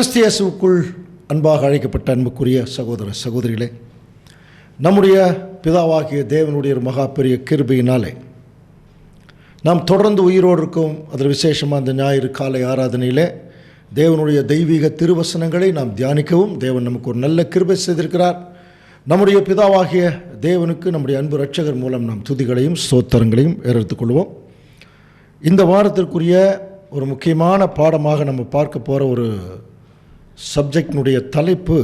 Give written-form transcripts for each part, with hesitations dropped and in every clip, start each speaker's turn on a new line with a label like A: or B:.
A: கிறிஸ்து இயேசுவுக்குள் அன்பாக அழைக்கப்பட்ட அன்புக்குரிய சகோதர சகோதரிகளே, நம்முடைய பிதாவாகிய தேவனுடைய ஒரு மகா பெரிய கிருபையினாலே நாம் தொடர்ந்து உயிரோடு இருக்கோம். அதில் விசேஷமாக அந்த ஞாயிறு காலை ஆராதனையில் தேவனுடைய தெய்வீக திருவசனங்களை நாம் தியானிக்கவும் தேவன் நமக்கு ஒரு நல்ல கிருபை செய்திருக்கிறார். நம்முடைய பிதாவாகிய தேவனுக்கு நம்முடைய அன்பு இரட்சகர் மூலம் நாம் துதிகளையும் ஸ்தோத்திரங்களையும் ஏறெடுத்துக்கொள்வோம். இந்த வாரத்திற்குரிய ஒரு முக்கியமான பாடமாக நம்ம பார்க்க போகிற ஒரு சப்ஜெக்டினுடைய தலைப்பு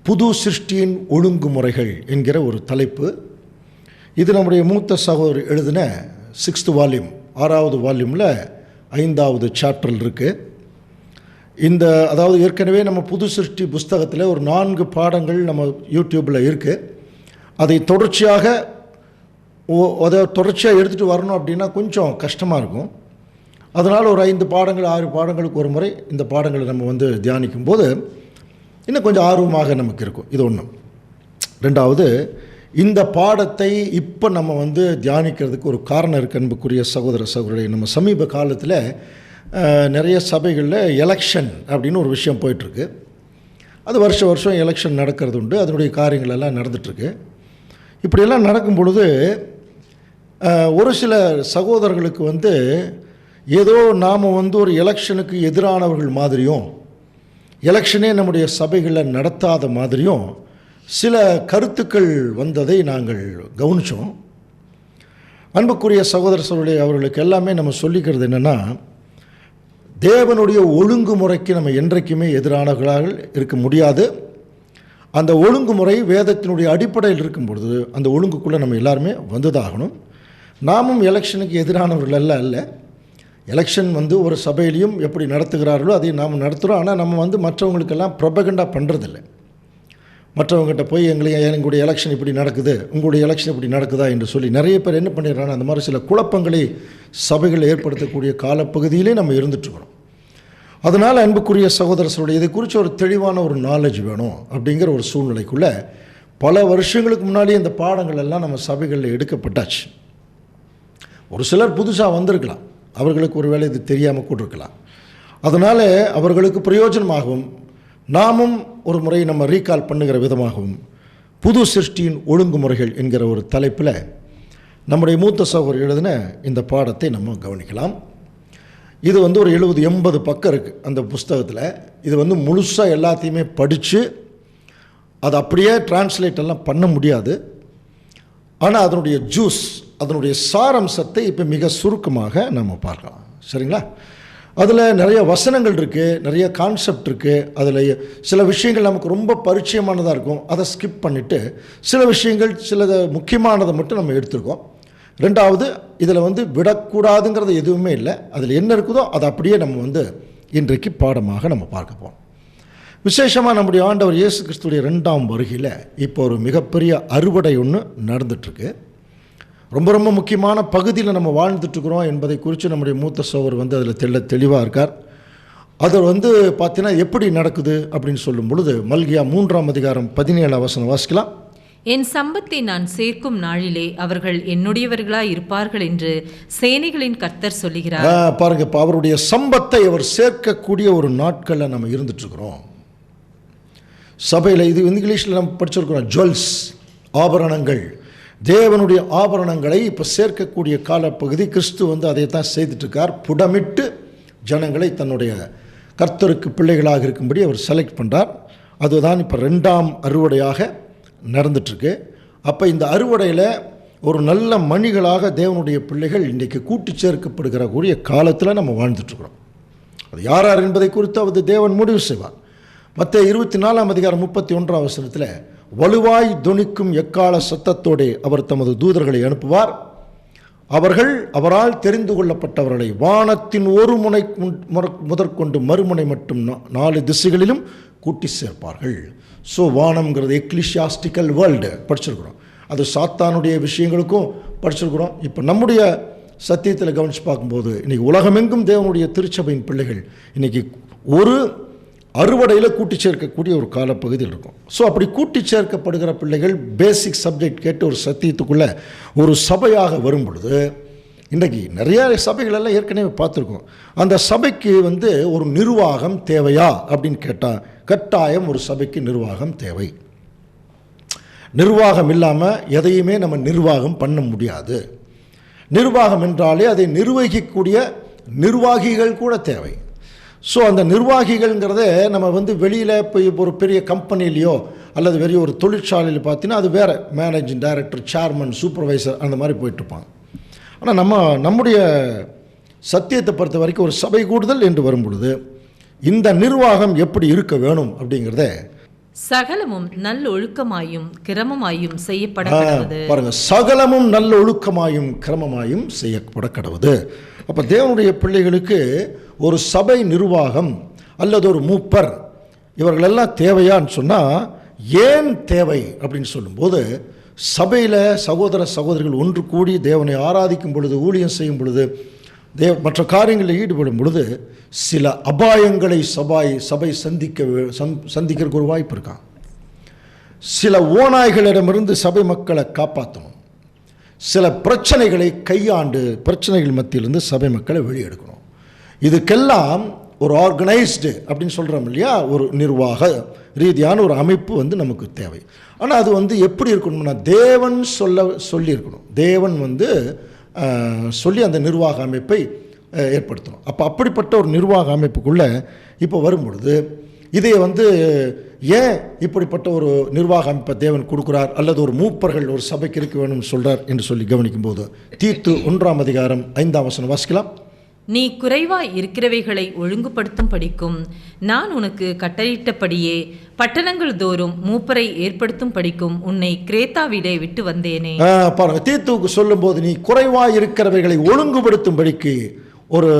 A: புது சிருஷ்டியின் ஒழுங்குமுறைகள் என்கிற ஒரு தலைப்பு. இது நம்முடைய மூத்த சகோதரர் எழுதின 6th வால்யூம் 6வது வால்யூமில் 5வது சாப்டரில் இருக்குது. அதாவது ஏற்கனவே நம்ம புது சிருஷ்டி புஸ்தகத்தில் ஒரு 4 பாடங்கள் நம்ம யூடியூப்பில் இருக்குது. அதை தொடர்ச்சியாக எடுத்துகிட்டு வரணும் அப்படின்னா கொஞ்சம் கஷ்டமாக இருக்கும். அதனால் ஒரு 5 பாடங்கள் 6 பாடங்களுக்கு ஒரு முறை இந்த பாடங்களை நம்ம தியானிக்கும் போது இன்னும் கொஞ்சம் ஆர்வமாக நமக்கு இருக்கும். இது ஒன்று. ரெண்டாவது, இந்த பாடத்தை இப்போ நம்ம தியானிக்கிறதுக்கு ஒரு காரணம் இருக்குது. அன்புக்குரிய சகோதர சகோதரி, நம்ம சமீப காலத்தில் நிறைய சபைகளில் எலெக்ஷன் அப்படின்னு ஒரு விஷயம் போயிட்டுருக்கு. அது வருஷம் எலெக்ஷன் நடக்கிறது உண்டு. அதனுடைய காரியங்கள் எல்லாம் நடந்துகிட்ருக்கு. இப்படியெல்லாம் நடக்கும் பொழுது ஒரு சில சகோதரர்களுக்கு ஏதோ நாம் ஒரு எலெக்ஷனுக்கு எதிரானவர்கள் மாதிரியும் எலெக்ஷனே நம்முடைய சபைகளில் நடத்தாத மாதிரியும் சில கருத்துக்கள் வந்ததை நாங்கள் கவனித்தோம். அன்புக்குரிய சகோதர சகோதரி, அவர்களுக்கு எல்லாமே நம்ம சொல்லிக்கிறது என்னென்னா, தேவனுடைய ஒழுங்குமுறைக்கு நம்ம என்றைக்குமே எதிரானவர்களாக இருக்க முடியாது. அந்த ஒழுங்குமுறை வேதத்தினுடைய அடிப்படையில் இருக்கும் பொழுது அந்த ஒழுங்குக்குள்ளே நம்ம எல்லாருமே வந்துதாகணும். நாமும் எலெக்ஷனுக்கு எதிரானவர்கள் அல்ல. எலெக்ஷன் ஒரு சபையிலையும் எப்படி நடத்துகிறார்களோ அதையும் நாம் நடத்துகிறோம். ஆனால் நம்ம மற்றவங்களுக்கெல்லாம் ப்ரொபகண்டா பண்ணுறதில்லை. மற்றவங்ககிட்ட போய் எங்களுடைய எலெக்ஷன் இப்படி நடக்குது, உங்களுடைய எலெக்ஷன் இப்படி நடக்குதா என்று சொல்லி நிறைய பேர் என்ன பண்ணிடுறாங்க, அந்த மாதிரி சில குழப்பங்களை சபைகள் ஏற்படுத்தக்கூடிய காலப்பகுதியிலே நம்ம இருந்துட்டுருக்கிறோம். அதனால் அன்புக்குரிய சகோதரர்களுடைய இதை குறித்து ஒரு தெளிவான ஒரு நாலேஜ் வேணும் அப்படிங்கிற ஒரு சூழ்நிலைக்குள்ளே பல வருஷங்களுக்கு முன்னாடியே இந்த பாடங்கள் எல்லாம் நம்ம சபைகளில் எடுக்கப்பட்டாச்சு. ஒரு சிலர் புதுசாக வந்திருக்கலாம், அவர்களுக்கு ஒரு வேளை இது தெரியாமல் கூட இருக்கலாம். அதனால் அவர்களுக்கு பிரயோஜனமாகவும் நாமும் ஒரு முறை நம்ம ரீகால் பண்ணுகிற விதமாகவும் புது சிருஷ்டியின் ஒழுங்குமுறைகள் என்கிற ஒரு தலைப்பில் நம்முடைய மூத்த சகோதரர் எழுதின இந்த பாடத்தை நம்ம கவனிக்கலாம். இது ஒரு 70-80 பக்கம் இருக்குது அந்த புஸ்தகத்தில். இது முழுசாக எல்லாத்தையுமே படித்து அது அப்படியே டிரான்ஸ்லேட் எல்லாம் பண்ண முடியாது. ஆனால் அதனுடைய ஜூஸ், அதனுடைய சாரம்சத்தை இப்போ மிக சுருக்கமாக நம்ம பார்க்கலாம். சரிங்களா? அதில் நிறைய வசனங்கள் இருக்குது, நிறைய கான்செப்ட் இருக்குது. அதில் சில விஷயங்கள் நமக்கு ரொம்ப பரிச்சயமானதாக இருக்கும், அதை ஸ்கிப் பண்ணிவிட்டு சில விஷயங்கள் முக்கியமானதை மட்டும் நம்ம எடுத்துருக்கோம். ரெண்டாவது, இதில் விடக்கூடாதுங்கிறது எதுவுமே இல்லை. அதில் என்ன இருக்குதோ அதை அப்படியே நம்ம இன்றைக்கு பாடமாக நம்ம பார்க்க போகிறோம். விசேஷமாக நம்முடைய ஆண்டவர் இயேசு கிறிஸ்துடைய 2ஆம் வருகையில் இப்போ ஒரு மிகப்பெரிய அறுவடை ஒன்று நடந்துட்டுருக்கு. ரொம்ப ரொம்ப முக்கியமான பகுதியில் நம்ம வாழ்ந்துட்டுருக்குறோம் என்பதை குறித்து நம்முடைய மூத்த சகோதரர் அதில் தெளிவாக இருக்கார். அது பார்த்தீங்கன்னா எப்படி நடக்குது அப்படின்னு சொல்லும் பொழுது மல்கியா 3ஆம் அதிகாரம் 17ஆம் வசனம் வாசிக்கலாம்.
B: என் சம்பத்தை நான் சேர்க்கும் நாளிலே அவர்கள் என்னுடையவர்களாய் இருப்பார்கள் என்று சேனைகளின் கர்த்தர் சொல்லுகிறார்.
A: பாருங்க, இப்போ அவருடைய சம்பத்தை அவர் சேர்க்கக்கூடிய ஒரு நாட்களில் நம்ம இருந்துட்டுருக்குறோம் சபையில். இது இங்கிலீஷில் நம்ம படிச்சிருக்கிறோம், ஜுவல்ஸ், ஆபரணங்கள். தேவனுடைய ஆபரணங்களை இப்போ சேர்க்கக்கூடிய காலப்பகுதி. கிறிஸ்து அதை தான் செய்துட்ருக்கார். புடமிட்டு ஜனங்களை தன்னுடைய கர்த்தருக்கு பிள்ளைகளாக இருக்கும்படி அவர் செலக்ட் பண்ணுறார். அதுதான் இப்போ 2ஆம் அறுவடையாக நடந்துட்டுருக்கு. அப்போ இந்த அறுவடையில் ஒரு நல்ல மணிகளாக தேவனுடைய பிள்ளைகள் இன்றைக்கு கூட்டி சேர்க்கப்படுகிற கூடிய காலத்தில் நம்ம வாழ்ந்துட்டுருக்குறோம். அது யார் யார் என்பதை குறித்து தேவன் முடிவு செய்வார். மத்தேயு 24ஆம் அதிகாரம் 31ஆம் வசனத்தில், வலுவாய் தொனிக்கும் எக்கால சத்தத்தோடே அவர் தமது தூதர்களை அனுப்புவார். அவர்கள் அவரால் தெரிந்து கொள்ளப்பட்டவர்களை வானத்தின் ஒரு முனை முதற்கொண்டு மறுமுனை மட்டும் 4 திசைகளிலும் கூட்டி சேர்ப்பார்கள். ஸோ வானம்ங்கிறது எக்லிஷியாஸ்டிக்கல் வேர்ல்டு படிச்சிருக்கிறோம். அது சாத்தானுடைய விஷயங்களுக்கும் படிச்சிருக்கிறோம். இப்போ நம்முடைய சத்தியத்தில் கவனித்து பார்க்கும்போது இன்றைக்கி உலகமெங்கும் தேவனுடைய திருச்சபையின் பிள்ளைகள் இன்றைக்கி ஒரு அறுவடையில் கூட்டி சேர்க்கக்கூடிய ஒரு காலப்பகுதியில் இருக்கும். ஸோ அப்படி கூட்டி சேர்க்கப்படுகிற பிள்ளைகள் பேசிக் சப்ஜெக்ட் கேட்டு ஒரு சத்தியத்துக்குள்ளே ஒரு சபையாக வரும் பொழுது இன்றைக்கி நிறைய சபைகளெல்லாம் ஏற்கனவே பார்த்துருக்கோம். அந்த சபைக்கு வந்து ஒரு நிர்வாகம் தேவையா அப்படின்னு கேட்டால் கட்டாயம் ஒரு சபைக்கு நிர்வாகம் தேவை. நிர்வாகம் இல்லாமல் எதையுமே நம்ம நிர்வாகம் பண்ண முடியாது. நிர்வாகம் என்றாலே அதை நிர்வகிக்கக்கூடிய நிர்வாகிகள் கூட தேவை. ஸோ அந்த நிர்வாகிகள்ங்கிறத நம்ம வந்து வெளியில் போய் ஒரு பெரிய கம்பெனிலேயோ அல்லது பெரிய ஒரு தொழிற்சாலையில் பார்த்தீங்கன்னா அது வேறு, மேனேஜிங் டைரக்டர், சேர்மன், சூப்பர்வைசர் அந்த மாதிரி போயிட்டுருப்பாங்க. ஆனால் நம்முடைய சத்தியத்தை பொறுத்த வரைக்கும் ஒரு சபை கூடுதல் என்று வரும் பொழுது இந்த நிர்வாகம் எப்படி இருக்க வேணும் அப்படிங்கிறத
B: சகலமும் நல்லொழுக்கமாயும் கிரமமாயும் செய்யப்பட கடவுது.
A: பாருங்க, சகலமும் நல்லொழுக்கமாயும் கிரமமாயும் செய்யப்பட கடவுது. அப்போ தேவனுடைய பிள்ளைகளுக்கு ஒரு சபை நிர்வாகம் அல்லது ஒரு மூப்பர் இவர்களெல்லாம் தேவையான்னு சொன்னால் ஏன் தேவை அப்படின்னு சொல்லும்போது, சபையில் சகோதர சகோதரிகள் ஒன்று கூடி தேவனை ஆராதிக்கும் பொழுது, ஊழியம் செய்யும் பொழுது, மற்ற காரியங்களில் ஈடுபடும் பொழுது சில அபாயங்களை சபை சந்திக்கிறதுக்கு ஒரு வாய்ப்பு இருக்கான். சில ஓநாய்களிடமிருந்து சபை மக்களை காப்பாற்றணும். சில பிரச்சனைகளை கையாண்டு பிரச்சனைகள் மத்தியிலிருந்து சபை மக்களை வெளியெடுக்கணும். இதுக்கெல்லாம் ஒரு ஆர்கனைஸ்டு அப்படின்னு சொல்கிறோம் இல்லையா, ஒரு நிர்வாக ரீதியான ஒரு அமைப்பு வந்து நமக்கு தேவை. ஆனால் அது வந்து எப்படி இருக்கணும்னா தேவன் சொல்லியிருக்கணும். தேவன் வந்து சொல்லி அந்த நிர்வாக அமைப்பை ஏற்படுத்தணும். அப்போ அப்படிப்பட்ட ஒரு நிர்வாக அமைப்புக்குள்ளே இப்போ வரும்பொழுது இதை வந்து ஏன் இப்படிப்பட்ட ஒரு நிர்வாக அமைப்பை தேவன் கொடுக்குறார் அல்லது ஒரு மூப்பர்கள் ஒரு சபைக்கு இருக்க வேணும்னு சொல்கிறார் என்று சொல்லி கவனிக்கும்போது தீத்து 1:5 வாசிக்கலாம்.
B: நீ குறைவாய் இருக்கிறவைகளை ஒழுங்குபடுத்தும் படிக்கும் நான் உனக்கு கட்டளையிட்டபடியே பட்டணங்கள் தோறும் மூப்பரை ஏற்படுத்தும் படிக்கும் உன்னை கிரேத்தாவிலே விட்டு வந்தேனே.
A: பாருங்க, தீத்துவுக்கு சொல்லும்போது நீ குறைவாய் இருக்கிறவைகளை ஒழுங்குபடுத்தும் படிக்கு ஒரு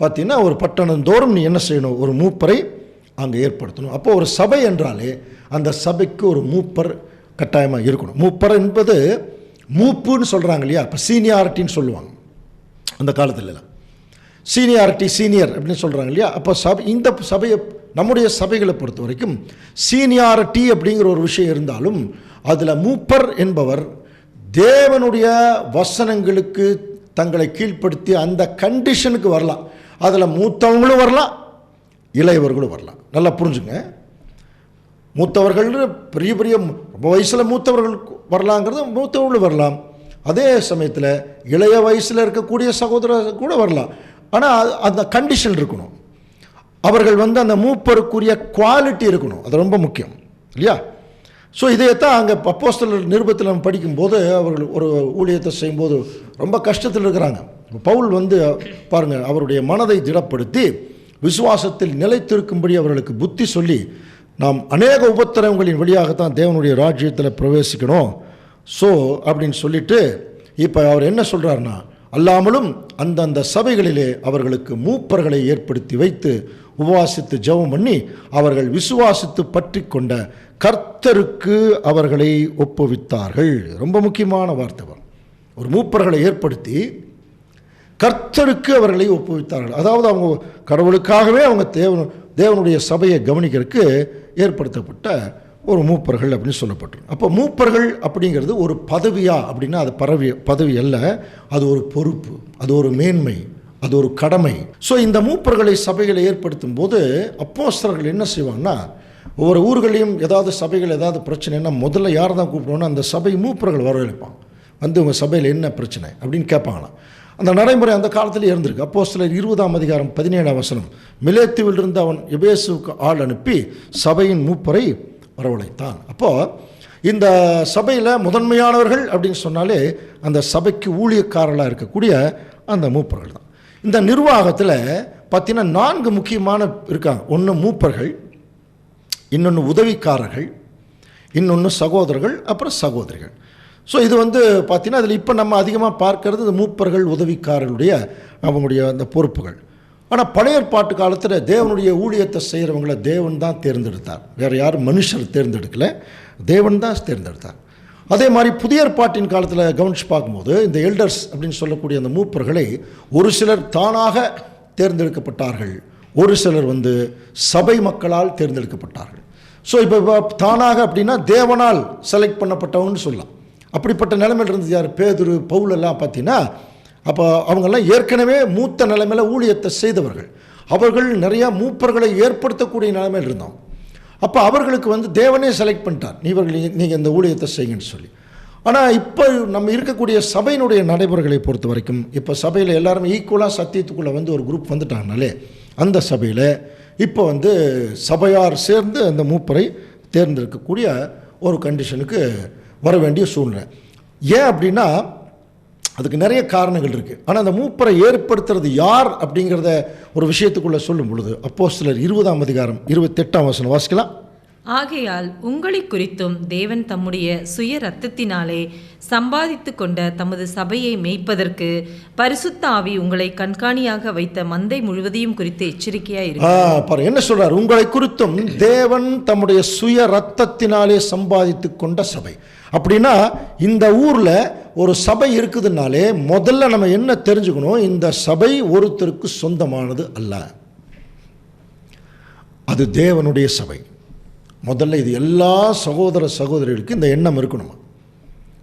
A: பார்த்தீங்கன்னா ஒரு பட்டணம் தோறும் நீ என்ன செய்யணும், ஒரு மூப்பரை அங்கே ஏற்படுத்தணும். அப்போ ஒரு சபை என்றாலே அந்த சபைக்கு ஒரு மூப்பர் கட்டாயமாக இருக்கணும். மூப்பர் என்பது மூப்புன்னு சொல்கிறாங்க இல்லையா, இப்போ சீனியாரிட்டின்னு சொல்லுவாங்க அந்த காலத்துலலாம். சீனியர் அப்படின்னு சொல்கிறாங்க இல்லையா. அப்போ இந்த சபையை நம்முடைய சபைகளை பொறுத்த வரைக்கும் சீனியாரிட்டி அப்படிங்கிற ஒரு விஷயம் இருந்தாலும் அதில் மூப்பர் என்பவர் தேவனுடைய வசனங்களுக்கு தங்களை கீழ்ப்படுத்தி அந்த கண்டிஷனுக்கு வரலாம். அதில் மூத்தவங்களும் வரலாம், இளையவர்களும் வரலாம். நல்லா புரிஞ்சுங்க, மூத்தவர்கள் பெரிய ரொம்ப வயசில் மூத்தவர்கள் வரலாங்கிறது, மூத்தவர்களும் வரலாம். அதே சமயத்தில் இளைய வயசில் இருக்கக்கூடிய சகோதரர் கூட வரலாம். ஆனால் அந்த கண்டிஷன் இருக்கணும். அவர்கள் வந்து அந்த மூப்பருக்குரிய குவாலிட்டி இருக்கணும். அது ரொம்ப முக்கியம் இல்லையா. ஸோ இதைத்தான் அங்கே அப்போஸ்தலர் நிருபத்தில் நம்ம படிக்கும்போது அவர்கள் ஒரு ஊழியத்தை செய்யும்போது ரொம்ப கஷ்டத்தில் இருக்கிறாங்க. பவுல் வந்து பாருங்கள், அவருடைய மனதை திடப்படுத்தி விசுவாசத்தில் நிலைத்திருக்கும்படி அவர்களுக்கு புத்தி சொல்லி, நாம் அநேக உபத்திரவங்களின் வழியாகத்தான் தேவனுடைய ராஜ்யத்தில் பிரவேசிக்கணும் ஸோ அப்படின்னு சொல்லிட்டு இப்போ அவர் என்ன சொல்கிறாருன்னா, அல்லாமலும் அந்தந்த சபைகளிலே அவர்களுக்கு மூப்பர்களை ஏற்படுத்தி வைத்து உபவாசித்து ஜெபம் பண்ணி அவர்கள் விசுவாசித்து பற்றி கொண்ட கர்த்தருக்கு அவர்களை ஒப்புவித்தார்கள். ரொம்ப முக்கியமான வார்த்தை. ஒரு மூப்பர்களை ஏற்படுத்தி கர்த்தருக்கு அவர்களை ஒப்புவித்தார்கள். அதாவது அவங்க கடவுளுக்காகவே அவங்க தேவனுடைய சபையை கவனிக்கிறதுக்கு ஏற்படுத்தப்பட்ட ஒரு மூப்பர்கள் அப்படின்னு சொல்லப்பட்டிருக்கு. அப்போ மூப்பர்கள் அப்படிங்கிறது ஒரு பதவியா அப்படின்னா அது பதவி அல்ல, அது ஒரு பொறுப்பு, அது ஒரு மேன்மை, அது ஒரு கடமை. ஸோ இந்த மூப்பர்களை சபைகளை ஏற்படுத்தும் போது அப்போஸ்தலர்கள் என்ன செய்வாங்கன்னா, ஒவ்வொரு ஊர்களையும் ஏதாவது சபைகள் ஏதாவது பிரச்சனைன்னா முதல்ல யார் தான் கூப்பிடுவோன்னா அந்த சபை மூப்பர்கள் வரவழைப்பாங்க. வந்து உங்கள் சபையில் என்ன பிரச்சனை அப்படின்னு கேட்பாங்களாம். அந்த நடைமுறை அந்த காலத்தில் இருந்திருக்கு. அப்போஸ்தலர் 20:17 மிலேத்துவில் இருந்து அவன் எபேசுவுக்கு ஆள் அனுப்பி சபையின் மூப்பரை வரவழைத்தான். அப்போது இந்த சபையில் முதன்மையானவர்கள் அப்படின்னு சொன்னாலே அந்த சபைக்கு ஊழியக்காரர்களாக இருக்கக்கூடிய அந்த மூப்பர்கள் தான். இந்த நிர்வாகத்தில் பார்த்தீங்கன்னா 4 முக்கியமான இருக்காங்க. ஒன்று மூப்பர்கள், இன்னொன்று உதவிக்காரர்கள், இன்னொன்று சகோதரர்கள், அப்புறம் சகோதரிகள். ஸோ இது வந்து பார்த்தீங்கன்னா அதில் இப்போ நம்ம அதிகமாக பார்க்கறது இந்த மூப்பர்கள் உதவிக்காரர்களுடைய அவங்களுடைய அந்த பொறுப்புகள். ஆனால் பழைய ஏற்பாட்டு காலத்தில் தேவனுடைய ஊழியத்தை செய்கிறவங்கள தேவன் தான் தேர்ந்தெடுத்தார். வேறு யாரும் மனுஷர் தேர்ந்தெடுக்கலை, தேவன் தான் தேர்ந்தெடுத்தார். அதே மாதிரி புதிய ஏற்பாட்டின் காலத்தில் கவனித்து பார்க்கும்போது இந்த எல்டர்ஸ் அப்படின்னு சொல்லக்கூடிய அந்த மூப்பர்களை ஒரு சிலர் தானாக தேர்ந்தெடுக்கப்பட்டார்கள், ஒரு சிலர் வந்து சபை மக்களால் தேர்ந்தெடுக்கப்பட்டார்கள். ஸோ இப்போ தானாக அப்படின்னா தேவனால் செலக்ட் பண்ணப்பட்டவங்கன்னு சொல்லலாம். அப்படிப்பட்ட நிலைமையில் இருந்தது யார்? பேதுரு, பவுல் எல்லாம் பார்த்தீங்கன்னா அப்போ அவங்கெல்லாம் ஏற்கனவே மூத்த நிலைமையில் ஊழியத்தை செய்தவர்கள். அவர்கள் நிறையா மூப்பர்களை ஏற்படுத்தக்கூடிய நிலைமையில் இருந்தோம். அப்போ அவர்களுக்கு வந்து தேவனே செலக்ட் பண்ணிட்டார், நீங்கள் இந்த ஊழியத்தை செய்யுங்கன்னு சொல்லி. ஆனால் இப்போ நம்ம இருக்கக்கூடிய சபையினுடைய நடைமுறைகளை பொறுத்த வரைக்கும் இப்போ சபையில் எல்லாருமே ஈக்குவலாக சத்தியத்துக்குள்ளே வந்து ஒரு குரூப் வந்துட்டாங்கனாலே அந்த சபையில் இப்போ வந்து சபையார் சேர்ந்து அந்த மூப்பரை தேர்ந்தெடுக்கக்கூடிய ஒரு கண்டிஷனுக்கு வர வேண்டிய சூழ்நிலை. ஏன் அப்படின்னா அதுக்கு நிறைய காரணங்கள் இருக்குது. ஆனால் அந்த மூப்பரை ஏற்படுத்துறது யார் அப்படிங்கிறத ஒரு விஷயத்துக்குள்ளே சொல்லும் பொழுது அப்போஸ்தலர் 20:28 வாசிக்கலாம்.
B: ஆகையால் உங்களை குறித்தும் தேவன் தம்முடைய சுய இரத்தத்தினாலே சம்பாதித்து கொண்ட தமது சபையை மேய்ப்பதற்கு பரிசுத்த ஆவி உங்களை கண்காணியாக வைத்த மந்தை முழுவதையும் குறித்து எச்சரிக்கையா இருக்கு.
A: என்ன சொல்றார்? உங்களை குறித்தும் தேவன் தம்முடைய சுய இரத்தத்தினாலே சம்பாதித்து கொண்ட சபை. அப்படின்னா இந்த ஊர்ல ஒரு சபை இருக்குதுனாலே முதல்ல நம்ம என்ன தெரிஞ்சுக்கணும்? இந்த சபை ஒருத்தருக்கு சொந்தமானது அல்ல, அது தேவனுடைய சபை. முதல்ல இது எல்லா சகோதர சகோதரிகளுக்கும் இந்த எண்ணம் இருக்கணும்.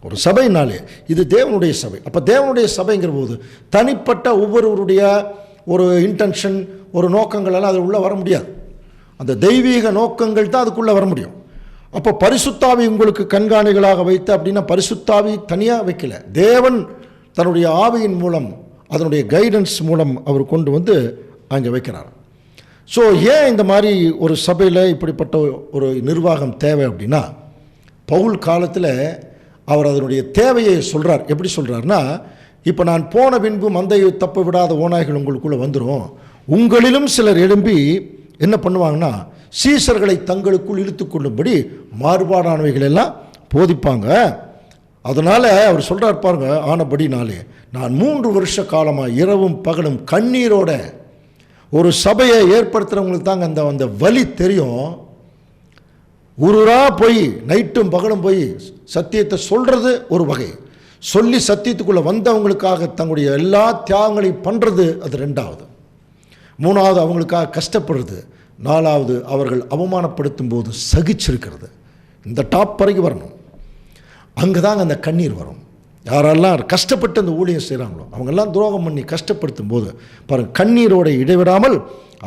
A: ஒரு சபைனாலே இது தேவனுடைய சபை. அப்போ தேவனுடைய சபைங்கிற போது தனிப்பட்ட ஒவ்வொருவருடைய ஒரு இன்டென்ஷன், ஒரு நோக்கங்கள் எல்லாம் அது உள்ளே வர முடியாது. அந்த தெய்வீக நோக்கங்கள் தான் அதுக்குள்ளே வர முடியும். அப்போ பரிசுத்தாவி உங்களுக்கு கண்காணிகளாக வைத்து அப்படின்னா பரிசுத்தாவி தனியாக வைக்கல, தேவன் தன்னுடைய ஆவியின் மூலம் அதனுடைய கைடன்ஸ் மூலம் அவர் கொண்டு வந்து அங்கே வைக்கிறார். ஸோ ஏன் இந்த மாதிரி ஒரு சபையில் இப்படிப்பட்ட ஒரு நிர்வாகம் தேவை அப்படின்னா பவுல் காலத்தில் அவர் அதனுடைய தேவையை சொல்கிறார். எப்படி சொல்கிறார்னா, இப்போ நான் போன பின்பு மந்தையை தப்ப விடாத ஓநாய்கள் உங்களுக்குள்ளே வந்துடும், உங்களிலும் சிலர் எழும்பி என்ன பண்ணுவாங்கன்னா சீசர்களை தங்களுக்குள் இழுத்து கொள்ளும்படி மாறுபாடானவைகள் எல்லாம் போதிப்பாங்க. அதனால் அவர் சொல்கிறார் பாருங்க, ஆனபடினாலே நான் 3 வருஷ காலமாக இரவும் பகலும் கண்ணீரோட ஒரு சபையை ஏற்படுத்துகிறவங்களுக்கு தாங்க அந்த வலி தெரியும். ஊரூராக போய் நைட்டும் பகலும் போய் சத்தியத்தை சொல்கிறது ஒரு வகை, சொல்லி சத்தியத்துக்குள்ளே வந்தவங்களுக்காக தங்களுடைய எல்லா தியாகங்களையும் பண்ணுறது அது 2வது. 3வது அவங்களுக்காக கஷ்டப்படுறது. 4வது அவர்கள் அவமானப்படுத்தும் போது சகிச்சிருக்கிறது. இந்த டாப் வரைக்கும் வரணும். அங்கே தாங்க அந்த கண்ணீர் வரும். யாரெல்லாம் கஷ்டப்பட்டு அந்த ஊழியம் செய்கிறாங்களோ அவங்கெல்லாம் துரோகம் பண்ணி கஷ்டப்படுத்தும் போது பாருங்கள், கண்ணீரோடு இடைவிடாமல்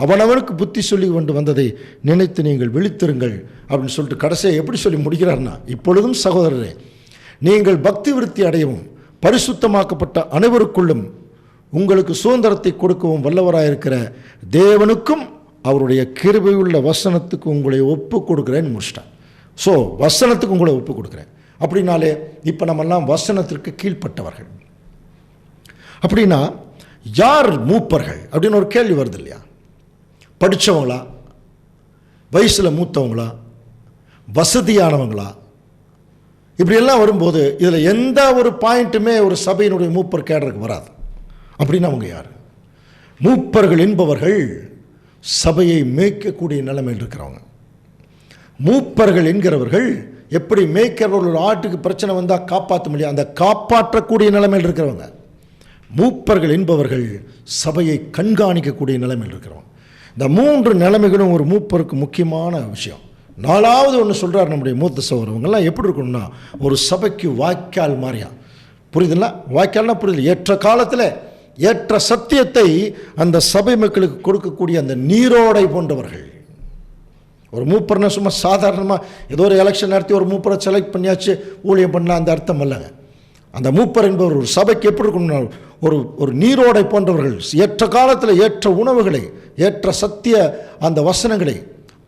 A: அவனவனுக்கு புத்தி சொல்லி கொண்டு வந்ததை நினைத்து நீங்கள் விழித்திருங்கள் அப்படின்னு சொல்லிட்டு கடைசியை எப்படி சொல்லி முடிக்கிறார்னா, இப்பொழுதும் சகோதரரே நீங்கள் பக்தி விருத்தி அடையவும் பரிசுத்தமாக்கப்பட்ட அனைவருக்குள்ளும் உங்களுக்கு சுதந்திரத்தை கொடுக்கவும் வல்லவராயிருக்கிற தேவனுக்கும் அவருடைய கிருபையுள்ள வசனத்துக்கு உங்களை ஒப்பு கொடுக்குறேன்னு முடிச்சிட்டான். ஸோ வசனத்துக்கு உங்களை ஒப்பு கொடுக்குறேன் அப்படின்னாலே இப்போ நம்மெல்லாம் வசனத்திற்கு கீழ்ப்பட்டவர்கள். அப்படின்னா யார் மூப்பர்கள் அப்படின்னு ஒரு கேள்வி வருது இல்லையா? படித்தவங்களா, வயசில் மூத்தவங்களா, வசதியானவங்களா? இப்படியெல்லாம் வரும்போது இதில் எந்த ஒரு பாயிண்ட்டுமே ஒரு சபையினுடைய மூப்பர் கேடருக்கு வராது. அப்படின்னு அவங்க யார்? மூப்பர்கள் என்பவர்கள் சபையை மேய்க்கக்கூடிய நிலைமையில் இருக்கிறவங்க. மூப்பர்கள் என்கிறவர்கள் எப்படி மேய்க்கிறவர்கள் ஒரு ஆட்டுக்கு பிரச்சனை வந்தால் காப்பாற்ற முடியாது, அந்த காப்பாற்றக்கூடிய நிலைமையில் இருக்கிறவங்க. மூப்பர்கள் என்பவர்கள் சபையை கண்காணிக்கக்கூடிய நிலைமையில் இருக்கிறவங்க. இந்த 3 நிலைமைகளும் ஒரு மூப்பருக்கு முக்கியமான விஷயம். 4வது ஒன்று சொல்கிறார் நம்முடைய மூத்த சகோதரவங்கெல்லாம் எப்படி இருக்கணும்னா ஒரு சபைக்கு வாய்க்கால் மாதிரியா. புரியுதுங்களா? வாய்க்கால்னா புரியுது, ஏற்ற காலத்தில் ஏற்ற சத்தியத்தை அந்த சபை மக்களுக்கு கொடுக்கக்கூடிய அந்த நீரோடை போன்றவர்கள். ஒரு மூப்பர்னா சும்மா சாதாரணமாக ஏதோ ஒரு எலெக்ஷன் நடத்தி ஒரு மூப்பரை செலக்ட் பண்ணியாச்சு ஊழியம் பண்ணலாம், அந்த அர்த்தம் அல்லங்க. அந்த மூப்பர் என்பவர் ஒரு சபைக்கு எப்படி இருக்கணும்னா ஒரு நீரோடை போன்றவர்கள். ஏற்ற காலத்தில் ஏற்ற உணவுகளை, ஏற்ற சத்திய அந்த வசனங்களை,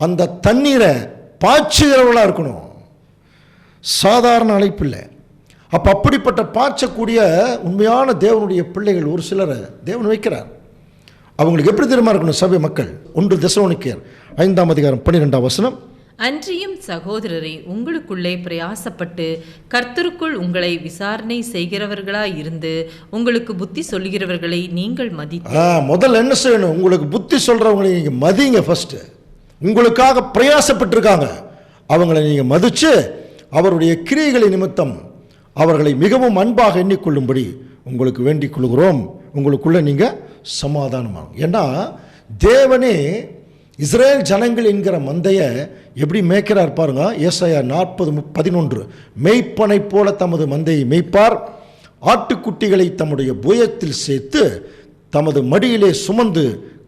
A: அந்த தண்ணீரை பாய்ச்சுகிறவர்களாக இருக்கணும். சாதாரண அழைப்பு இல்லை. அப்போ அப்படிப்பட்ட பாய்ச்சக்கூடிய உண்மையான தேவனுடைய பிள்ளைகள் ஒரு சிலரை தேவன் வைக்கிறார். அவங்களுக்கு எப்படி தெரியுமா இருக்கணும் சபை மக்கள்? 1 தெசலோனிக்கேயர் 5:12
B: அன்றியும் சகோதரரை உங்களுக்குள்ளே பிரயாசப்பட்டு கர்த்தருக்குள் உங்களை விசாரணை செய்கிறவர்களாய் இருந்து உங்களுக்கு புத்தி சொல்கிறவர்களை நீங்கள் மதித்து.
A: முதல்ல என்ன செய்யணும்? உங்களுக்கு புத்தி சொல்றவங்களை நீங்க மதிங்க. ஃபர்ஸ்ட் உங்களுக்காக பிரயாசப்பட்டிருக்காங்க, அவங்களை நீங்க மதிச்சு அவருடைய கிரியைகளை நிமித்தம் அவர்களை மிகவும் அன்பாக எண்ணிக்கொள்ளும்படி உங்களுக்கு வேண்டிக் கொள்கிறோம். உங்களுக்குள்ள நீங்க சமாதானமாகும். ஏன்னா தேவனே இஸ்ரேல் ஜனங்கள் என்கிற மந்தையை எப்படி மேய்க்கிறார் பாருங்க. ஏசாயா 40:11 மெய்ப்பனை போல தமது மந்தையை மேய்ப்பார், ஆட்டுக்குட்டிகளை தம்முடைய புயத்தில் சேர்த்து தமது மடியிலே சுமந்து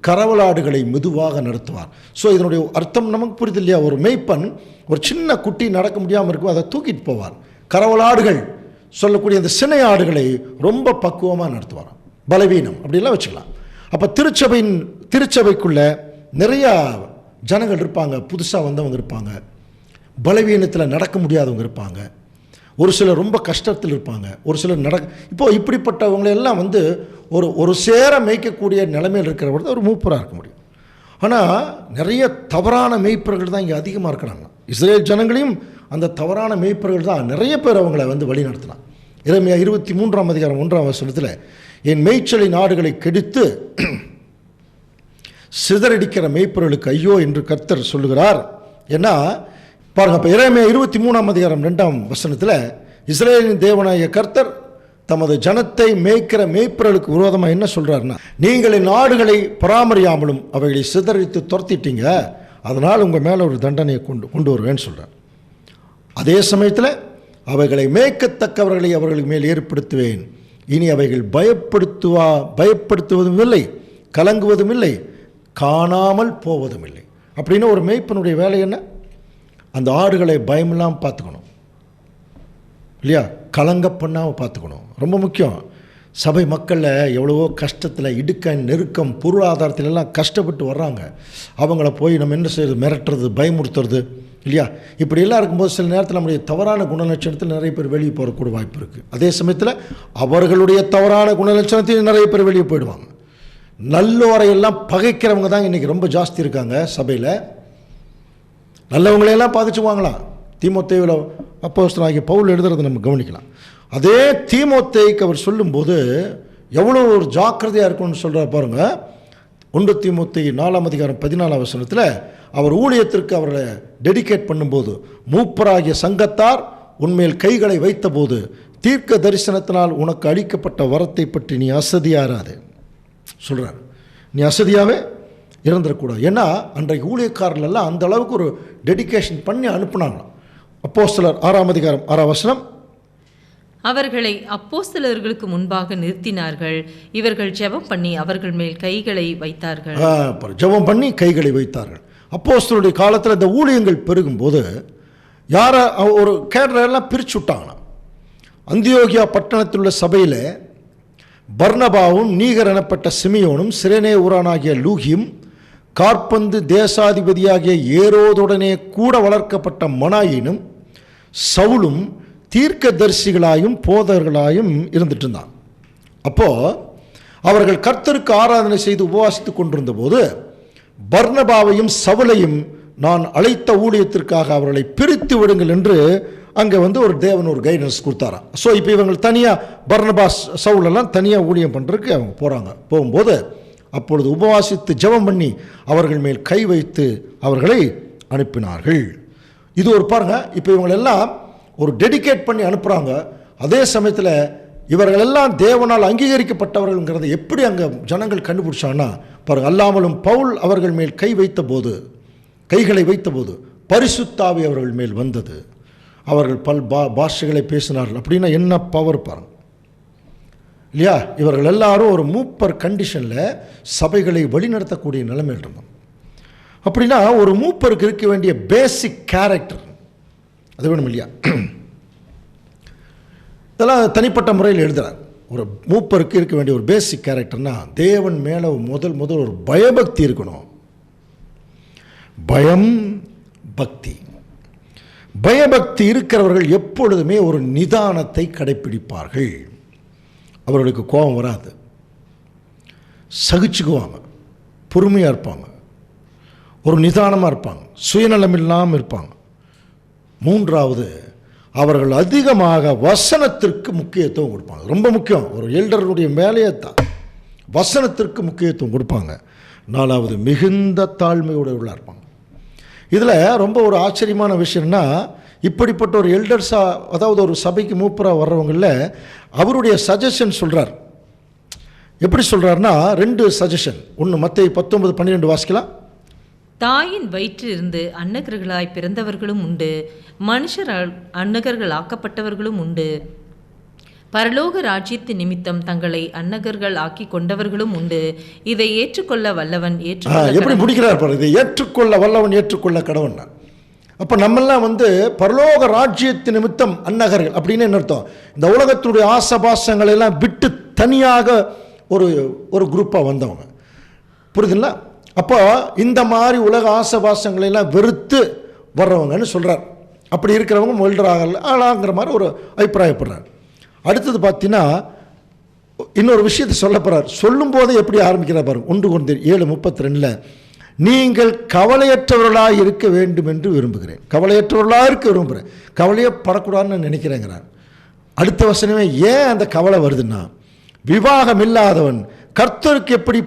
A: கரவலாடுகளை மெதுவாக நடத்துவார். ஸோ இதனுடைய அர்த்தம் நமக்கு புரியுது இல்லையா? ஒரு மேய்ப்பன் ஒரு சின்ன குட்டி நடக்க முடியாமல் இருக்கும், அதை தூக்கிட்டு போவார். கரவலாடுகள் சொல்லக்கூடிய அந்த சினை ஆடுகளை ரொம்ப பக்குவமாக நடத்துவார். பலவீனம் அப்படிலாம் வச்சுக்கலாம். அப்போ திருச்சபைக்குள்ள நிறையா ஜனங்கள் இருப்பாங்க, புதுசாக வந்தவங்க இருப்பாங்க, பலவீனத்தில் நடக்க முடியாதவங்க இருப்பாங்க, ஒரு சிலர் ரொம்ப கஷ்டத்தில் இருப்பாங்க, ஒரு சிலர் இப்படிப்பட்டவங்களெல்லாம் ஒரு சேர மேய்க்கக்கூடிய நிலைமையில் இருக்கிறவர் ஒரு மூப்பராக இருக்க முடியும். ஆனால் நிறைய தவறான மேய்ப்பர்கள் தான் இங்கே அதிகமாக இருக்கிறாங்க. இஸ்ரேல் ஜனங்களையும் அந்த தவறான மேய்ப்பர்கள் தான் நிறைய பேர் அவங்கள வழி நடத்தினான். எரேமியா 23:1 என் மேய்ச்சலின் ஆடுகளை கெடுத்து சிதறடிக்கிற மேய்ப்பர்களுக்கு ஐயோ என்று கர்த்தர் சொல்லுகிறார். ஏன்னா பாருங்க, இப்போ எரேமியா 23:2 இஸ்ரேலின் தேவனாகிய கர்த்தர் தமது ஜனத்தை மேய்க்கிற மேய்ப்பர்களுக்கு விரோதமாக என்ன சொல்கிறாருன்னா, நீங்கள் என் ஆடுகளை பராமரியாமலும் அவைகளை சிதறடித்து துரத்திட்டீங்க, அதனால் உங்கள் மேலே ஒரு தண்டனையை கொண்டு வருவேன்னு சொல்கிறார். அதே சமயத்தில் அவைகளை மேய்க்கத்தக்கவர்களை அவர்களுக்கு மேல் ஏற்படுத்துவேன், இனி அவைகள் பயப்படுத்துவதும் இல்லை, கலங்குவதும் இல்லை, காணாமல் போவதும் இல்லை. அப்படின்னு ஒரு மேய்ப்பனுடைய வேலை என்ன? அந்த ஆடுகளை பயமில்லாமல் பார்த்துக்கணும் இல்லையா? கலங்க பண்ணாமல் பார்த்துக்கணும். ரொம்ப முக்கியம். சபை மக்களில் எவ்வளவோ கஷ்டத்தில், இடுக்கன், நெருக்கம், பொருளாதாரத்திலெல்லாம் கஷ்டப்பட்டு வர்றாங்க. அவங்கள போய் நம்ம என்ன செய்யறது? மிரட்டுறது, பயமுறுத்துறது இல்லையா? இப்படியெல்லாம் இருக்கும்போது சில நேரத்தில் நம்முடைய தவறான குணலட்சணத்தில் நிறைய பேர் வெளியே போகக்கூட வாய்ப்பு இருக்குது. அதே சமயத்தில் அவர்களுடைய தவறான குணலட்சணத்தையும் நிறைய பேர் வெளியே போயிடுவாங்க. நல்லோரையெல்லாம் பகைக்கிறவங்க தான் இன்றைக்கி ரொம்ப ஜாஸ்தி இருக்காங்க சபையில். நல்லவங்களையெல்லாம் பகைச்சுவாங்களாம். தீமோத்தேயுவில் அப்போஸ்தலனாகிய பவுல் எழுதுறதை நம்ம கவனிக்கலாம். அதே தீமோத்தேயுக்கு அவர் சொல்லும்போது எவ்வளோ ஒரு ஜாக்கிரதையாக இருக்கும்னு சொல்கிறார் பாருங்க. 1 தீமோத்தேயு 4:14 அவர் ஊழியத்திற்கு அவரை டெடிகேட் பண்ணும்போது, மூப்பராகிய சங்கத்தார் உன்மேல் கைகளை வைத்தபோது தீர்க்க தரிசனத்தினால் உனக்கு அளிக்கப்பட்ட வரத்தை பற்றி நீ அசதியாராது சொல்கிறார். நீ அசதியாகவே இறந்துடக்கூடாது. ஏன்னா அன்றைக்கு ஊழியக்காரர்களெல்லாம் அந்த அளவுக்கு ஒரு டெடிகேஷன் பண்ணி அனுப்புனாங்களாம். அப்போஸ்தலர் 6:6
B: அவர்களை அப்போஸ்தலர்களுக்கு முன்பாக நிறுத்தினார்கள். இவர்கள் ஜெபம் பண்ணி அவர்கள் மேல் கைகளை வைத்தார்கள்.
A: ஜெபம் பண்ணி கைகளை வைத்தார்கள். அப்போஸ்தலருடைய காலத்தில் இந்த ஊழியங்கள் பெருகும்போது யாரை ஒரு கேடரெல்லாம் பிரித்து விட்டாங்களாம். அந்தியோகியா பட்டணத்தில் உள்ள சபையில் பர்னபாவும் நீகர் எனப்பட்ட சிமியோனும் சிரேனே ஊரானாகிய லூகியும் காற்பந்து தேசாதிபதியாகிய ஏரோதுடனே கூட வளர்க்கப்பட்ட மனாயினும் சவுலும் தீர்க்கதரிசிகளாயும் போதர்களாயும் இருந்துட்டு இருந்தான். அப்போது அவர்கள் கர்த்தருக்கு ஆராதனை செய்து உபவாசித்து கொண்டிருந்த போது பர்னபாவையும் சவுலையும் நான் அழைத்த ஊழியத்திற்காக அவர்களை பிரித்து விடுங்கள் என்று அங்கே ஒரு தேவன் ஒரு கைடன்ஸ் கொடுத்தாராம். ஸோ இப்போ இவங்க தனியாக பர்னபாஸ் சவுலெல்லாம் தனியாக ஊழியம் பண்ணுறதுக்கு அவங்க போகும்போது அப்பொழுது உபவாசித்து ஜெபம் பண்ணி அவர்கள் மேல் கை வைத்து அவர்களை அனுப்பினார்கள். இது ஒரு பாருங்க. இப்போ இவங்களெல்லாம் ஒரு டெடிகேட் பண்ணி அனுப்புகிறாங்க. அதே சமயத்தில் இவர்களெல்லாம் தேவனால் அங்கீகரிக்கப்பட்டவர்கள்ங்கிறத எப்படி அங்கே ஜனங்கள் கண்டுபிடிச்சாங்கன்னா பாருங்கள். அல்லாமலும் பவுல் அவர்கள் மேல் கைகளை வைத்தபோது பரிசுத்த ஆவி அவர்கள் மேல் வந்தது. அவர்கள் பாஷைகளை பேசினார்கள். அப்படின்னா என்ன பவர் பாருங்க இல்லையா? இவர்கள் எல்லாரும் ஒரு மூப்பர் கண்டிஷனில் சபைகளை வழிநடத்தக்கூடிய நிலைமையில் இருந்தோம். அப்படின்னா ஒரு மூப்பருக்கு இருக்க வேண்டிய பேசிக் கேரக்டர் அது வேணும் இல்லையா? இதெல்லாம் தனிப்பட்ட முறையில் எழுதுகிறார். ஒரு மூப்பருக்கு இருக்க வேண்டிய ஒரு பேசிக் கேரக்டர்னா தேவன் மேலே முதல் ஒரு பயபக்தி இருக்கணும். பயம், பக்தி. பயபக்தி இருக்கிறவர்கள் எப்பொழுதுமே ஒரு நிதானத்தை கடைப்பிடிப்பார்கள். அவர்களுக்கு கோபம் வராது, சகிச்சுக்குவாங்க, பொறுமையாக இருப்பாங்க, ஒரு நிதானமாக இருப்பாங்க, சுயநலம் இல்லாமல் இருப்பாங்க. 3வது, அவர்கள் அதிகமாக வசனத்திற்கு முக்கியத்துவம் கொடுப்பாங்க. ரொம்ப முக்கியம். ஒரு எல்டருடைய வேலையே தான் வசனத்திற்கு முக்கியத்துவம் கொடுப்பாங்க. 4வது, மிகுந்த தாழ்மையோடு இருப்பாங்க. இதில் ரொம்ப ஒரு ஆச்சரியமான விஷயம்னா, இப்படிப்பட்ட ஒரு எல்டர்ஸாக, அதாவது ஒரு சபைக்கு மூப்பராக வர்றவங்களில் அவருடைய சஜஷன் சொல்கிறார். எப்படி சொல்கிறாருன்னா 2 சஜஷன். ஒன்று மத்தேயு 19:12 வாசிக்கலாம்.
B: தாயின் வயிற்றிலிருந்து அன்னகர்களாய் பிறந்தவர்களும் உண்டு, மனுஷர் அன்னகர்கள் ஆக்கப்பட்டவர்களும் உண்டு. பரலோக ராஜ்யத்து நிமித்தம் தங்களை அன்னகர்கள் ஆக்கி கொண்டவர்களும் உண்டு. இதை ஏற்றுக்கொள்ள வல்லவன்
A: எப்படி முடிக்கிறார் பாரு, இதை ஏற்றுக்கொள்ள வல்லவன் ஏற்றுக்கொள்ள கடவன். அப்போ நம்மெல்லாம் பரலோக ராஜ்யத்து நிமித்தம் அன்னகர்கள் அப்படின்னு என்ன அர்த்தம்? இந்த உலகத்தினுடைய ஆசபாசங்களை எல்லாம் விட்டு தனியாக ஒரு குரூப்பாக வந்தவங்க, புரியுதுங்களா? அப்போ இந்த மாதிரி உலக ஆசபாசங்களை எல்லாம் வெறுத்து வர்றவங்கன்னு சொல்கிறார். அப்படி இருக்கிறவங்க மொழிடராக ஆளாங்கிற மாதிரி ஒரு அபிப்பிராயப்படுறார். அடுத்தது பார்த்தீங்கன்னா இன்னொரு விஷயத்தை சொல்ல போகிறார். சொல்லும் போதே எப்படி ஆரம்பிக்கிறார் பாருங்க. 1 Corinthians 7:32 நீங்கள் கவலையற்றவர்களாக இருக்க வேண்டும் என்று விரும்புகிறேன். கவலையற்றவர்களாக இருக்க விரும்புகிறேன், கவலையே படக்கூடாதுன்னு நினைக்கிறேங்கிறார். அடுத்த வசனமே ஏன் அந்த கவலை வருதுன்னா, விவாகம் இல்லாதவன் கர்த்தருக்கு எப்படி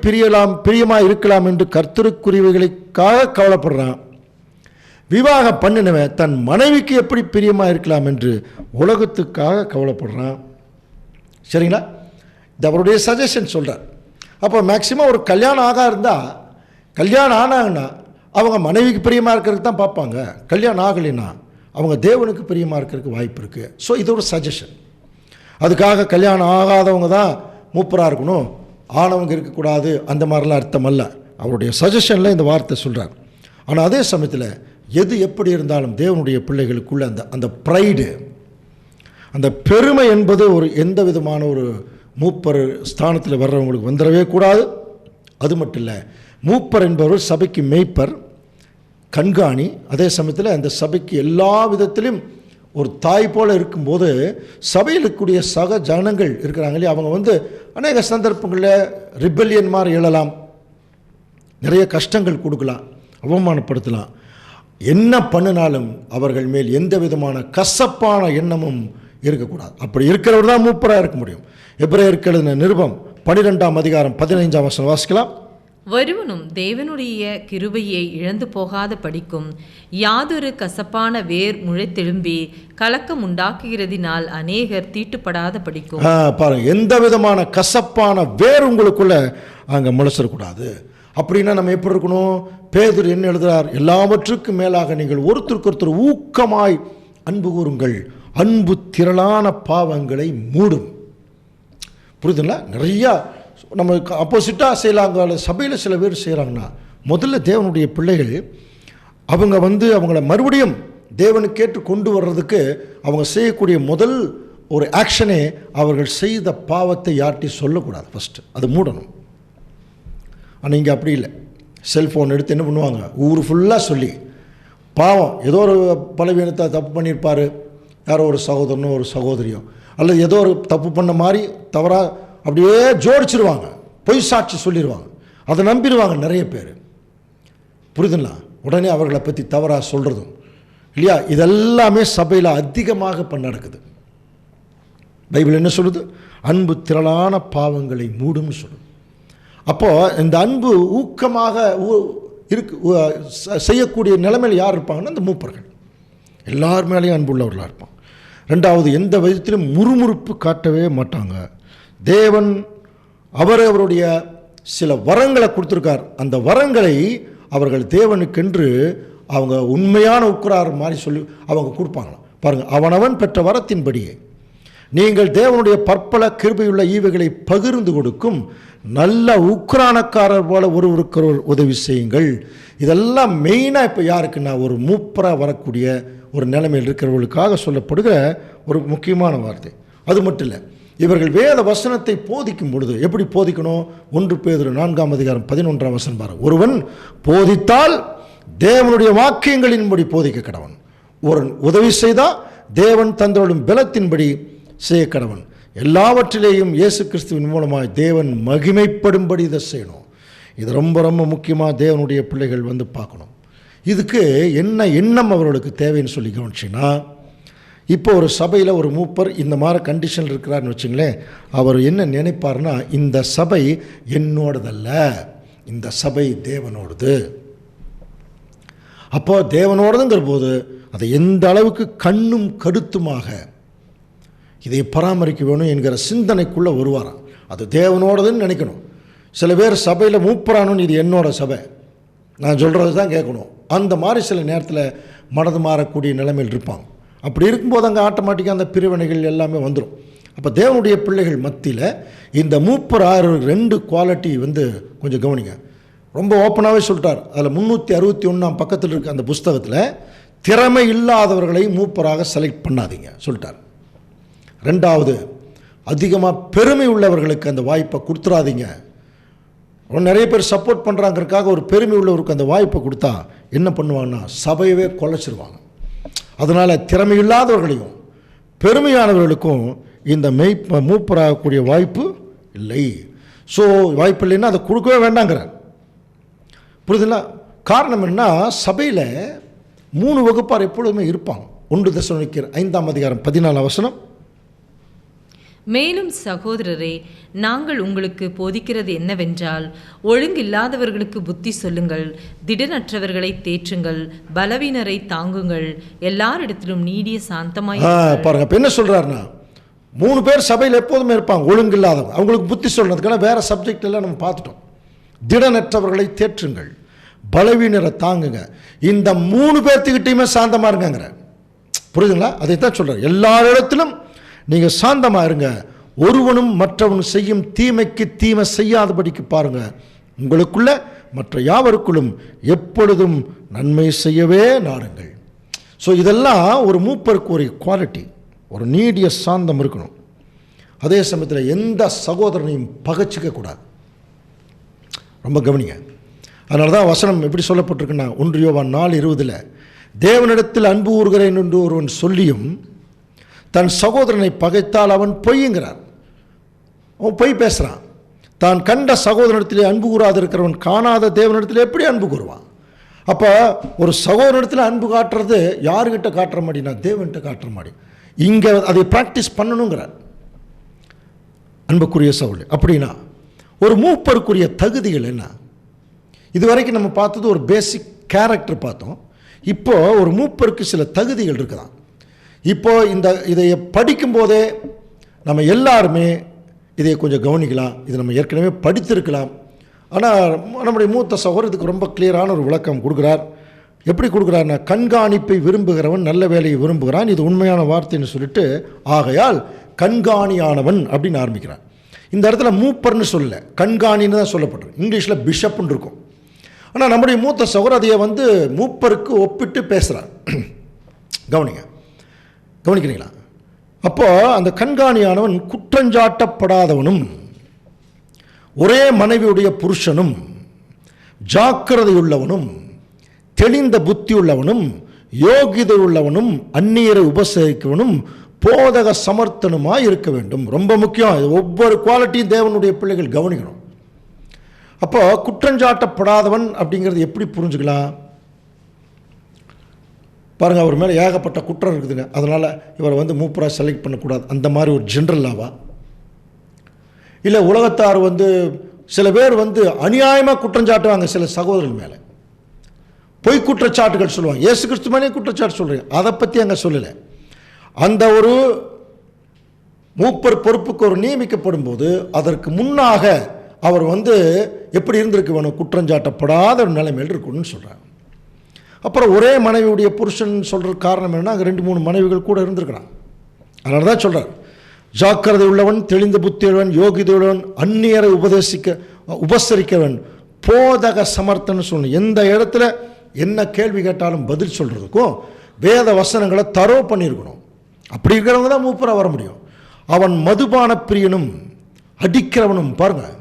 A: பிரியமாக இருக்கலாம் என்று கர்த்தருக்குரியவைகளுக்காக கவலைப்படுறான். விவாகம் பண்ணினவன் தன் மனைவிக்கு எப்படி பிரியமாக இருக்கலாம் என்று உலகத்துக்காக கவலைப்படுறான். சரிங்களா? இது அவருடைய சஜஷன் சொல்கிறார். அப்போ மேக்சிமம் ஒரு கல்யாணம் கல்யாணம் ஆனாங்கன்னா அவங்க மனைவிக்கு பிரியமாக இருக்கிறதுக்கு தான் பார்ப்பாங்க. கல்யாணம் ஆகலைன்னா அவங்க தேவனுக்கு பிரியமாக இருக்கிறதுக்கு வாய்ப்பு இருக்குது. ஸோ இது ஒரு சஜஷன். அதுக்காக கல்யாணம் ஆகாதவங்க தான் மூப்பராக இருக்கணும், ஆனவங்க இருக்கக்கூடாது, அந்த மாதிரிலாம் அர்த்தம் அல்ல. அவருடைய சஜஷனில் இந்த வார்த்தை சொல்கிறார். ஆனால் அதே சமயத்தில் எது எப்படி இருந்தாலும் தேவனுடைய பிள்ளைகளுக்குள்ள அந்த ப்ரைடு, அந்த பெருமை என்பது எந்த விதமான ஒரு மூப்பர் ஸ்தானத்தில் வர்றவங்களுக்கு வந்துடவே கூடாது. அது மட்டும் இல்லை, மூப்பர் என்பவர் சபைக்கு மேய்ப்பர், கண்காணி. அதே சமயத்தில் அந்த சபைக்கு எல்லா விதத்திலும் ஒரு தாய் போல் இருக்கும்போது சபையில் இருக்கக்கூடிய சக ஜனங்கள் இருக்கிறாங்க இல்லையா, அவங்க அநேக சந்தர்ப்பங்களில் ரிபெல்லியன் மாதிரி எழலாம், நிறைய கஷ்டங்கள் கொடுக்கலாம், அவமானப்படுத்தலாம். என்ன பண்ணினாலும் அவர்கள் மேல் எந்த விதமான கசப்பான எண்ணமும் இருக்கக்கூடாது. அப்படி இருக்கிறவர் தான் மூப்பராக இருக்க முடியும். எபிரேயருக்கு எழுதின நிருபம் 12:15 வாசிக்கலாம்.
B: ஒருவனும் தேவனுடைய கிருபையை இழந்து போகாத படிக்கும் யாதொரு கசப்பான வேர் முளைத்தெழும்பி கலக்கம் உண்டாக்குகிறதினால் அநேகர் தீட்டுப்படாத படிக்கும்.
A: பாருங்க, எந்த விதமான கசப்பான வேர் உங்களுக்குள்ள அங்கே முளைச்சிடக்கூடாது. அப்படின்னா நம்ம எப்படி இருக்கணும்? பேதுரு என்ன எழுதுறார்? எல்லாவற்றுக்கும் மேலாக நீங்கள் ஒருத்தருக்கு ஒருத்தர் ஊக்கமாய் அன்பு கூறுங்கள், அன்பு திரளான பாவங்களை மூடும். புரியுதுங்களா? நிறையா நம்ம அப்போசிட்டாக செய்யலாங்க. சபையில் சில பேர் செய்கிறாங்கன்னா, முதல்ல தேவனுடைய பிள்ளைகள் அவங்க அவங்கள மறுபடியும் தேவனுக்கேற்று கொண்டு வர்றதுக்கு அவங்க செய்யக்கூடிய முதல் ஒரு ஆக்ஷனே அவர்கள் செய்த பாவத்தை யார்கிட்டையும் சொல்லக்கூடாது. ஃபஸ்ட்டு அது மூடணும். ஆனால் இங்கே அப்படி இல்லை. செல்ஃபோன் எடுத்து என்ன பண்ணுவாங்க, ஊர் ஃபுல்லாக சொல்லி பாவம் ஏதோ ஒரு பலவீனத்தை தப்பு பண்ணியிருப்பார், யாரோ ஒரு சகோதரனோ ஒரு சகோதரியோ, அல்லது ஏதோ ஒரு தப்பு பண்ண மாதிரி தவறாக அப்படியே ஜோடிச்சிருவாங்க, பொய் சாட்சி சொல்லிடுவாங்க, அதை நம்பிடுவாங்க நிறைய பேர். புரியுதுங்களா? உடனே அவர்களை பற்றி தவறாக சொல்கிறதும் இல்லையா, இதெல்லாமே சபையில் அதிகமாக நடக்குது. பைபிள் என்ன சொல்லுது? அன்பு திரளான பாவங்களை மூடும்னு சொல்லுது. அப்போது இந்த அன்பு ஊக்கமாக செய்யக்கூடிய நிலைமையில் யார் இருப்பாங்கன்னா இந்த மூப்பர்கள். எல்லார் மேலேயும் அன்பு உள்ளவர்களாக இருப்பாங்க. ரெண்டாவது, எந்த விதத்திலும் முறுமுறுப்பு காட்டவே மாட்டாங்க. தேவன் அவருடைய சில வரங்களை கொடுத்துருக்கார். அந்த வரங்களை அவர்கள் தேவனுக்கென்று அவங்க உண்மையான உக்ரார் மாதிரி சொல்லி அவங்க கொடுப்பாங்களாம். பாருங்கள், அவனவன் பெற்ற வரத்தின்படியே நீங்கள் தேவனுடைய பற்பல கிருபையுள்ள ஈவைகளை பகிர்ந்து கொடுக்கும் நல்ல உக்ரானக்காரர் போல ஒருவருக்கொருவர் உதவி செய்யுங்கள். இதெல்லாம் மெயினாக இப்போ யாருக்குன்னா ஒரு மூப்பராக வரக்கூடிய ஒரு நிலைமையில் இருக்கிறவர்களுக்காக சொல்லப்படுகிற ஒரு முக்கியமான வார்த்தை. அது மட்டும் இல்லை, இவர்கள் வேத வசனத்தை போதிக்கும் பொழுது எப்படி போதிக்கணும்? 1 பேதுரு 4:11 பாருங்க. ஒருவன் போதித்தால் தேவனுடைய வாக்கியங்களின்படி போதிக்க கடவன். ஒரு உதவி செய்தால் தேவன் தந்தோடும் பலத்தின்படி செய்ய கடவன். எல்லாவற்றிலேயும் இயேசு கிறிஸ்துவின் மூலமாக தேவன் மகிமைப்படும்படி இதை செய்யணும். இது ரொம்ப ரொம்ப முக்கியமாக தேவனுடைய பிள்ளைகள் பார்க்கணும். இதுக்கு என்ன எண்ணம் அவர்களுக்கு தேவைன்னு சொல்லி கவனிச்சிங்கன்னா, இப்போ ஒரு சபையில் ஒரு மூப்பர் இந்த மாதிரி கண்டிஷனில் இருக்கிறாருன்னு வச்சுங்களேன், அவர் என்ன நினைப்பார்னா, இந்த சபை என்னோடதல்ல, இந்த சபை தேவனோடது. அப்போ தேவனோடதுங்கிற போது அதை எந்த அளவுக்கு கண்ணும் கருத்துமாக இதை பராமரிக்க வேணும் என்கிற சிந்தனைக்குள்ளே வருவாராம். அது தேவனோடதுன்னு நினைக்கணும். சில பேர் சபையில் மூப்பரானுன்னு இது என்னோட சபை, நான் சொல்கிறது தான் கேட்கணும், அந்த மாதிரி சில நேரத்தில் மனது மாறக்கூடிய நிலைமையில் இருப்பாங்க. அப்படி இருக்கும்போது அங்கே ஆட்டோமேட்டிக்காக அந்த பிரிவினைகள் எல்லாமே வந்துடும். அப்போ தேவனுடைய பிள்ளைகள் மத்தியில் இந்த மூப்பர் 2 குவாலிட்டி வந்து கொஞ்சம் கவனிங்க. ரொம்ப ஓப்பனாகவே சொல்லிட்டார். அதில் 361 பக்கத்தில் இருக்க அந்த புஸ்தகத்தில் திறமை இல்லாதவர்களை மூப்பராக செலக்ட் பண்ணாதீங்க சொல்லிட்டார். 2வது, அதிகமாக பெருமை உள்ளவர்களுக்கு அந்த வாய்ப்பை கொடுத்துடாதீங்க. நிறைய பேர் சப்போர்ட் பண்ணுறாங்கிறதுக்காக ஒரு பெருமை உள்ளவருக்கு அந்த வாய்ப்பை கொடுத்தா என்ன பண்ணுவாங்கன்னா சபையவே குலைச்சிருவாங்க. அதனால் திறமை இல்லாதவர்களையும் பெருமையானவர்களுக்கும் இந்த மூப்பராகக்கூடிய வாய்ப்பு இல்லை. ஸோ வாய்ப்பு இல்லைன்னா அதை கொடுக்கவே வேண்டாங்கிறார். புரியுதுங்களா? காரணம் என்ன? சபையில் 3 வகுப்பார் எப்பொழுதுமே இருப்பாங்க. 1 தெசலோனிக்கர் 5:14
B: மேலும் சகோதரரே, நாங்கள் உங்களுக்கு போதிக்கிறது என்னவென்றால், ஒழுங்கில்லாதவர்களுக்கு புத்தி சொல்லுங்கள், திடனற்றவர்களை தேற்றுங்கள், பலவீனரை தாங்குங்கள், எல்லாரிடத்திலும் நீடிய சாந்தமாய்
A: பாருங்க. இப்போ என்ன சொல்கிறாருன்னா, 3 பேர் சபையில் எப்போதுமே இருப்பாங்க, ஒழுங்கில்லாதவங்க. அவங்களுக்கு புத்தி சொல்றதுக்கான வேறு சப்ஜெக்ட் எல்லாம் நம்ம பார்த்துட்டோம். திடனற்றவர்களை தேற்றுங்கள், பலவீனரை தாங்குங்க. இந்த 3 பேர்த்துக்கிட்டையுமே சாந்தமாக இருங்கங்கிற. புரியுதுங்களா? அதைத்தான் சொல்கிறார். எல்லாரிடத்திலும் நீங்கள் சாந்தமாக இருங்க, ஒருவனும் மற்றவனும் செய்யும் தீமைக்கு தீமை செய்யாதபடிக்கு பாருங்க, உங்களுக்குள்ள மற்ற யாவருக்குள்ளும் எப்பொழுதும் நன்மை செய்யவே நாடுங்கள். ஸோ இதெல்லாம் ஒரு மூப்பருக்கு ஒரு குவாலிட்டி, ஒரு நீடிய சாந்தம் இருக்கணும். அதே சமயத்தில் எந்த சகோதரனையும் பகைச்சிக்க கூடாது. ரொம்ப கவனிங்க. அதனால தான் வசனம் எப்படி சொல்லப்பட்டிருக்குன்னா 1 யோவான் 4:20 தேவனிடத்தில் அன்பு கூறுகிறேன் என்று ஒருவன் சொல்லியும் தன் சகோதரனை பகைத்தால் அவன் பொய்யுங்கிறார். அவன் பொய் பேசுகிறான். தான் கண்ட சகோதரனிடத்திலே அன்பு கூறாது இருக்கிறவன் காணாத தேவனிடத்தில் எப்படி அன்பு கூறுவான்? அப்போ ஒரு சகோதரனிடத்தில் அன்பு காட்டுறது யாருக்கிட்ட காட்டுற மாட்டினா தேவன்கிட்ட காட்டுற மாட்டி. இங்கே அதை ப்ராக்டிஸ் பண்ணணுங்கிறார். அன்புக்குரிய சகோதரர், அப்படின்னா ஒரு மூப்பருக்குரிய தகுதிகள் என்ன? இதுவரைக்கும் நம்ம பார்த்தது ஒரு பேசிக் கேரக்டர் பார்த்தோம். இப்போது ஒரு மூப்பருக்கு சில தகுதிகள் இருக்குதான். இப்போது இதை படிக்கும்போதே நம்ம எல்லாருமே இதை கொஞ்சம் கவனிக்கலாம். இது நம்ம ஏற்கனவே படித்திருக்கலாம். ஆனால் நம்முடைய மூத்த சகோதரர் இதுக்கு ரொம்ப கிளியரான ஒரு விளக்கம் கொடுக்குறார். எப்படி கொடுக்குறாருன்னா, கண்காணிப்பை விரும்புகிறவன் நல்ல வேலையை விரும்புகிறான், இது உண்மையான வார்த்தைன்னு சொல்லிட்டு, ஆகையால் கண்காணியானவன் அப்படின்னு ஆரம்பிக்கிறான். இந்த இடத்துல மூப்பர்னு சொல்லலை, கண்காணின்னு தான் சொல்லப்பட்டிருக்கு. இங்கிலீஷில் பிஷப்னு இருக்கும். ஆனால் நம்முடைய மூத்த சகோதரர் அதையை வந்து மூப்பருக்கு ஒப்பிட்டு பேசுகிறார். கவனிக்கிறீங்களா? அப்போ அந்த கண்காணியானவன் குற்றஞ்சாட்டப்படாதவனும், ஒரே மனைவியுடைய புருஷனும், ஜாக்கிரதையுள்ளவனும், தெளிந்த புத்தியுள்ளவனும், யோகிதை உள்ளவனும், அந்நியரை உபசரிக்கவனும், போதக சமர்த்தனுமாய் இருக்க வேண்டும். ரொம்ப முக்கியம். ஒவ்வொரு குவாலிட்டியும் தேவனுடைய பிள்ளைகள் கவனிக்கணும். அப்போ குற்றஞ்சாட்டப்படாதவன் அப்படிங்கிறது எப்படி புரிஞ்சுக்கலாம் பாருங்கள். அவர் மேலே ஏகப்பட்ட குற்றம் இருக்குதுங்க, அதனால் இவரை வந்து மூப்பராக செலக்ட் பண்ணக்கூடாது, அந்த மாதிரி ஒரு ஜென்ரல்லாவா? இல்லை உலகத்தார் வந்து சில பேர் வந்து அநியாயமாக குற்றஞ்சாட்டுவாங்க சில சகோதரர்கள் மேலே, பொய் குற்றச்சாட்டுகள் சொல்லுவாங்க. இயேசு கிறிஸ்து மேலே குற்றச்சாட்டு சொல்கிறீங்க, அதை பற்றி அங்கே சொல்லலை. அந்த ஒரு மூப்பர் பொறுப்புக்கு ஒரு நியமிக்கப்படும் போது அதற்கு முன்னாக அவர் வந்து எப்படி இருந்திருக்க வேணும்? குற்றஞ்சாட்டப்படாத ஒரு நிலைமையில் இருக்கணும்னு சொல்கிறார். அப்புறம் ஒரே மனைவியுடைய புருஷன் சொல்கிற காரணம் என்னன்னா, அங்கே 2-3 மனைவிகள் கூட இருந்திருக்கிறான். அதனால தான் சொல்கிறார், ஜாக்கிரதை உள்ளவன், தெளிந்த புத்தியுள்ளவன், யோகிதையுள்ளவன், அந்நியரை உபசரிக்கவன், போதக சமர்த்தன்னு சொல்லணும். எந்த இடத்துல என்ன கேள்வி கேட்டாலும் பதில் சொல்கிறதுக்கும் வேத வசனங்களை தரோ பண்ணியிருக்கணும். அப்படி இருக்கிறவங்க தான் மூப்பராக வர முடியும். அவன் மதுபான பிரியனும் அடிக்கிறவனும். பாருங்கள்,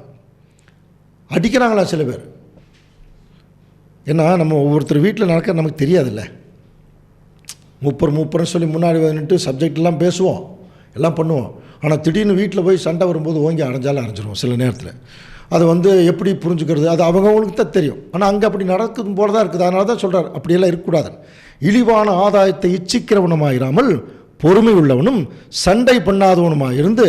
A: அடிக்கிறாங்களா சில பேர்? ஏன்னா நம்ம ஒவ்வொருத்தர் வீட்டில் நடக்க நமக்கு தெரியாதுல்ல. மூப்பர்னு சொல்லி முன்னாடி வந்துட்டு சப்ஜெக்ட்லாம் பேசுவோம், எல்லாம் பண்ணுவோம். ஆனால் திடீர்னு வீட்டில் போய் சண்டை வரும்போது ஓங்கி அரைஞ்சாலும் அரைஞ்சிருவோம் சில நேரத்தில். அது வந்து எப்படி புரிஞ்சுக்கிறது? அது அவங்களுக்கு தான் தெரியும். ஆனால் அங்கே அப்படி நடக்கும் போல தான் இருக்குது. அதனால தான் சொல்கிறார், அப்படியெல்லாம் இருக்கக்கூடாது. இழிவான ஆதாயத்தை இச்சிக்கிறவனுமாயிராமல் பொறுமை உள்ளவனும் சண்டை பண்ணாதவனுமாக இருந்து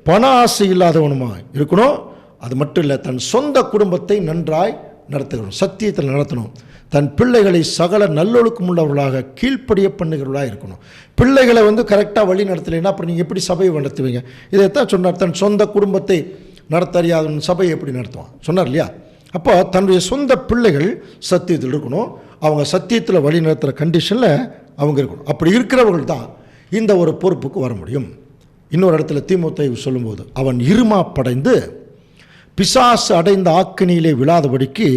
A: பண ஆசை இல்லாதவனுமாக இருக்கணும். அது மட்டும் இல்லை, தன் சொந்த குடும்பத்தை நன்றாய் நடத்தணும், சத்தியத்தில் நடத்தணும். தன் பிள்ளைகளை சகல நல்லொழுக்கம் உள்ளவர்களாக கீழ்ப்படிய பண்ணுகிறவர்களாக இருக்கணும். பிள்ளைகளை வந்து கரெக்டாக வழி நடத்தலைன்னா அப்புறம் நீங்கள் எப்படி சபையை நடத்துவீங்க? இதைத்தான் சொன்னார், தன் சொந்த குடும்பத்தை நடத்த அறியாதவன் சபையை எப்படி நடத்துவான் சொன்னார் இல்லையா? அப்போ தன்னுடைய சொந்த பிள்ளைகள் சத்தியத்தில் இருக்கணும், அவங்க சத்தியத்தில் வழி நடத்துகிற கண்டிஷனில் அவங்க இருக்கணும். அப்படி இருக்கிறவர்கள் தான் இந்த ஒரு பொறுப்புக்கு வர முடியும். இன்னொரு இடத்துல தீமோத்தேயு சொல்லும்போது, அவன் இருமாப்படைந்து பிசாசு அடைந்த ஆக்கினியிலே விழாதபடிக்கு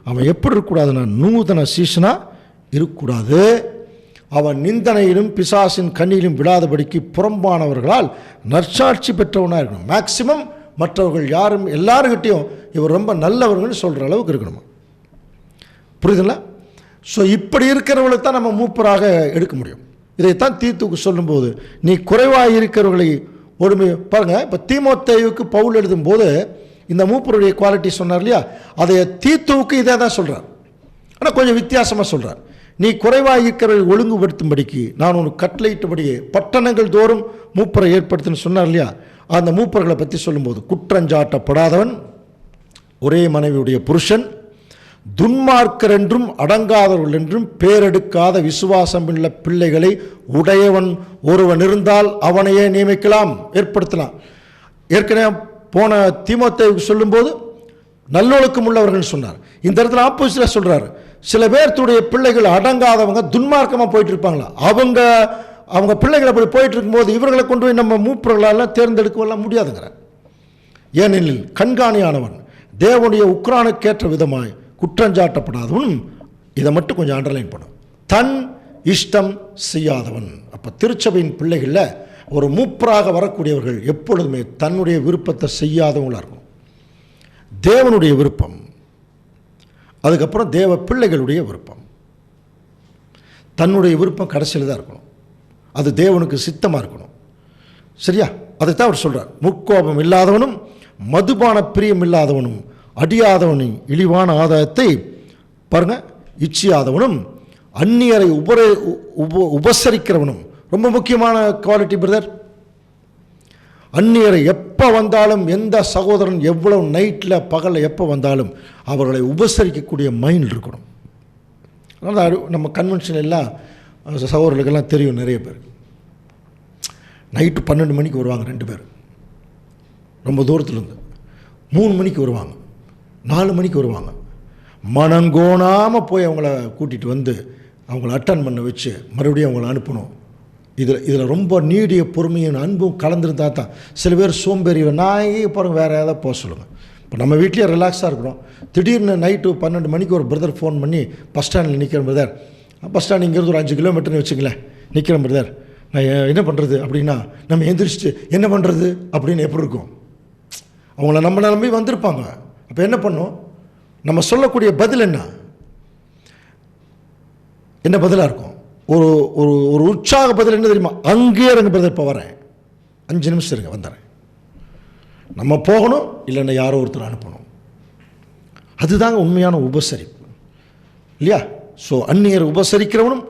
A: அவன் எப்படி இருக்கக்கூடாதுன்னா நூதன சீசனாக இருக்கக்கூடாது. அவன் நிந்தனையிலும் பிசாசின் கண்ணியிலும் விழாதபடிக்கு புறம்பானவர்களால் நற்சாட்சி பெற்றவனாக இருக்கணும். மேக்சிமம் மற்றவர்கள் யாரும் எல்லாருக்கிட்டையும் இவர் ரொம்ப நல்லவர்கள்னு சொல்கிற அளவுக்கு இருக்கணுமா. புரியுதுங்களா? ஸோ இப்படி இருக்கிறவங்களுக்கு தான் நம்ம மூப்பராக எடுக்க முடியும். இதைத்தான் தீத்துக்கு சொல்லும்போது, நீ குறைவாக இருக்கிறவர்களை ஒருமை பாருங்கள். இப்போ தீமோத்தேயுவுக்கு பவுல் எழுதும்போது இந்த மூப்பருடைய குவாலிட்டி சொன்னார் இல்லையா, அதை தீத்துவுக்கு இதே தான் சொல்கிறார். ஆனால் கொஞ்சம் வித்தியாசமாக சொல்கிறார். நீ குறைவாக இருக்கிறவர்களை ஒழுங்குபடுத்தும்படிக்கு நான் உனக்கு கட்டளையிட்டபடியே பட்டணங்கள் தோறும் மூப்பரை ஏற்படுத்துன்னு சொன்னார் இல்லையா. அந்த மூப்பர்களை பற்றி சொல்லும்போது, குற்றஞ்சாட்டப்படாதவன், ஒரே மனைவியுடைய புருஷன், துன்மார்க்கர் என்றும் அடங்காதவர்கள் என்றும் பேரெடுக்காத விசுவாசமுள்ள பிள்ளைகளை உடையவன் ஒருவன் இருந்தால் அவனையே நியமிக்கலாம், ஏற்படுத்தலாம். ஏற்கனவே போன தீமோத்தேயுக்கு சொல்லும்போது நல்லொழுக்கம் உள்ளவர்கள் சொன்னார். இந்த இடத்துல ஆப்போசிட்டாக சொல்கிறார். சில பேர்த்துடைய பிள்ளைகள் அடங்காதவங்க துன்மார்க்கமாக போயிட்டு இருப்பாங்களா, அவங்க பிள்ளைகள் அப்படி போயிட்டு இருக்கும்போது இவர்களை கொண்டு போய் நம்ம மூப்பர்களால் தேர்ந்தெடுக்கலாம் முடியாதுங்கிறார். ஏனெனில் கண்காணியானவன் தேவனுடைய உக்ரானுக்கேற்ற விதமாய் குற்றஞ்சாட்டப்படாதவன், இதை மட்டும் கொஞ்சம் அண்டர்லைன் பண்ணும், தன் இஷ்டம் செய்யாதவன். அப்போ திருச்சபையின் பிள்ளைகளில் ஒரு மூப்பராக வரக்கூடியவர்கள் எப்பொழுதுமே தன்னுடைய விருப்பத்தை செய்யாதவங்களாக இருக்கும். தேவனுடைய விருப்பம், அதுக்கப்புறம் தேவ பிள்ளைகளுடைய விருப்பம். தன்னுடைய விருப்பம் கடைசியில் தான் இருக்கணும். அது தேவனுக்கு சித்தமாக இருக்கணும். சரியா? அதைத்தான் அவர் சொல்கிறார். முற்கோபம் இல்லாதவனும் மதுபான பிரியம் இல்லாதவனும் அடியாதவனின் இழிவான ஆதாயத்தை பாருங்க இச்சியாதவனும் அந்நியரை உபசரிக்கிறவனும். ரொம்ப முக்கியமான குவாலிட்டி பிரதர். அந்நியரை எப்போ வந்தாலும், எந்த சகோதரன் எவ்வளவு நைட்டில் பகலில் எப்போ வந்தாலும் அவர்களை உபசரிக்கக்கூடிய மைண்ட் இருக்கணும். அதனால் நம்ம கன்வென்ஷன் எல்லாம் சகோதரர்களுக்கெல்லாம் தெரியும். நிறைய பேர் நைட்டு 12 மணிக்கு வருவாங்க, 2 பேர் ரொம்ப தூரத்துலேருந்து 3 மணிக்கு வருவாங்க, 4 மணிக்கு வருவாங்க. மனங்கோணாமல் போய் அவங்கள கூட்டிகிட்டு வந்து அவங்கள அட்டன் பண்ண வச்சு மறுபடியும் அவங்கள அனுப்பணும். இதில் ரொம்ப நீடிய பொறுமையும் அன்பும் கலந்துருந்தா தான். சில பேர் சோம்பேறி, நான் பாருங்கள் வேறு ஏதாவது போக சொல்லுங்கள். இப்போ நம்ம வீட்லேயே ரிலாக்ஸாக இருக்கிறோம், திடீர்னு நைட்டு 12 மணிக்கு ஒரு பிரதர் ஃபோன் பண்ணி பஸ் ஸ்டாண்டில் நிற்கிறேன் பிரதர், பஸ் ஸ்டாண்ட் இங்கேருந்து ஒரு 5 கிலோமீட்டர்னு வச்சுங்களேன், நிற்கிறேன் பிரதர், நான் என்ன பண்ணுறது அப்படின்னா, நம்ம எந்திரிச்சிட்டு என்ன பண்ணுறது அப்படின்னு எப்படி இருக்கும்? அவங்கள நம்ம நம்பி வந்திருப்பாங்க. அப்போ என்ன பண்ணோம்? நம்ம சொல்லக்கூடிய பதில் என்ன பதிலாக இருக்கும்? ஒரு ஒரு ஒரு உற்சாக பதில் என்ன தெரியுமா? அங்கேயே இருங்க பிரதர், இப்போ வரேன், 5 நிமிஷம் இருங்க வந்துடுறேன். நம்ம போகணும், இல்லைன்னா யாரோ ஒருத்தர் அனுப்பணும். அதுதாங்க உண்மையான உபசரிப்பு இல்லையா? ஸோ அந்நியர் உபசரிக்கிறவனும்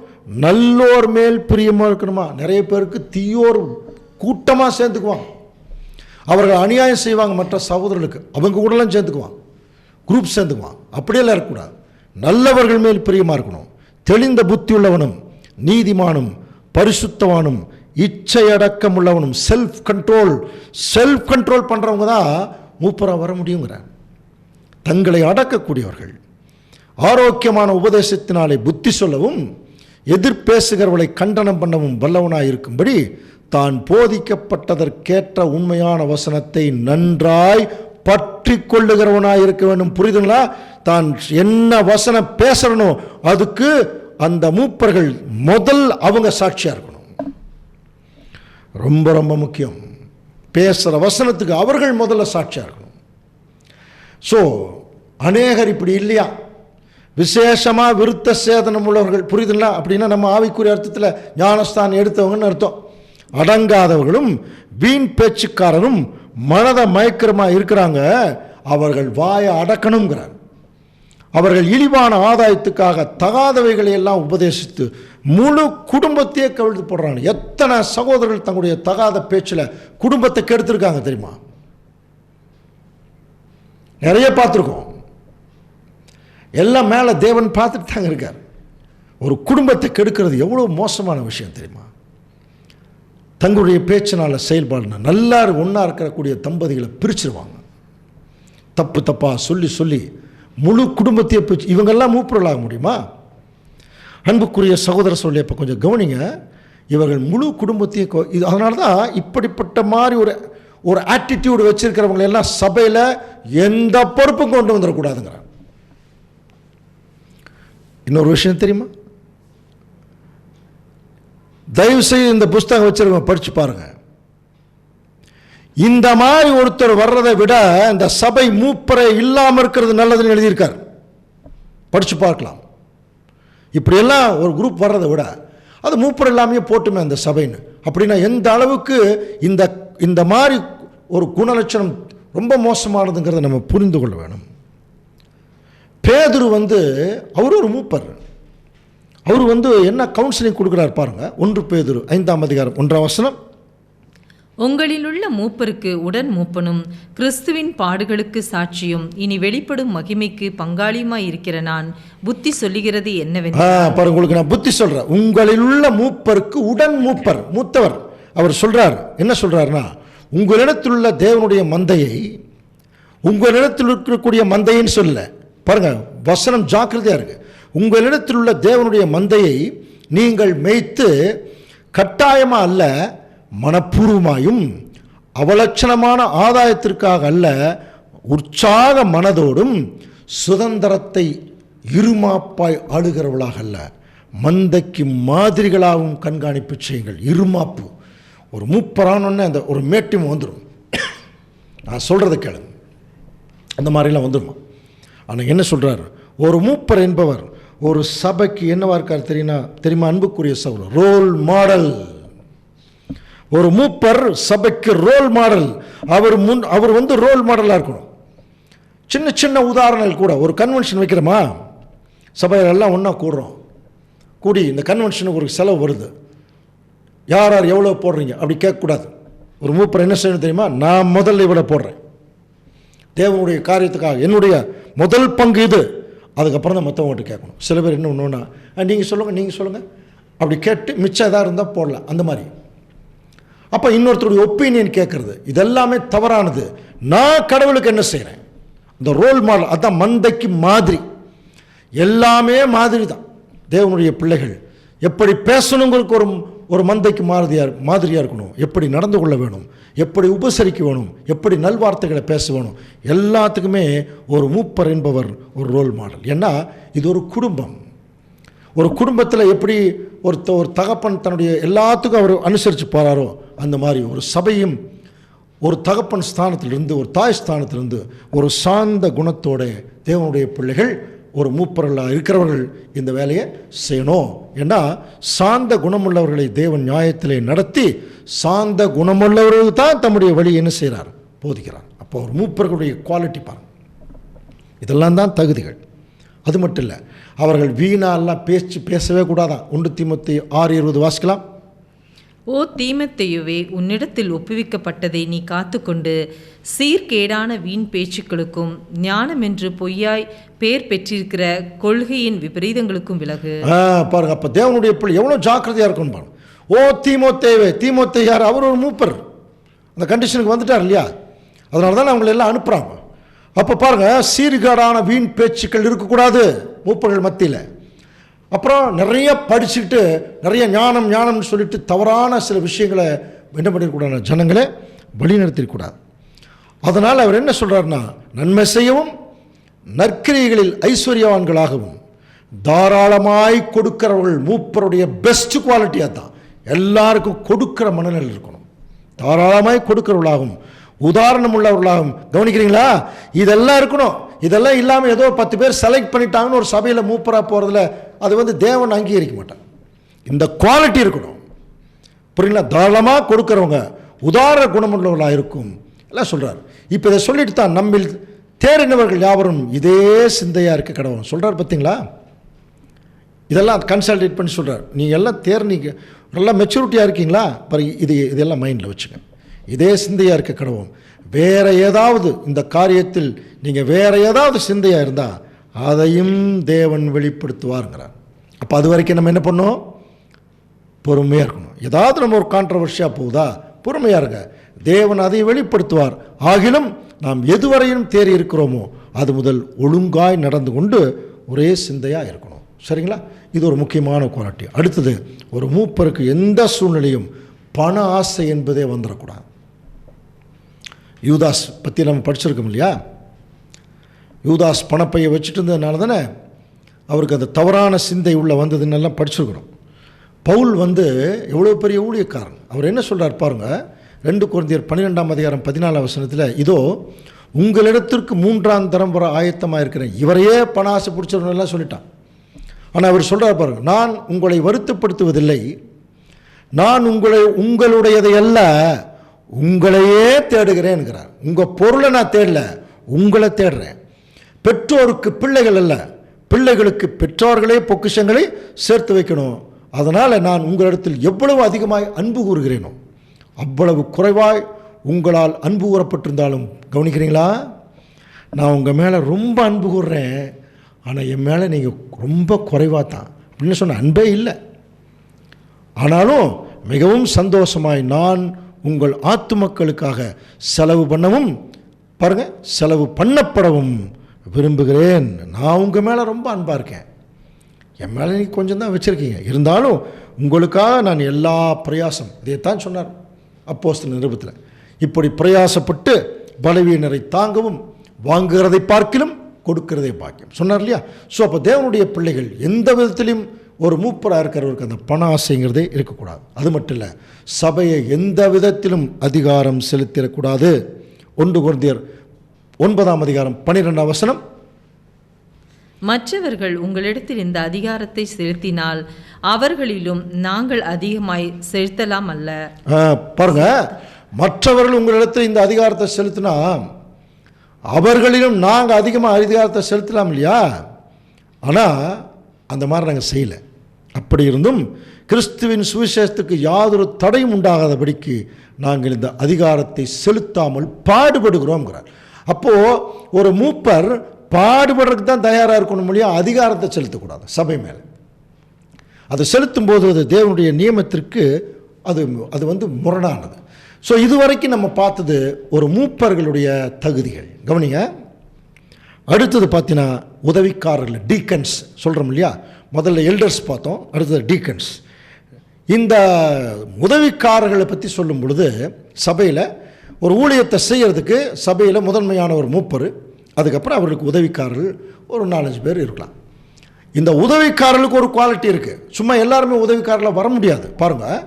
A: நல்லோர் மேல் பிரியமாக இருக்கணுமா? நிறைய பேருக்கு தீயோர் கூட்டமாக சேர்ந்துக்குவாங்க. அவர்கள் அநியாயம் செய்வாங்க மற்ற சகோதரர்களுக்கு, அவங்க கூடலாம் சேர்ந்துக்குவான், குரூப் சேர்ந்துக்குவான். அப்படியெல்லாம் இருக்கக்கூடாது. நல்லவர்கள் மேல் பிரியமாக இருக்கணும். தெளிந்த புத்தி உள்ளவனும் நீதிமானும் பரிசுத்தவானும் இச்சையடக்கம் உள்ளவனும் செல்ஃப் கண்ட்ரோல் பண்ணுறவங்க தான் மூப்பராக வர முடியுங்கிற. தங்களை அடக்கக்கூடியவர்கள், ஆரோக்கியமான உபதேசத்தினாலே புத்தி சொல்லவும் எதிர்பேசுகிறவர்களை கண்டனம் பண்ணவும் வல்லவனாக இருக்கும்படி தான் போதிக்கப்பட்டதற்கேற்ற உண்மையான வசனத்தை நன்றாய் பற்றி கொள்ளுகிறவனாக இருக்க வேண்டும். புரியுதுங்களா? தான் என்ன வசனம் பேசணும் அதுக்கு அந்த மூப்பர்கள் முதல் அவங்க சாட்சியாக இருக்கணும். ரொம்ப ரொம்ப முக்கியம். பேசுகிற வசனத்துக்கு அவர்கள் முதல்ல சாட்சியாக இருக்கணும். ஸோ அநேகர் இப்படி இல்லையா? விசேஷமாக விருத்த சேதனம் உள்ளவர்கள், புரியுதுங்களா? அப்படின்னா நம்ம ஆவிக்குரிய அர்த்தத்தில் ஞானஸ்தானம் எடுத்தவங்கன்னு அர்த்தம். அடங்காதவர்களும் வீண் பேச்சுக்காரரும் மனதை மயக்கரமாக இருக்கிறாங்க. அவர்கள் வாயை அடக்கணுங்கிறார். அவர்கள் இழிவான ஆதாயத்துக்காக தகாதவைகளை எல்லாம் உபதேசித்து முழு குடும்பத்தையே கவிழ்த்து போடுறாங்க. எத்தனை சகோதரர்கள் தங்களுடைய தகாத பேச்சில் குடும்பத்தை கெடுத்திருக்காங்க தெரியுமா? நிறைய பார்த்துருக்கோம். எல்லாம் மேலே தேவன் பார்த்துட்டு தாங்க இருக்கார். ஒரு குடும்பத்தை கெடுக்கிறது எவ்வளோ மோசமான விஷயம் தெரியுமா? தங்களுடைய பேச்சினால் செயல்பாடுனா நல்லா ஒன்றா இருக்கக்கூடிய தம்பதிகளை பிரிச்சிருவாங்க. தப்பாக சொல்லி முழு குடும்பத்தையே பிரிச்சு. இவங்கெல்லாம் மூப்பர்களாக முடியுமா? அன்புக்குரிய சகோதர சொல்லி இப்போ கொஞ்சம் கவனிங்க. இவர்கள் முழு குடும்பத்தையும் இது அதனால தான் இப்படிப்பட்ட மாதிரி ஒரு ஆட்டிடியூடு வச்சிருக்கிறவங்க எல்லாம் சபையில் எந்த பொறுப்பும் கொண்டு வந்துடக்கூடாதுங்கிறார். இன்னொரு விஷயம் தெரியுமா? தயவுசெய்து இந்த புஸ்தகம் வச்சிருக்கோம், படிச்சு பாருங்க. இந்த மாதிரி ஒருத்தர் வர்றதை விட இந்த சபை மூப்பரை இல்லாமல் இருக்கிறது நல்லதுன்னு எழுதியிருக்கார். படிச்சு பார்க்கலாம். இப்படியெல்லாம் ஒரு குரூப் வர்றதை விட அது மூப்பர் எல்லாமே போட்டுமே அந்த சபைன்னு. அப்படின்னா எந்த அளவுக்கு இந்த மாதிரி ஒரு குணலட்சணம் ரொம்ப மோசமானதுங்கிறத நம்ம புரிந்து கொள்ள வேணும். பேதுரு அவர் ஒரு மூப்பர். அவர் என்ன கவுன்சிலிங் கொடுக்குறார் பாருங்க. 1 பேதுரு 5ஆம் அதிகாரம் 1ஆம் வசனம்.
B: உங்களிலுள்ள மூப்பருக்கு உடன் மூப்பனும் கிறிஸ்துவின் பாடுகளுக்கு சாட்சியும் இனி வெளிப்படும் மகிமைக்கு பங்காளியுமாய் இருக்கிற நான் புத்தி சொல்லுகிறது என்னவென்றால்
A: பாருங்க, உங்களுக்கு நான் புத்தி சொல்றேன். உங்களிலுள்ள மூப்பருக்கு உடன் மூப்பர், மூத்தவர். அவர் சொல்றார், என்ன சொல்றாருன்னா, உங்களிடத்தில் உள்ள தேவனுடைய மந்தையை, உங்களிடத்தில் இருக்கக்கூடிய மந்தைன்னு சொல்ல பாருங்க, வசனம் ஜாக்கிரதையா இருக்கு. உங்களிடத்தில் உள்ள தேவனுடைய மந்தையை நீங்கள் மேய்த்து கட்டாயமா அல்ல, மனப்பூர்வமாயும் அவலட்சணமான ஆதாயத்திற்காக அல்ல, உற்சாக மனதோடும் சுதந்திரத்தை இருமாப்பாய் ஆளுகிறவர்களாக அல்ல, மந்தைக்கு மாதிரிகளாகவும் கண்காணிப்பு செய்யுங்கள். இருமாப்பு. ஒரு மூப்பரானோன்னு அந்த ஒரு மேட்டியம் வந்துடும். நான் சொல்கிறத கேளுங்க, அந்த மாதிரிலாம் வந்துடுமா? ஆனால் என்ன சொல்கிறார்? ஒரு மூப்பர் என்பவர் ஒரு சபைக்கு என்னவா இருக்கார் தெரியுமா அன்புக்குரிய சகோதரர்? Role model. ஒரு மூப்பர் சபைக்கு ரோல் மாடல். அவர் ரோல் மாடலாக இருக்கணும். சின்ன சின்ன உதாரணங்கள் கூட, ஒரு கன்வென்ஷன் வைக்கிறோமா, சபையில் எல்லாம் ஒன்றா கூடி இந்த கன்வென்ஷனுக்கு ஒரு செலவு வருது, யார் யார் எவ்வளோ போடுறீங்க அப்படி கேட்கக்கூடாது. ஒரு மூப்பர் என்ன செய்யணும் தெரியுமா? நான் முதல்ல இவ்வளோ போடுறேன், தேவனுடைய காரியத்துக்காக என்னுடைய முதல் பங்கு இது, அதுக்கப்புறம் தான் மற்றவங்கள்ட்ட கேட்கணும். சில பேர் என்ன ஒன்றுன்னா, நீங்கள் சொல்லுங்கள் அப்படி கேட்டு மிச்சம் எதாக இருந்தால் போடலாம், அந்த மாதிரி. அப்போ இன்னொருத்தருடைய ஒப்பீனியன் கேட்குறது, இதெல்லாமே தவறானது. நான் கடவுளுக்கு என்ன செய்கிறேன்? இந்த ரோல் மாடல், அதுதான் மந்தைக்கு மாதிரி. எல்லாமே மாதிரி தான். தேவனுடைய பிள்ளைகள் எப்படி பேசணுங்களுக்கு ஒரு மந்தைக்கு மாதிரியாக இருக்கணும், எப்படி நடந்து கொள்ள வேணும், எப்படி உபசரிக்க வேணும், எப்படி நல்வார்த்தைகளை பேச வேணும், எல்லாத்துக்குமே ஒரு மூப்பர் என்பவர் ஒரு ரோல் மாடல். ஏன்னா இது ஒரு குடும்பம். ஒரு குடும்பத்தில் எப்படி ஒரு தகப்பன் தன்னுடைய எல்லாத்துக்கும் அவர் அனுசரித்து போகிறாரோ, அந்த மாதிரி ஒரு சபையும் ஒரு தகப்பன் ஸ்தானத்திலிருந்து, ஒரு தாய் ஸ்தானத்திலிருந்து ஒரு சார்ந்த குணத்தோட தேவனுடைய பிள்ளைகள், ஒரு மூப்பர்களாக இருக்கிறவர்கள் இந்த வேலையை செய்யணும். ஏன்னா சார்ந்த குணமுள்ளவர்களை தேவன் நியாயத்திலே நடத்தி சார்ந்த குணமுள்ளவர்கள் தான் தம்முடைய வழி என்ன செய்கிறார்? போதிக்கிறார். அப்போ ஒரு மூப்பர்களுடைய குவாலிட்டி பாருங்கள். இதெல்லாம் தான் தகுதிகள். அது மட்டும் இல்லை, அவர்கள் வீணாலாம் பேசவே கூடாதான். 1 தீமோத்தேயு 6:20 வாசிக்கலாம்.
B: ஓ தீமோத்தேயுவே, உன்னிடத்தில் ஒப்புவிக்கப்பட்டதை நீ காத்துக்கொண்டு சீர்கேடான வீண் பேச்சுக்களுக்கும் ஞானம் என்று பொய்யாய் பேர் பெற்றிருக்கிற கொள்கையின் விபரீதங்களுக்கும் விலகு.
A: பாருங்க, அப்போ தேவனுடைய பிள்ளை எவ்வளோ ஜாக்கிரதையாக இருக்கணும் பாருங்க. ஓ தீமோத்தேயுவே, தீமோத்தேயு யார்? அவர் ஒரு மூப்பர். அந்த கண்டிஷனுக்கு வந்துட்டார் இல்லையா? அதனால தான் அவங்களை எல்லாம் அனுப்புகிறாங்க. அப்போ பாருங்கள், சீர்கேடான வீண் பேச்சுக்கள் இருக்கக்கூடாது மூப்பர்கள் மத்தியில். அப்புறம் நிறைய படிச்சுக்கிட்டு நிறைய ஞானம்னு சொல்லிட்டு தவறான சில விஷயங்களை என்ன பண்ணிடக்கூடாது, ஜனங்களை வழிநடத்திடக்கூடாது. அதனால் அவர் என்ன சொல்கிறாருன்னா, நன்மை செய்யவும் நற்கிரியைகளில் ஐஸ்வர்யவான்களாகவும் தாராளமாய் கொடுக்கிறவர்கள் மூப்பருடைய பெஸ்ட் குவாலிட்டியாக தான். எல்லாருக்கும் கொடுக்கிற மனநிலை இருக்கணும். தாராளமாய் கொடுக்கிறவர்களாகவும் உதாரணம் உள்ளவர்களாகவும். கவனிக்கிறீங்களா? இதெல்லாம் இருக்கணும். இதெல்லாம் இல்லாமல் ஏதோ 10 பேர் செலக்ட் பண்ணிட்டாங்கன்னு ஒரு சபையில் மூப்பராக போகிறதுல அது தேவன் அங்கீகரிக்க மாட்டாங்க. இந்த குவாலிட்டி இருக்கணும். புரியுங்களா? தாராளமாக கொடுக்குறவங்க உதாரண குணமுள்ளவர்களாக இருக்கும் எல்லாம் சொல்கிறார். இப்போ இதை சொல்லிட்டு தான் நம்மில் தேறினவர்கள் யாவரும் இதே சிந்தையாக இருக்க கடவுள் சொல்கிறார். பார்த்தீங்களா? இதெல்லாம் கன்சல்டேட் பண்ணி சொல்கிறார். நீங்கள் எல்லாம் தேர்ந்தீங்க, நல்லா மெச்சூரிட்டியாக இருக்கீங்களா? இதெல்லாம் மைண்டில் வச்சுங்க. இதே சிந்தையாக இருக்க கடவுள். வேறு ஏதாவது இந்த காரியத்தில் நீங்கள் வேறு ஏதாவது சிந்தையாக இருந்தால் அதையும் தேவன் வெளிப்படுத்துவாருங்கிறார். அப்போ அது வரைக்கும் நம்ம என்ன பண்ணோம்? பொறுமையாக இருக்கணும். ஏதாவது நம்ம ஒரு கான்ட்ரவர்ஷியாக போகுதா, பொறுமையாக இருங்க. தேவன் அதை வெளிப்படுத்துவார். ஆகிலும் நாம் எதுவரையும் தேறி இருக்கிறோமோ அது முதல் ஒழுங்காய் நடந்து கொண்டு ஒரே சிந்தையாக இருக்கணும். சரிங்களா? இது ஒரு முக்கியமான குவாலிட்டி. அடுத்தது, ஒரு மூப்பருக்கு எந்த சூழ்நிலையும் பண ஆசை என்பதே வந்துடக்கூடாது. யூதாஸ் பற்றி நம்ம படிச்சிருக்கோம் இல்லையா? யூதாஸ் பணப்பையை வச்சுட்டு இருந்ததுனால தானே அவருக்கு அந்த தவறான சிந்தை உள்ள வந்ததுன்னு எல்லாம் படிச்சிருக்கிறோம். பவுல் எவ்வளோ பெரிய ஊழியக்காரன். அவர் என்ன சொல்கிறார் பாருங்கள், 2 கொரிந்தியர் 12:14 இதோ உங்களிடத்திற்கு 3ஆம் தரம் வர ஆயத்தமாக இருக்கிறேன். இவரையே பண ஆசை பிடிச்சவனெல்லாம் சொல்லிட்டான். ஆனால் அவர் சொல்கிறார் பாருங்க, நான் உங்களை வருத்தப்படுத்துவதில்லை, நான் உங்களுடையதையல்ல உங்களையே தேடுகிறேன்கிறார். உங்கள் பொருளை நான் தேடல, உங்களை தேடுறேன். பெற்றோருக்கு பிள்ளைகள் அல்ல, பிள்ளைகளுக்கு பெற்றோர்களே பொக்கிஷங்களை சேர்த்து வைக்கணும். அதனால் நான் உங்களிடத்தில் எவ்வளவு அதிகமாய் அன்பு கூறுகிறேனோ அவ்வளவு குறைவாய் உங்களால் அன்பு கூறப்பட்டிருந்தாலும், கவனிக்கிறீங்களா, நான் உங்கள் மேலே ரொம்ப அன்பு கூறுறேன், ஆனால் என் மேலே நீங்கள் ரொம்ப குறைவாக தான் அப்படின்னு சொன்ன அன்பே இல்லை. ஆனாலும் மிகவும் சந்தோஷமாய் நான் உங்கள் ஆத்துமக்களுக்காக செலவு பண்ணவும் பாருங்கள், செலவு பண்ணப்படவும் விரும்புகிறேன். நான் உங்கள் மேலே ரொம்ப அன்பாக இருக்கேன். என் மேலே நீங்கள் கொஞ்சம் தான் வச்சுருக்கீங்க, இருந்தாலும் உங்களுக்காக நான் எல்லா பிரயாசம், இதைத்தான் சொன்னார் அப்போஸ்தலர் நிருபத்தில். இப்படி பிரயாசப்பட்டு பலவீனரை தாங்கவும் வாங்குகிறதை பார்க்கிலும் கொடுக்கிறதை பாக்கியம் சொன்னார் இல்லையா? ஸோ அப்போ தேவனுடைய பிள்ளைகள் எந்த விதத்திலையும் ஒரு மூப்பராக இருக்கிறவருக்கு அந்த பண ஆசைங்கிறதே இருக்கக்கூடாது. அது மட்டும் இல்லை, சபையை எந்த விதத்திலும் அதிகாரம் செலுத்திடக்கூடாது. 1 கொரிந்தியர் 9:12
B: மற்றவர்கள் உங்களிடத்தில் இந்த அதிகாரத்தை செலுத்தினால் அவர்களிலும் நாங்கள் அதிகமாய் செலுத்தலாம் அல்ல.
A: பாருங்க, மற்றவர்கள் உங்களிடத்தில் இந்த அதிகாரத்தை செலுத்தினா அவர்களிலும் நாங்கள் அதிகமாக அதிகாரத்தை செலுத்தலாம் இல்லையா? ஆனால் அந்த மாதிரி நாங்கள் செய்யலை. அப்படி இருந்தும் கிறிஸ்துவின் சுவிசேஷத்துக்கு யாதொரு தடையும் உண்டாகாதபடிக்கு நாங்கள் இந்த அதிகாரத்தை செலுத்தாமல் பாடுபடுகிறோம்ங்கிறார். அப்போது ஒரு மூப்பர் பாடுபடுறதுக்கு தான் தயாராக இருக்கணும் இல்லையா? அதிகாரத்தை செலுத்தக்கூடாது சபை மேலே. அதை செலுத்தும் போது அது தேவனுடைய நியமத்திற்கு அது முரணானது. ஸோ இதுவரைக்கும் நம்ம பார்த்தது ஒரு மூப்பர்களுடைய தகுதிகள். கவனிங்க, அடுத்தது பார்த்தீங்கன்னா உதவிக்காரர்கள், டீக்கன்ஸ் சொல்கிறோம் இல்லையா? முதல்ல எல்டர்ஸ் பார்த்தோம், அடுத்தது டீக்கன்ஸ். இந்த உதவிக்காரர்களை பற்றி சொல்லும் பொழுது சபையில் ஒரு ஊழியத்தை செய்கிறதுக்கு சபையில் முதன்மையான ஒரு மூப்பர், அதுக்கப்புறம் அவர்களுக்கு உதவிக்காரர்கள் ஒரு 4-5 பேர் இருக்கலாம். இந்த உதவிக்காரர்களுக்கு ஒரு குவாலிட்டி இருக்குது. சும்மா எல்லாருமே உதவிக்காரர்களாக வர முடியாது. பாருங்கள்,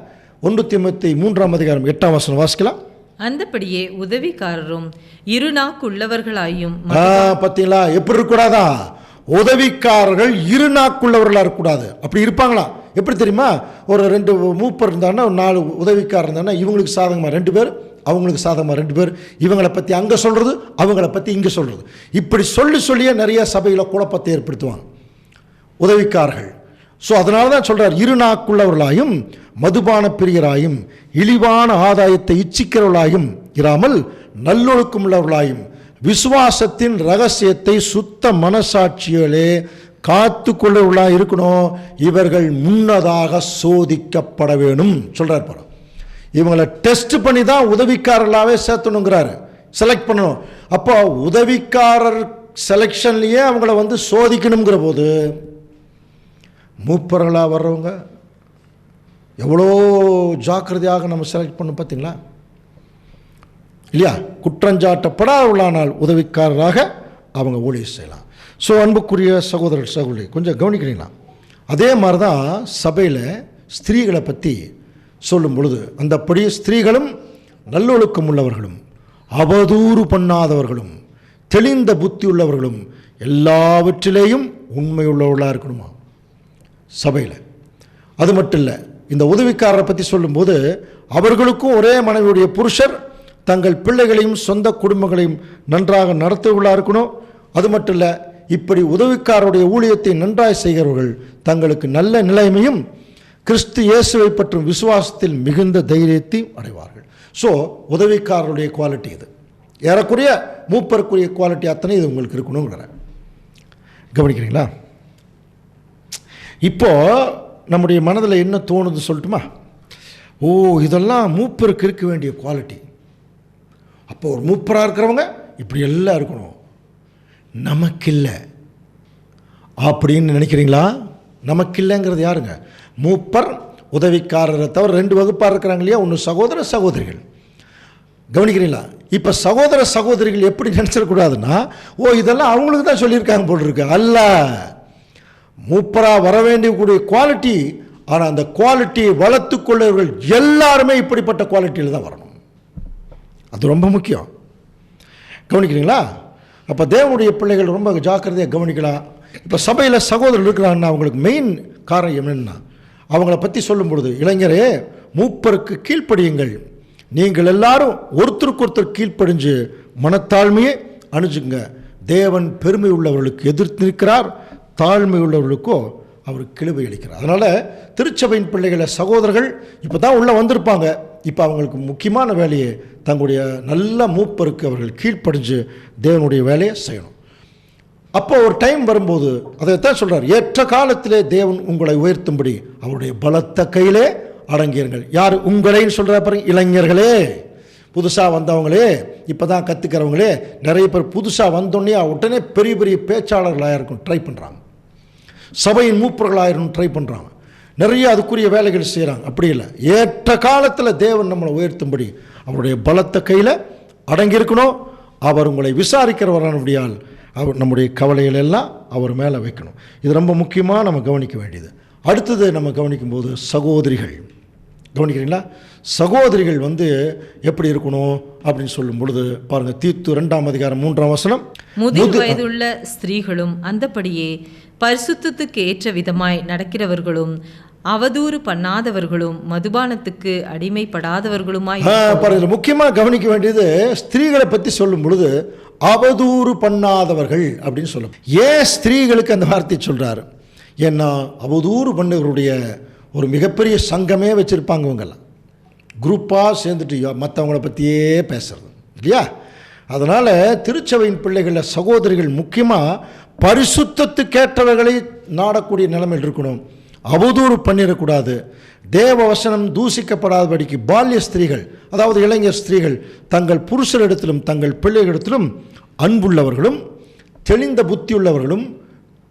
A: 1 தீமோத்தேயு 3:8 வாசிக்கலாம்.
B: அந்தபடியே உதவிக்காரரும் இருநாக்குள்ளவர்களாயும்.
A: பார்த்தீங்களா, எப்படி இருக்கக்கூடாதா? உதவிக்காரர்கள் இருநாக்குள்ளவர்களாக இருக்கக்கூடாது. அப்படி இருப்பாங்களா? எப்படி தெரியுமா? ஒரு 2 மூப்பர் இருந்தாங்கன்னா, ஒரு 4 உதவிக்காரர் இருந்தாங்கன்னா, இவங்களுக்கு சாதகமாக 2 பேர், அவங்களுக்கு சாதகமாக 2 பேர், இவங்களை பற்றி அங்கே சொல்கிறது, அவங்கள பற்றி இங்கே சொல்கிறது, இப்படி சொல்லியே நிறைய சபையில் குழப்பத்தை ஏற்படுத்துவாங்க உதவிக்காரர்கள். ஸோ அதனால தான் சொல்கிறார், இருநாக்குள்ளவர்களாயும் மதுபான பிரியராயும் இழிவான ஆதாயத்தை இச்சிக்கிறவர்களாயும் இராமல் நல்லொழுக்கம் உள்ளவர்களாயும் விசுவாசத்தின் ரகசியத்தை சுத்த மனசாட்சிகளே காத்து கொள்ளவர்களாக இருக்கணும். இவர்கள் முன்னதாக சோதிக்கப்பட வேணும் சொல்கிறார் பாரு. இவங்களை டெஸ்ட் பண்ணி தான் உதவிக்காரர்களாகவே சேர்த்தணுங்கிறாரு, செலக்ட் பண்ணணும். அப்போ உதவிக்காரர் செலெக்ஷன்லேயே அவங்கள சோதிக்கணுங்கிற போது மூப்பர்களாக வர்றவங்க எவ்வளோ ஜாக்கிரதையாக நம்ம செலக்ட் பண்ணணும் பார்த்தீங்களா இல்லையா? குற்றஞ்சாட்டப்படாதவர்களானால் உதவிக்காரராக அவங்க ஊழியர் செய்யலாம். ஸோ அன்புக்குரிய சகோதரர் சகோதரி, கொஞ்சம் கவனிக்கிறீங்களா? அதே மாதிரி தான் சபையில் ஸ்திரீகளை பற்றி சொல்லும் பொழுது அந்தப்படி ஸ்திரீகளும் நல்லொழுக்கம் உள்ளவர்களும் அவதூறு பண்ணாதவர்களும் தெளிந்த புத்தி உள்ளவர்களும் எல்லாவற்றிலேயும் உண்மை உள்ளவர்களாக இருக்கணுமா சபையில். அது மட்டும் இல்லை, இந்த உதவிக்காரரை பற்றி சொல்லும்போது அவர்களுக்கும் ஒரே மனைவியுடைய புருஷர் தங்கள் பிள்ளைகளையும் சொந்த குடும்பங்களையும் நன்றாக நடத்துவர்களாக இருக்கணும். அது மட்டும் இல்லை, இப்படி உதவிக்காரருடைய ஊழியத்தை நன்றாய் செய்கிறவர்கள் தங்களுக்கு நல்ல நிலைமையும் கிறிஸ்து இயேசுவை பற்றும் விசுவாசத்தில் மிகுந்த தைரியத்தையும் அடைவார்கள். ஸோ உதவிக்காரருடைய குவாலிட்டி இது. ஏறக்குறைய மூப்பருக்குரிய குவாலிட்டி அத்தனை இது உங்களுக்கு இருக்கணுங்கிற கவனிக்கிறீங்களா? இப்போது நம்முடைய மனதில் என்ன தோணுது சொல்லட்டுமா? ஓ, இதெல்லாம் மூப்பருக்கு இருக்க வேண்டிய குவாலிட்டி. அப்போ ஒரு மூப்பராக இருக்கிறவங்க இப்படி எல்லாம் இருக்கணும், நமக்கு இல்லை அப்படின்னு நினைக்கிறீங்களா? நமக்கு இல்லைங்கிறது யாருங்க? மூப்பர், உதவிக்காரரை தவிர 2 வகுப்பாக இருக்கிறாங்க இல்லையா? ஒன்று சகோதர சகோதரிகள். கவனிக்கிறீங்களா? இப்போ சகோதர சகோதரிகள் எப்படி நினச்சிடக்கூடாதுன்னா, இதெல்லாம் அவங்களுக்கு தான் சொல்லியிருக்காங்க போல் இருக்கு. அல்ல, மூப்பராக வர வேண்டியக்கூடிய குவாலிட்டி. ஆனால் அந்த குவாலிட்டியை வளர்த்து கொள்ளவர்கள் எல்லாருமே இப்படிப்பட்ட குவாலிட்டியில் தான் வரணும். அது ரொம்ப முக்கியம். கவனிக்கிறீங்களா? அப்போ தேவனுடைய பிள்ளைகள் ரொம்ப ஜாக்கிரதையாக கவனிக்கலாம். இப்போ சபையில் சகோதரர் இருக்கிறாங்கன்னா அவங்களுக்கு மெயின் காரணம் என்னென்னா, அவங்கள பற்றி சொல்லும் பொழுது, இளைஞரே மூப்பருக்கு கீழ்ப்படியுங்கள், நீங்கள் எல்லாரும் ஒருத்தருக்கு ஒருத்தர் கீழ்ப்படிஞ்சு மனத்தாழ்மையை அணிஞ்சுங்க. தேவன் பெருமை உள்ளவர்களுக்கு எதிர்த்து நிற்கிறார், தாழ்மை உள்ளவர்களுக்கோ அவர் கிருபை அளிக்கிறார். அதனால் திருச்சபையின் பிள்ளைகளை சகோதரர்கள் இப்போ தான் உள்ளே வந்திருப்பாங்க. இப்போ அவங்களுக்கு முக்கியமான வேலையை தங்களுடைய நல்ல மூப்பருக்கு அவர்கள் கீழ்ப்படிஞ்சு தேவனுடைய வேலையை செய்யணும். அப்போ ஒரு டைம் வரும்போது அதைத்தான் சொல்கிறார், ஏற்ற காலத்திலே தேவன் உங்களை உயர்த்தும்படி அவருடைய பலத்த கையிலே அடங்கியிருங்கள். யார் உங்களைன்னு சொல்கிற பாருங்க? இளைஞர்களே, புதுசாக வந்தவங்களே, இப்போ தான் கற்றுக்கிறவங்களே. நிறைய பேர் புதுசாக வந்தோடனே உடனே பெரிய பெரிய பேச்சாளர்களாக இருக்கும் ட்ரை பண்ணுறாங்க, சபையின் மூப்பர்களாயிரம் ட்ரை பண்ணுறாங்க, நிறைய அதுக்குரிய வேலைகள் செய்கிறாங்க. அப்படி இல்லை, ஏற்ற காலத்தில் தேவன் நம்மளை உயர்த்தும்படி அவருடைய பலத்த கையில் அடங்கியிருக்கணும். அவர் உங்களை விசாரிக்கிறவரானபடியால் அவர் நம்முடைய கவலைகள் எல்லாம் அவர் மேலே வைக்கணும். இது ரொம்ப முக்கியமாக நம்ம கவனிக்க வேண்டியது. அடுத்தது நம்ம கவனிக்கும்போது சகோதரிகள், கவனிக்கிறீங்களா? சகோதரிகள் எப்படி இருக்கணும் அப்படின்னு சொல்லும் பொழுது பாருங்கள், தீத்து 2ஆம் அதிகாரம் 3ஆம் வசனம்,
B: முதிர் வயதுள்ள ஸ்திரீகளும் அந்தபடியே பரிசுத்தத்துக்கு ஏற்ற விதமாய் நடக்கிறவர்களும் அவதூறு பண்ணாதவர்களும் மதுபானத்துக்கு அடிமைப்படாதவர்களுமாய்.
A: முக்கியமாக கவனிக்க வேண்டியது, ஸ்திரீகளை பற்றி சொல்லும் பொழுது அவதூறு பண்ணாதவர்கள் அப்படின்னு சொல்லும். ஏன் ஸ்திரீகளுக்கு அந்த வார்த்தை சொல்றாரு? ஏன்னா அவதூறு பண்ணவருடைய ஒரு மிகப்பெரிய சங்கமே வச்சுருப்பாங்க. இவங்கெல்லாம் குரூப்பாக சேர்ந்துட்டு மற்றவங்கள பற்றியே பேசுறது இல்லையா? அதனால் திருச்சபையின் பிள்ளைகளில் சகோதரிகள் முக்கியமாக பரிசுத்தத்துக்கேற்றவர்களை நாடக்கூடிய நிலைமையில் இருக்கணும். அவதூறு பண்ணிடக்கூடாது. தேவ வசனம் தூசிக்கப்படாதபடிக்கு பால்ய ஸ்திரீகள், அதாவது இளைஞர் ஸ்திரீகள், தங்கள் புருஷரிடத்திலும் தங்கள் பிள்ளைகளிடத்திலும் அன்புள்ளவர்களும் தெளிந்த புத்தியுள்ளவர்களும்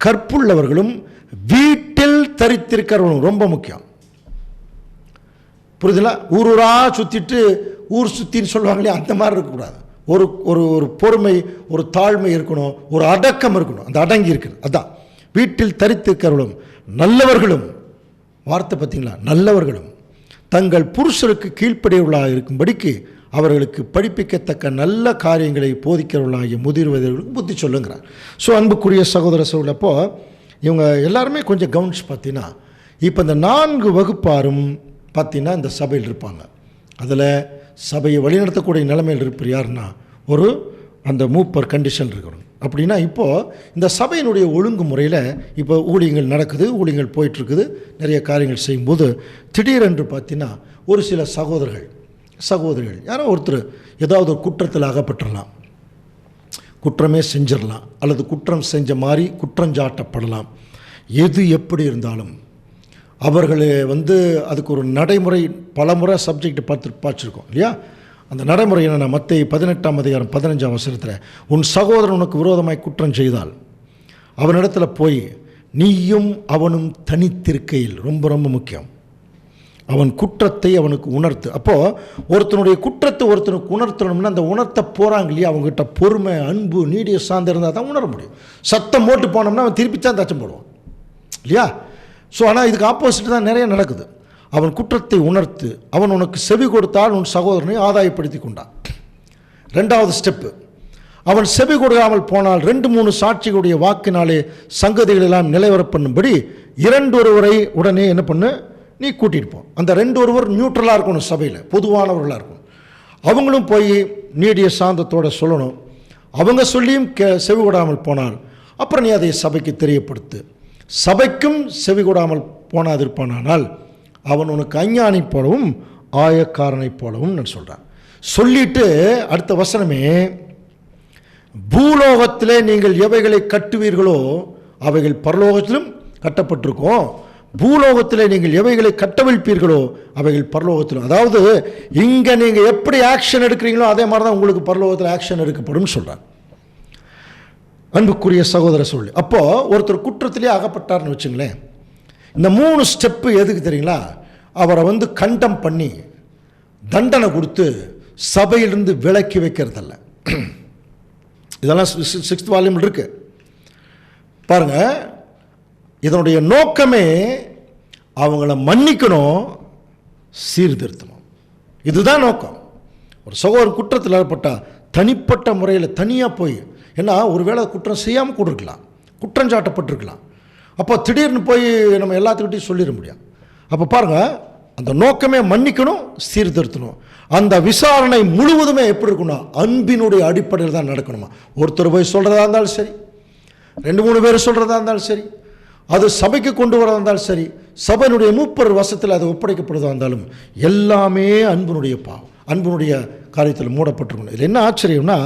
A: கற்புள்ளவர்களும் வீட்டில் தரித்திருக்கிறவர்களும். ரொம்ப முக்கியம், புரியுதுல? ஊரூரா சுற்றிட்டு ஊர் சுற்றின்னு சொல்லுவாங்களே, அந்த மாதிரி இருக்கக்கூடாது. ஒரு ஒரு ஒரு பொறுமை, ஒரு தாழ்மை இருக்கணும், ஒரு அடக்கம் இருக்கணும். அந்த அடங்கி இருக்குது. அதான் வீட்டில் தரித்திருக்கிறவர்களும் நல்லவர்களும், வார்த்தை பார்த்தீங்களா? நல்லவர்களும் தங்கள் புருஷருக்கு கீழ்ப்படியவர்களாக இருக்கும்படிக்கு அவர்களுக்கு படிப்பிக்கத்தக்க நல்ல காரியங்களை போதிக்கிறவர்களாகிய முதிர்வதர்களுக்கு புத்தி சொல்லுங்கிறார். ஸோ அன்புக்குரிய சகோதர சகோதரப்போ இவங்க எல்லாருமே கொஞ்சம் கவனிச்சு பார்த்தீங்கன்னா, இப்போ இந்த 4 வகுப்பாரும் பார்த்தீங்கன்னா இந்த சபையில் இருப்பாங்க. அதில் சபையை வழிநடத்தக்கூடிய நிலைமையில் இருப்பார் யாருன்னா ஒரு அந்த மூப்பர் கண்டிஷன் இருக்கணும். அப்படின்னா இப்போது இந்த சபையினுடைய ஒழுங்குமுறையில் இப்போ ஊழியங்கள் நடக்குது, ஊழியங்கள் போயிட்டுருக்குது, நிறைய காரியங்கள் செய்யும்போது திடீரென்று பார்த்தீங்கன்னா ஒரு சில சகோதரிகள் யாரோ ஒருத்தர் ஏதாவது ஒரு குற்றத்தில் அகப்பட்டுடலாம், குற்றமே செஞ்சிடலாம், அல்லது குற்றம் செஞ்ச மாதிரி குற்றஞ்சாட்டப்படலாம். எது எப்படி இருந்தாலும் அவர்கள் அதுக்கு ஒரு நடைமுறை, பலமுறை சப்ஜெக்ட் பார்த்துருக்கோம் இல்லையா? அந்த நடைமுறை என்னென்னா, மத்தேயு 18ஆம் அதிகாரம் 15ஆம் வசனத்தில், உன் சகோதரன் உனக்கு விரோதமாய் குற்றம் செய்தால் அவனிடத்தில் போய் நீயும் அவனும் தனித்திருக்கையில், ரொம்ப ரொம்ப முக்கியம், அவன் குற்றத்தை அவனுக்கு உணர்த்து. அப்போது ஒருத்தனுடைய குற்றத்தை ஒருத்தனுக்கு உணர்த்தணும்னா அந்த உணர்த்த போகிறாங்க இல்லையா, அவங்ககிட்ட பொறுமை, அன்பு, நீடிய சார்ந்து இருந்தால் தான் உணர முடியும். சத்தம் போட்டு போனோம்னா அவன் திருப்பி தான் தச்சம் போடுவான் இல்லையா? ஸோ ஆனால் இதுக்கு ஆப்போசிட் தான் நிறைய நடக்குது. அவன் குற்றத்தை உணர்த்து, அவன் உனக்கு செவி கொடுத்தால் உன் சகோதரனை ஆதாயப்படுத்தி கொண்டான். 2வது ஸ்டெப்பு, அவன் செவி கொடுக்காமல் போனால் 2-3 சாட்சிகளுடைய வாக்கினாலே சங்கதிகள் எல்லாம் நிலைவர பண்ணும்படி 2 ஒருவரை உடனே என்ன பண்ணு, நீ கூட்டிகிட்டு போ. அந்த 2 ஒருவர் நியூட்ரலாக இருக்கணும், சபையில் பொதுவானவர்களாக இருக்கணும். அவங்களும் போய் நீடிய சாந்தத்தோடு சொல்லணும். அவங்க சொல்லியும் செவி கொடாமல் போனால் அப்புறம் நீ அதை சபைக்கு தெரியப்படுத்து. சபைக்கும் செவி கொடாமல் போனாதிருப்பானால் அவன் உனக்கு அஞ்ஞானை போலவும் ஆயக்காரனை போலவும் நான் சொல்கிறேன். சொல்லிட்டு அடுத்த வசனமே, பூலோகத்திலே நீங்கள் எவைகளை கட்டுவீர்களோ அவைகள் பரலோகத்திலும் கட்டப்பட்டிருக்கும், பூலோகத்திலே நீங்கள் எவைகளை கட்டவிழ்ப்பீர்களோ அவைகள் பரலோகத்திலும். அதாவது இங்கே நீங்கள் எப்படி ஆக்ஷன் எடுக்கிறீங்களோ அதே மாதிரி தான் உங்களுக்கு பரலோகத்தில் ஆக்ஷன் எடுக்கப்படும் சொல்கிறார். அன்புக்குரிய சகோதர சொல்லு, அப்போது ஒருத்தர் குற்றத்திலே அகப்பட்டார்னு வச்சுங்களேன், இந்த 3 ஸ்டெப்பு எதுக்கு தெரியுங்களா? அவரை வந்து கண்டம் பண்ணி தண்டனை கொடுத்து சபையிலிருந்து விலக்கி வைக்கிறதல்ல. இதெல்லாம் 6th வால்யூமில் இருக்கு பாருங்க. இதனுடைய நோக்கமே அவங்கள மன்னிக்கணும், சீர்திருத்தணும். இதுதான் நோக்கம். ஒரு சகோதரர் குற்றத்தில் ஏற்பட்டா தனிப்பட்ட முறையில் தனியாக போய், ஏன்னா ஒருவேளை குற்றம் செய்யாமல் கூட இருக்கலாம், குற்றம் சாட்டப்பட்டிருக்கலாம். அப்போ திடீர்னு போய் நம்ம எல்லாத்துக்கிட்டையும் சொல்லிட முடியாது. அப்போ பாருங்கள், அந்த நோக்கமே மன்னிக்கணும், சீர்திருத்தணும். அந்த விசாரணை முழுவதுமே எப்படி இருக்குன்னா அன்பினுடைய அடிப்படையில் தான் நடக்கணுமா. ஒருத்தர் போய் சொல்கிறதா இருந்தாலும் சரி, 2-3 பேர் சொல்கிறதா இருந்தாலும் சரி, அது சபைக்கு கொண்டு வரதா இருந்தாலும் சரி, சபையினுடைய மூப்பர் வசத்தில் அது ஒப்படைக்கப்படுவதாக இருந்தாலும் எல்லாமே அன்பினுடைய பாவம், அன்பினுடைய காரியத்தில் மூடப்பட்டிருக்கணும். இதில் என்ன ஆச்சரியம்னா,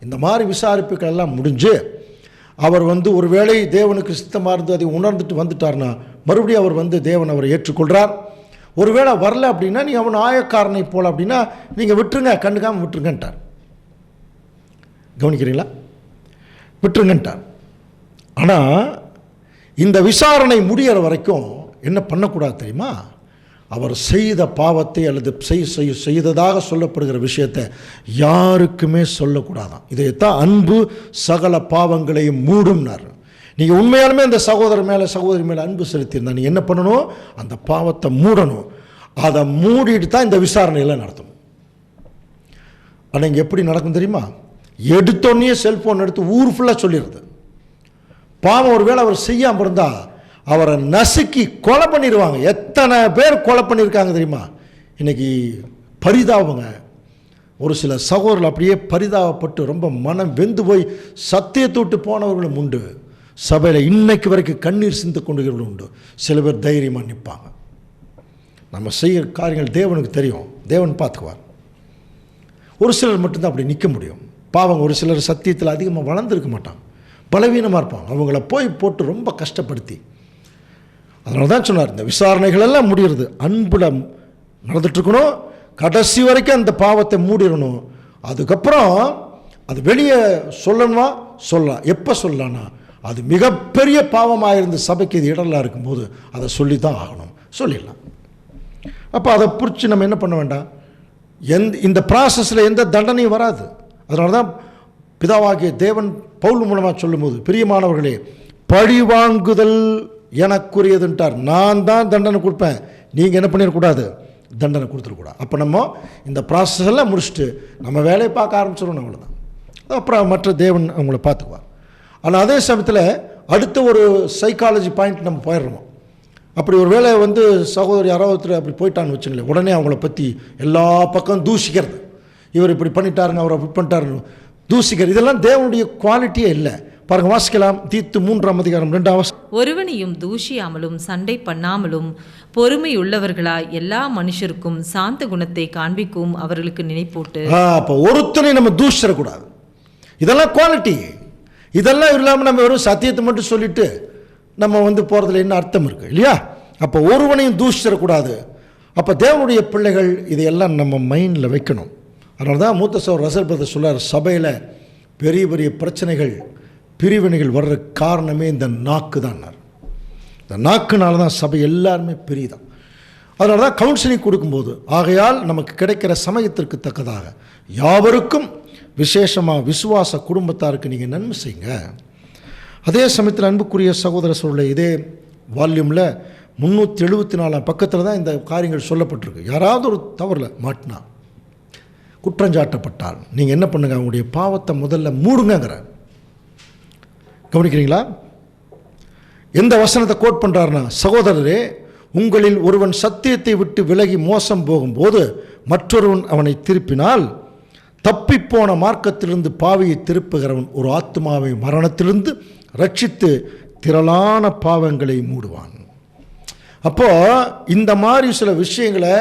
A: இந்த மாதிரி விசாரிப்புகள் எல்லாம் முடிஞ்சு அவர் வந்து ஒருவேளை தேவனுக்கு சித்தமாக இருந்து அதை உணர்ந்துட்டு வந்துட்டார்னா மறுபடியும் அவர் வந்து தேவன் அவரை ஏற்றுக்கொள்கிறார். ஒருவேளை வரல அப்படின்னா நீ அவன் ஆயக்காரனை போல அப்படின்னா நீங்கள் விட்டுருங்க, கண்டுக்காமல் விட்டுருங்கன்ட்டார். கவனிக்கிறீங்களா? விட்டுருங்கன்ட்டார். ஆனால் இந்த விசாரணை முடிகிற வரைக்கும் என்ன பண்ணக்கூடாது தெரியுமா? அவர் செய்த பாவத்தை அல்லது செய்ததாக சொல்லப்படுகிற விஷயத்தை யாருக்குமே சொல்லக்கூடாதான். இதைத்தான் அன்பு சகல பாவங்களையும் மூடும்னார். நீங்கள் உண்மையாலுமே அந்த சகோதரர் மேலே சகோதரி மேலே அன்பு செலுத்தியிருந்தா நீ என்ன பண்ணணும்? அந்த பாவத்தை மூடணும். அதை மூடிட்டு தான் இந்த விசாரணையெல்லாம் நடத்தணும். ஆனால் இங்கே எப்படி நடக்கும் தெரியுமா? எடுத்தோடனே செல்ஃபோன் எடுத்து ஊர் ஃபுல்லாக சொல்லிடுறது. பாவம் ஒருவேளை அவர் செய்யாமல் இருந்தால் அவரை நசுக்கி கொலை பண்ணிடுவாங்க. எத்தனை பேர் கொலை பண்ணியிருக்காங்க தெரியுமா? இன்றைக்கி பரிதாபங்க. ஒரு சில சகோதரர்கள் அப்படியே பரிதாபப்பட்டு ரொம்ப மனம் வெந்து போய் சத்தியத்தை விட்டு போனவர்களும் உண்டு. சபையில் இன்னைக்கு வரைக்கும் கண்ணீர் சிந்து கொண்டுகிறவர்களும் உண்டு. சில பேர் தைரியமாக நிற்பாங்க. நம்ம செய்கிற காரியங்கள் தேவனுக்கு தெரியும், தேவன் பார்த்துக்குவார். ஒரு சிலர் மட்டும்தான் அப்படி நிற்க முடியும். பாவங்க ஒரு சிலர் சத்தியத்தில் அதிகமாக வளர்ந்துருக்க மாட்டாங்க, பலவீனமாக இருப்பாங்க. அவங்கள போய் போட்டு ரொம்ப கஷ்டப்படுத்தி, அதனால தான் சொன்னார் இந்த விசாரணைகள் எல்லாம் முடிகிறது அன்பில் நடந்துட்டுருக்கணும். கடைசி வரைக்கும் அந்த பாவத்தை மூடிடணும். அதுக்கப்புறம் அது வெளியே சொல்லணுமா? சொல்லலாம். எப்போ சொல்லலாம்னா அது மிகப்பெரிய பாவமாக இருந்து சபைக்கு இது இடலாக இருக்கும்போது அதை சொல்லி தான் ஆகணும். சொல்லிடலாம். அப்போ அதை பிடிச்சி நம்ம என்ன பண்ண வேண்டாம். இந்த ப்ராசஸில் எந்த தண்டனையும் வராது. அதனால தான் பிதாவாகிய தேவன் பவுல் மூலமாக சொல்லும்போது, பிரியமானவர்களே, பழி வாங்குதல் எனக்குரியதுன்ட்டார். நான் தான் தண்டனை கொடுப்பேன், நீங்கள் என்ன பண்ணிடக்கூடாது, தண்டனை கொடுத்துடக்கூடாது. அப்போ நம்ம இந்த ப்ராசஸ் எல்லாம் முடிச்சுட்டு நம்ம வேலையை பார்க்க ஆரம்பிச்சிடணும். அவ்வளோதான். அப்புறம் மற்ற தேவன் அவங்கள பார்த்துக்குவார். ஆனால் அதே சமயத்தில் அடுத்த ஒரு சைக்காலஜி பாயிண்ட் நம்ம போயிடுறோம். அப்படி ஒரு வேளை வந்து சகோதரி யாராவது அப்படி போயிட்டான்னு வச்சுங்களேன், உடனே அவங்கள பற்றி எல்லா பக்கம் தூசிக்கிறது. இவர் இப்படி பண்ணிட்டாருங்க, அவர் அப்படி பண்ணிட்டாருன்னு தூசிக்கிறது. இதெல்லாம் தேவனுடைய குவாலிட்டியே இல்லை. பாருங்க, வாசிக்கலாம். தீத்து 3ஆம் அதிகாரம் 2ஆம்.
B: ஒருவனையும் தூஷியாமலும் சண்டை பண்ணாமலும் பொறுமை உள்ளவர்களாய் எல்லா மனுஷருக்கும் சாந்த குணத்தை காண்பிக்கும் அவர்களுக்கு நினைப்போட்டு.
A: அப்போ ஒருத்தனை நம்ம தூஷிடக்கூடாது. இதெல்லாம் குவாலிட்டி. இதெல்லாம் இல்லாமல் நம்ம வெறும் சத்தியத்தை மட்டும் சொல்லிட்டு நம்ம வந்து போகிறதுல என்ன அர்த்தம் இருக்குது இல்லையா? அப்போ ஒருவனையும் தூஷிடக்கூடாது. அப்போ தேவனுடைய பிள்ளைகள் இதையெல்லாம் நம்ம மைண்டில் வைக்கணும். அதனால தான் மூத்த சகோதரர் ரசல் பிரதர் சொல்றார், சபையில் பெரிய பெரிய பிரச்சனைகள் பிரிவினைகள் வர்ற காரணமே இந்த நாக்கு தான். இந்த நாக்குனால தான் சபை எல்லாருமே பிரிதான். அதனால தான் கவுன்சிலிங் கொடுக்கும்போது, ஆகையால் நமக்கு கிடைக்கிற சமயத்திற்கு தக்கதாக யாவருக்கும் விசேஷமாக விசுவாச குடும்பத்தாருக்கு நீங்கள் நன்மை செய்யுங்க. அதே சமயத்தில் அன்புக்குரிய சகோதர சொல்ல இதே வால்யூமில் 374 பக்கத்தில் தான் இந்த காரியங்கள் சொல்லப்பட்டிருக்கு. யாராவது ஒரு தவறில் மாட்டினா, குற்றஞ்சாட்டப்பட்டால் நீங்கள் என்ன பண்ணுங்க, அவங்களுடைய பாவத்தை முதல்ல மூடுங்கிற. கவனிக்கிறீங்களா? எந்த வசனத்தை கோட் பண்ணுறாருன்னா, சகோதரரே, உங்களில் ஒருவன் சத்தியத்தை விட்டு விலகி மோசம் போகும்போது மற்றொருவன் அவனை திருப்பினால் தப்பிப்போன மார்க்கத்திலிருந்து பாவியை திருப்புகிறவன் ஒரு ஆத்மாவை மரணத்திலிருந்து ரட்சித்து திரளான பாவங்களை மூடுவான். அப்போ இந்த மாதிரி சில விஷயங்களை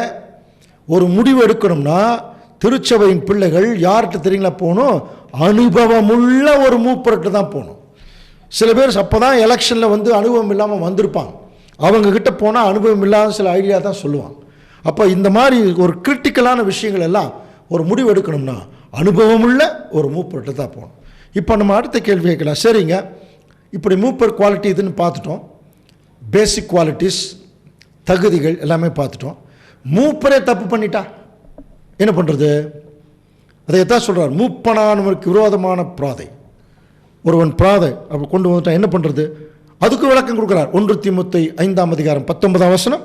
A: ஒரு முடிவு எடுக்கணும்னா திருச்சபையின் பிள்ளைகள் யார்கிட்ட தெரியுங்களா போகணும்? அனுபவமுள்ள ஒரு மூப்பர்கிட்ட தான் போகணும். சில பேர் அப்போ தான் எலெக்ஷனில் வந்து அனுபவம் இல்லாமல் வந்திருப்பாங்க. அவங்கக்கிட்ட போனால் அனுபவம் இல்லாத சில ஐடியா தான் சொல்லுவாங்க. அப்போ இந்த மாதிரி ஒரு கிரிட்டிக்கலான விஷயங்கள் எல்லாம் ஒரு முடிவு எடுக்கணும்னா அனுபவமுள்ள ஒரு மூப்பர்கிட்ட தான் போகணும். இப்போ நம்ம அடுத்த கேள்வி கேட்கலாம். சரிங்க, இப்படி மூப்பர் குவாலிட்டி இதுன்னு பார்த்துட்டோம். பேசிக் குவாலிட்டிஸ், தகுதிகள் எல்லாமே பார்த்துட்டோம். மூப்பரே தப்பு பண்ணிட்டா என்ன பண்ணுறது? அதைத்தான் சொல்கிறார், மூப்பனானவருக்கு விரோதமான பிராதை. ஒருவன் பிராதை அப்போ கொண்டு வந்துட்டான், என்ன பண்ணுறது? அதுக்கு விளக்கம் கொடுக்குறார். 1 தீமோத்தேயு 5:19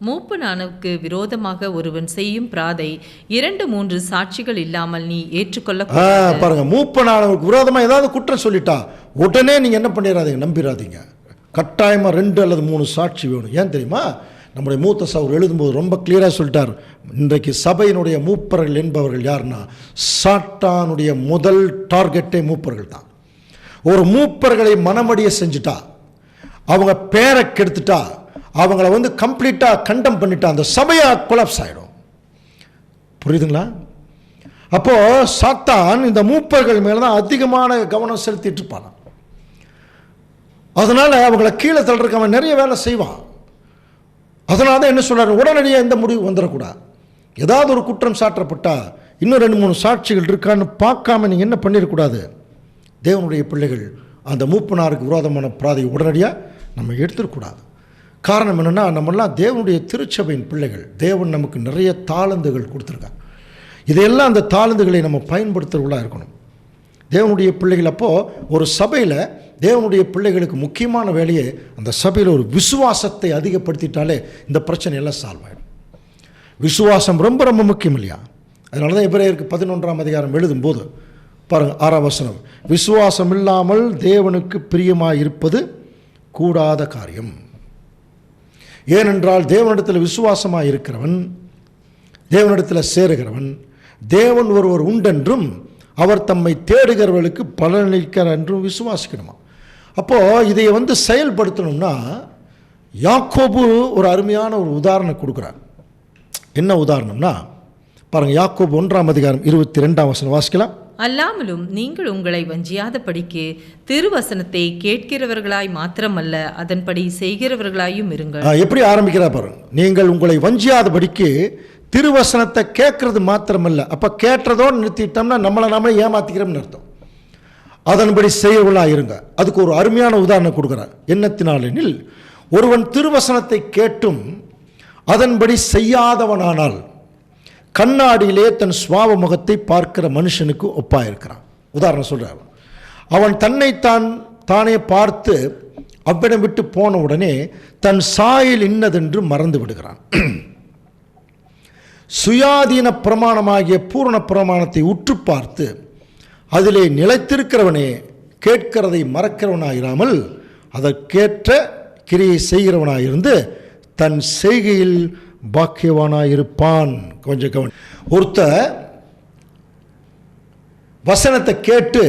B: மூப்பனானுக்கு விரோதமாக ஒருவன் செய்யும் பிராதை 2-3 சாட்சிகள் இல்லாமல் நீ ஏற்றுக்கொள்ள
A: பாருங்க, மூப்பனானவருக்கு விரோதமாக ஏதாவது குற்றம் சொல்லிட்டா உடனே நீங்கள் என்ன பண்ணிடாதீங்க, நம்பிடாதீங்க. கட்டாயமாக 2 அல்லது 3 சாட்சி வேணும். ஏன் தெரியுமா? நம்முடைய மூத்த சகோதரர் எழுதும்போது ரொம்ப கிளியராக சொல்லிட்டார். இன்றைக்கு சபையினுடைய மூப்பர்கள் என்பவர்கள் யாருன்னா, சாத்தானுடைய முதல் டார்கெட்டே மூப்பர்கள் தான். ஒரு மூப்பர்களை மனமடிய செஞ்சுட்டா, அவங்க பேரை கெடுத்துட்டா, அவங்கள வந்து கம்ப்ளீட்டாக கண்டம் பண்ணிட்டா, அந்த சபையை கொலாப்ஸ் ஆகிடும். புரியுதுங்களா? அப்போது சாத்தான் இந்த மூப்பர்கள் மேலே தான் அதிகமான கவனம் செலுத்திட்டு இருப்பான். அதனால் அவங்கள கீழே தள்ளுறதுக்கு அவன் நிறைய வேலை செய்வான். அதனால தான் என்ன சொல்கிறார், உடனடியாக எந்த முடிவு வந்துடக்கூடாது. ஏதாவது ஒரு குற்றம் சாட்டப்பட்டால் இன்னும் 2-3 சாட்சிகள் இருக்கான்னு பார்க்காம நீங்கள் என்ன பண்ணிடக்கூடாது. தேவனுடைய பிள்ளைகள் அந்த மூப்பனாருக்கு விரோதமான பிராதை உடனடியாக நம்ம எடுத்துடக்கூடாது. காரணம் என்னென்னா, நம்மெல்லாம் தேவனுடைய திருச்சபையின் பிள்ளைகள். தேவன் நமக்கு நிறைய தாளந்துகள் கொடுத்துருக்காங்க. இதையெல்லாம் அந்த தாளந்துகளை நம்ம பயன்படுத்துகிறவர்களாக இருக்கணும். தேவனுடைய பிள்ளைகள் அப்போது ஒரு சபையில் தேவனுடைய பிள்ளைகளுக்கு முக்கியமான வேலையே அந்த சபையில் ஒரு விசுவாசத்தை அதிகப்படுத்திட்டாலே இந்த பிரச்சனையெல்லாம் சால்வ் ஆகிடும். விசுவாசம் ரொம்ப ரொம்ப முக்கியம் இல்லையா? அதனால தான் எபிரேயருக்கு 11 எழுதும்போது பாருங்கள் 6 விசுவாசம் இல்லாமல் தேவனுக்கு பிரியமாக இருப்பது கூடாத காரியம். ஏனென்றால் தேவனிடத்தில் விசுவாசமாக இருக்கிறவன், தேவனிடத்தில் சேருகிறவன், தேவன் ஒருவர் உண்டென்றும் அவர் தம்மை தேடுகிறவர்களுக்கு பலனளிக்கிறார் என்றும் விசுவாசிக்கணுமா. அப்போது இதை வந்து செயல்படுத்தணும்னா யாக்கோபு ஒரு அருமையான ஒரு உதாரணம் கொடுக்குறார். என்ன உதாரணம்னா பாருங்கள், யாக்கோபு 1:22 வாசிக்கலாம்.
B: அல்லாமலும் நீங்கள் உங்களை வஞ்சியாதபடிக்கு திருவசனத்தை கேட்கிறவர்களாய் மாத்திரமல்ல, அதன்படி செய்கிறவர்களாயும் இருங்கள்.
A: எப்படி ஆரம்பிக்கிறார் பாருங்க, நீங்கள் உங்களை வஞ்சியாதபடிக்கு திருவசனத்தை கேட்கறது மாத்திரமல்ல. அப்போ கேட்டதோடு நிறுத்திட்டோம்னா நம்மளை ஏமாத்திக்கிறோம்னு அர்த்தம். அதன்படி செய்கிறவர்களாக இருங்க. அதுக்கு ஒரு அருமையான உதாரணம் கொடுக்குறார். என்னத்தினாலெனில், ஒருவன் திருவசனத்தை கேட்டும் அதன்படி செய்யாதவனானால் கண்ணாடியிலே தன் சுவாவ முகத்தை பார்க்கிற மனுஷனுக்கு ஒப்பாயிருக்கிறான். உதாரணம் சொல்கிறார். அவன் தானே பார்த்து அவ்விடம் விட்டு போன உடனே தன் சாயல் இன்னதென்று மறந்து விடுகிறான். சுயாதீன பிரமாணமாகிய பூரண பிரமாணத்தை உற்று பார்த்து அதிலே நிலைத்திருக்கிறவனே கேட்கிறதை மறக்கிறவனாயிராமல் அதற்கேற்ற கிரியை செய்கிறவனாயிருந்து தன் செய்கையில் பாக்கியவானாயிருப்பான். கொஞ்சம் கவனி. ஒருத்தர் வசனத்தை கேட்டு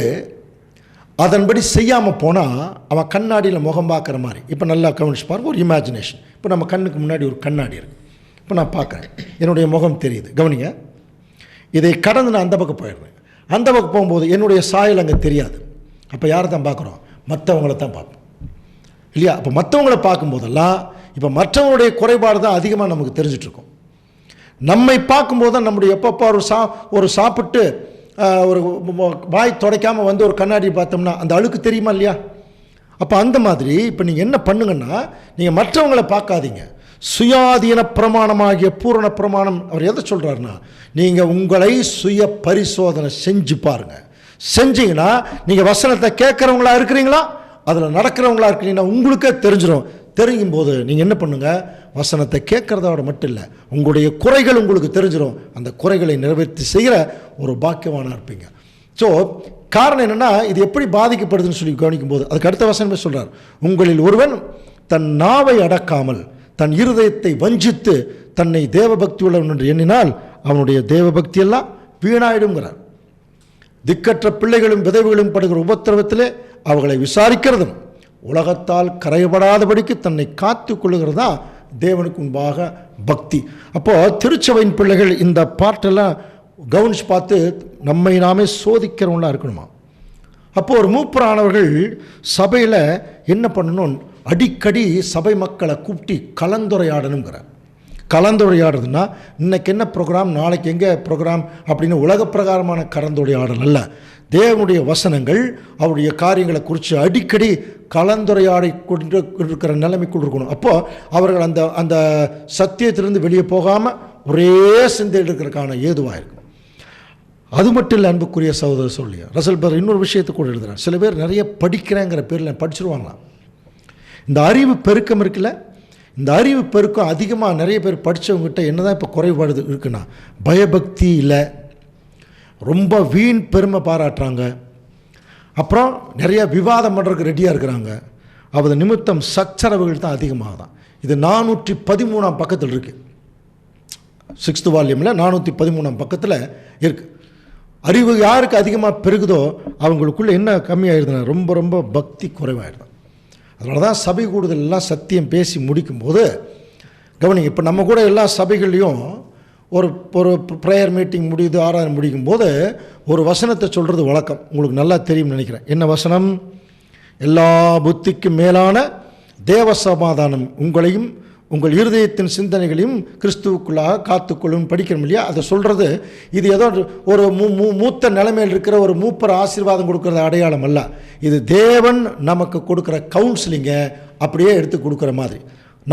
A: அதன்படி செய்யாமல் போனால் அவன் கண்ணாடியில் முகம் பார்க்குற மாதிரி. இப்போ நல்லா கவனிச்சு பாருங்க, ஒரு இமேஜினேஷன். இப்போ நம்ம கண்ணுக்கு முன்னாடி ஒரு கண்ணாடி இருக்குது. இப்போ நான் பார்க்குறேன், என்னுடைய முகம் தெரியுது. கவனிங்க, இதை கடந்து நான் அந்த பக்கம் போயிடுறேன். அந்த பக்கம் போகும்போது என்னுடைய சாயல் அங்கே தெரியாது. அப்போ யாரை தான் பார்க்குறோம்? மற்றவங்கள தான் பார்ப்போம் இல்லையா? அப்போ மற்றவங்கள பார்க்கும்போதெல்லாம் இப்போ மற்றவங்களுடைய குறைபாடு தான் அதிகமாக நமக்கு தெரிஞ்சிட்ருக்கோம். நம்மை பார்க்கும்போது தான் நம்முடைய எப்பப்போ ஒரு சாப்பிட்டு ஒரு வாய் துடைக்காமல் வந்து ஒரு கண்ணாடி பார்த்தோம்னா அந்த அழுக்கு தெரியுமா இல்லையா? அப்போ அந்த மாதிரி இப்போ நீங்கள் என்ன பண்ணுங்கன்னா, நீங்கள் மற்றவங்களை பார்க்காதீங்க. சுயாதீன பிரமாணமாகிய பூரண பிரமாணம் அவர் எதை சொல்கிறாருன்னா, நீங்கள் உங்களை சுய பரிசோதனை செஞ்சு பாருங்கள். செஞ்சீங்கன்னா நீங்கள் வசனத்தை கேட்குறவங்களா இருக்கிறீங்களா, அதில் நடக்கிறவங்களா இருக்கிறீங்கன்னா உங்களுக்கே தெரிஞ்சிடும். தெரியும் போது நீங்கள் என்ன பண்ணுங்கள், வசனத்தை கேட்குறதோட மட்டும் இல்லை, உங்களுடைய குறைகள் உங்களுக்கு தெரிஞ்சிடும். அந்த குறைகளை நிறைவேற்றி செய்கிற ஒரு பாக்கியவானாக இருப்பீங்க. ஸோ காரணம் என்னென்னா, இது எப்படி பாதிக்கப்படுதுன்னு சொல்லி கவனிக்கும் போது அதுக்கு அடுத்த வசனமே சொல்கிறார். உங்களில் ஒருவன் தன் நாவை அடக்காமல் தன் இருதயத்தை வஞ்சித்து தன்னை தேவபக்தி உள்ளவன் என்று எண்ணினால் அவனுடைய தேவபக்தி எல்லாம் வீணாயிடுங்கிறார். திக்கற்ற பிள்ளைகளும் விதவைகளும் படுகிற உபத்திரவத்திலே அவர்களை விசாரிக்கிறதும் உலகத்தால் கரையப்படாதபடிக்கு தன்னை காத்து கொள்ளுகிறதா தேவனுக்கு முன்பாக பக்தி. அப்போது திருச்சபையின் பிள்ளைகள் இந்த பாட்டெல்லாம் கவனிச்சு பார்த்து நம்மை நாமே சோதிக்கிறவங்களா இருக்கணுமா. அப்போது ஒரு மூப்பரானவர்கள் சபையில் என்ன பண்ணணும், அடிக்கடி சபை மக்களை கூப்பிட்டு கலந்துரையாடணுங்கிற. கலந்துரையாடுறதுன்னா இன்னைக்கு என்ன ப்ரோக்ராம், நாளைக்கு எங்கே ப்ரோக்ராம் அப்படின்னு உலக பிரகாரமான கலந்துரையாடல் அல்ல. தேவனுடைய வசனங்கள் அவருடைய காரியங்களை குறித்து அடிக்கடி கலந்துரையாடி கொண்டு இருக்கிற நிலைமைக்குள் இருக்கணும். அப்போது அவர்கள் அந்த அந்த சத்தியத்திலிருந்து வெளியே போகாமல் ஒரே சிந்தையில் இருக்கிறதுக்கான ஏதுவாக இருக்கும். அது மட்டும் இல்லை அன்புக்குரிய சகோதரர் சொல்லியா ரசல் பர் இன்னொரு விஷயத்தை கூட எழுதுகிறார். சில பேர் நிறைய படிக்கிறேங்கிற பேரில் படிச்சிருவாங்களாம். இந்த அறிவு பெருக்கம் இருக்குல்ல, இந்த அறிவு பெருக்கம் அதிகமாக நிறைய பேர் படித்தவங்ககிட்ட என்ன தான் இப்போ குறைபாடு இருக்குன்னா, பயபக்தி இல்லை, ரொம்ப வீண் பெருமை பாராட்டுறாங்க, அப்புறம் நிறைய விவாதம் பண்ணுறதுக்கு ரெடியாக இருக்கிறாங்க. அது நிமித்தம் சச்சரவுகள் தான் அதிகமாகதான். இது 413 பக்கத்தில் இருக்குது. 6th வால்யூமில் 413 பக்கத்தில் இருக்குது. அறிவு யாருக்கு அதிகமாக பெருகுதோ அவங்களுக்குள்ளே என்ன கம்மியாகிடுதுன்னா ரொம்ப ரொம்ப பக்தி குறைவாகிடுது. அதனால தான் சபை கூடுதலெல்லாம் சத்தியம் பேசி முடிக்கும்போது கவனிங்க, இப்போ நம்ம கூட எல்லா சபைகள்லையும் ஒரு ஒரு ப்ரேயர் மீட்டிங் முடியுது, ஆராதனை முடிக்கும்போது ஒரு வசனத்தை சொல்கிறது வழக்கம். உங்களுக்கு நல்லா தெரியும்னு நினைக்கிறேன். என்ன வசனம்? எல்லா புத்திக்கும் மேலான தேவ சமாதானம் உங்களையும் உங்கள் இருதயத்தின் சிந்தனைகளையும் கிறிஸ்துவுக்குள்ளாக காத்துக்கொள்ளும் படிக்கிறோம் இல்லையா? அதை சொல்கிறது இது ஏதோ ஒரு மூத்த நிலைமையில் இருக்கிற ஒரு மூப்பர் ஆசீர்வாதம் கொடுக்குறது அடையாளம் அல்ல. இது தேவன் நமக்கு கொடுக்குற கவுன்சிலிங்கை அப்படியே எடுத்து கொடுக்குற மாதிரி.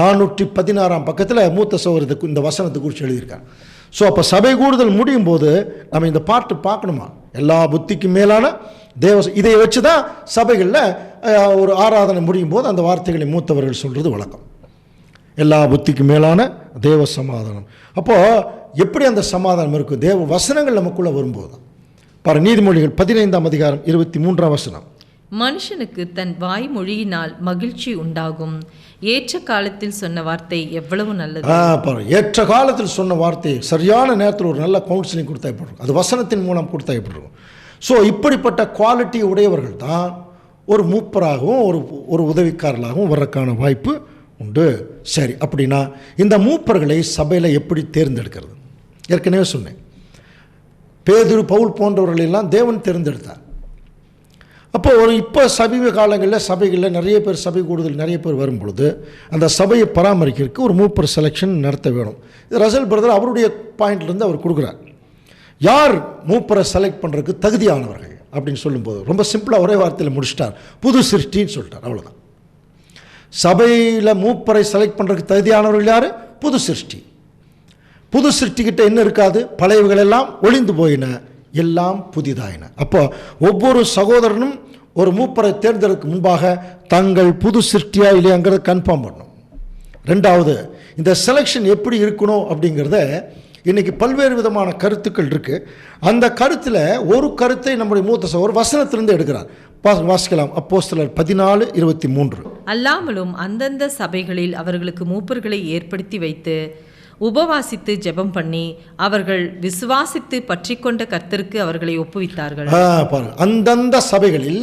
A: 416 பக்கத்தில் மூத்த சகோதரத்துக்கு இந்த வசனத்தை குறித்து எழுதியிருக்காங்க. ஸோ அப்போ சபை கூடுதல் முடியும் போது நம்ம இந்த பாட்டு பார்க்கணுமா? எல்லா புத்திக்கும் மேலான தேவ, இதை வச்சு தான் சபைகளில் ஒரு ஆராதனை முடியும் போது அந்த வார்த்தைகளை மூத்தவர்கள் சொல்கிறது வழக்கம். எல்லா புத்திக்கு மேலான தேவ சமாதானம். அப்போது எப்படி அந்த சமாதானம் இருக்கும்? தேவ வசனங்கள் நமக்குள்ளே வரும்போது பாரு. நீதிமொழிகள் 15ஆம் அதிகாரம் 23ஆம் வசனம்.
B: மனுஷனுக்கு தன் வாய்மொழியினால் மகிழ்ச்சி உண்டாகும், ஏற்ற காலத்தில் சொன்ன வார்த்தை எவ்வளவு நல்லது.
A: பாரு, ஏற்ற காலத்தில் சொன்ன வார்த்தை சரியான நேரத்தில் ஒரு நல்ல கவுன்சிலிங் கொடுத்தா எப்படி இருக்கும்? அது வசனத்தின் மூலம் கொடுத்தா எப்படி இருக்கும்? ஸோ இப்படிப்பட்ட குவாலிட்டி உடையவர்கள் தான் ஒரு மூப்பராகவும் ஒரு உதவிக்காரர்களாகவும் வர்றதுக்கான வாய்ப்பு உண்டு. சரி, அப்படின்னா இந்த மூப்பர்களை சபையில் எப்படி தேர்ந்தெடுக்கிறது? ஏற்கனவே சொன்னேன், பேதுரு, பவுல் போன்றவர்களெல்லாம் தேவன் தேர்ந்தெடுத்தார். அப்போ இப்போ சமீப காலங்களில் சபைகளில் நிறைய பேர் சபை கூடுதல் நிறைய பேர் வரும் பொழுது அந்த சபையை பராமரிக்கிறதுக்கு ஒரு மூப்பர் செலெக்ஷன் நடத்த வேணும். இது ரசல் பிரதர் அவருடைய பாயிண்ட்லேருந்து அவர் கொடுக்குறார். யார் மூப்பரை செலக்ட் பண்ணுறதுக்கு தகுதியானவர்கள் அப்படின்னு சொல்லும்போது ரொம்ப சிம்பிளாக ஒரே வார்த்தையில் முடிச்சிட்டார். புது சிருஷ்டின்னு சொல்லிட்டார். அவ்வளோதான். சபையில் மூப்பரை செலக்ட் பண்ணுறதுக்கு தகுதியானவர்கள் யார்? புது சிருஷ்டி. புது சிருஷ்டிக்கிட்ட என்ன இருக்காது? பழையவைகள் எல்லாம் ஒளிந்து போயின, எல்லாம் புதிதாயின. அப்போ ஒவ்வொரு சகோதரனும் ஒரு மூப்பரை தேர்ந்தெடுக்க முன்பாக தங்கள் புது சிருஷ்டியா இல்லையாங்கிறத கன்ஃபார்ம் பண்ணணும். ரெண்டாவது, இந்த செலெக்ஷன் எப்படி இருக்கணும் அப்படிங்கிறத இன்றைக்கி பல்வேறு விதமான கருத்துக்கள் இருக்குது. அந்த கருத்தில் ஒரு கருத்தை நம்முடைய மூத்த சகோதரர் வசனத்திலிருந்து எடுக்கிறார். வாசிக்கலாம். அப்போஸ்தலர் 14:23.
B: அல்லாமலும் அந்தந்த சபைகளில் அவர்களுக்கு மூப்பர்களை ஏற்படுத்தி வைத்து உபவாசித்து ஜெபம் பண்ணி அவர்கள் விசுவாசித்து பற்றி கொண்ட கர்த்தருக்கு அவர்களை ஒப்புவித்தார்கள்.
A: பாருங்க, அந்தந்த சபைகளில்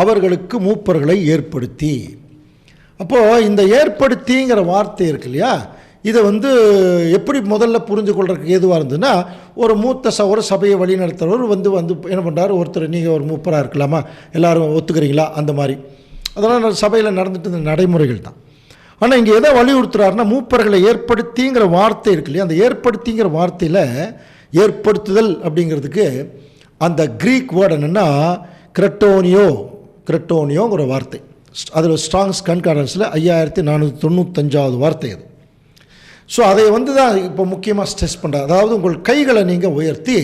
A: அவர்களுக்கு மூப்பர்களை ஏற்படுத்தி. அப்போது இந்த ஏற்படுத்திங்கிற வார்த்தை இருக்கு இல்லையா, இதை எப்படி முதல்ல புரிஞ்சு கொள்றதுக்கு ஏதுவாக இருந்ததுன்னா, ஒரு மூத்த ஒரு சபையை வழி நடத்துகிறவர் வந்து என்ன பண்ணுறாரு, ஒருத்தர் நீங்கள் ஒரு மூப்பராக இருக்கலாமா, எல்லோரும் ஒத்துக்கிறீங்களா, அந்த மாதிரி. அதெல்லாம் சபையில் நடந்துட்டு இருந்த நடைமுறைகள் தான். ஆனால் இங்கே எதை வலியுறுத்துறாருன்னா, மூப்பர்களை ஏற்படுத்திங்கிற வார்த்தை இருக்கு இல்லையா, அந்த ஏற்படுத்திங்கிற வார்த்தையில் ஏற்படுத்துதல் அப்படிங்கிறதுக்கு அந்த க்ரீக் வேர்டு என்னென்னா கிரெட்டோனியோங்கிற வார்த்தை. அதில் ஸ்ட்ராங்ஸ் கன்கார்டன்ஸில் 5495 வார்த்தை அது. ஸோ அதை தான் இப்போ முக்கியமாக ஸ்ட்ரெஸ் பண்ணுறாரு. அதாவது உங்கள் கைகளை நீங்கள் உயர்த்தி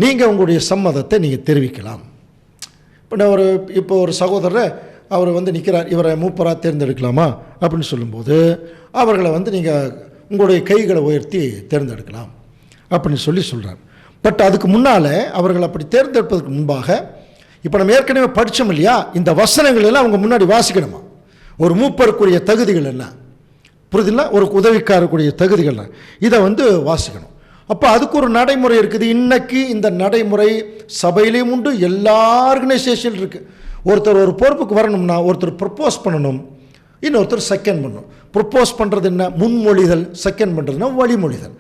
A: நீங்கள் உங்களுடைய சம்மதத்தை நீங்கள் தெரிவிக்கலாம். இப்போ ஒரு சகோதரர் அவர் நிற்கிறார், இவரை மூப்பராக தேர்ந்தெடுக்கலாமா அப்படின்னு சொல்லும்போது அவர்களை நீங்கள் உங்களுடைய கைகளை உயர்த்தி தேர்ந்தெடுக்கலாம் அப்படின்னு சொல்கிறார். பட் அதுக்கு முன்னால் அவர்கள் அப்படி தேர்ந்தெடுப்பதற்கு முன்பாக இப்போ நம்ம ஏற்கனவே படித்தோம் இல்லையா, இந்த வசனங்கள் எல்லாம் அவங்க முன்னாடி வாசிக்கணுமா. ஒரு மூப்பருக்குரிய தகுதிகள் என்ன புரியுதுல்ல, ஒரு உதவிக்காரக்கூடிய தகுதிகள் இதை வாசிக்கணும். அப்போ அதுக்கு ஒரு நடைமுறை இருக்குது. இன்னைக்கு இந்த நடைமுறை சபையிலையும் உண்டு, எல்லா ஆர்கனைசேஷன் இருக்குது. ஒருத்தர் ஒரு பொறுப்புக்கு வரணும்னா ஒருத்தர் ப்ரப்போஸ் பண்ணணும், இன்னொருத்தர் செகண்ட் பண்ணணும். ப்ரப்போஸ் பண்ணுறது என்ன? முன்மொழிதல். செகண்ட் பண்ணுறதுன்னா வழிமொழிதல்.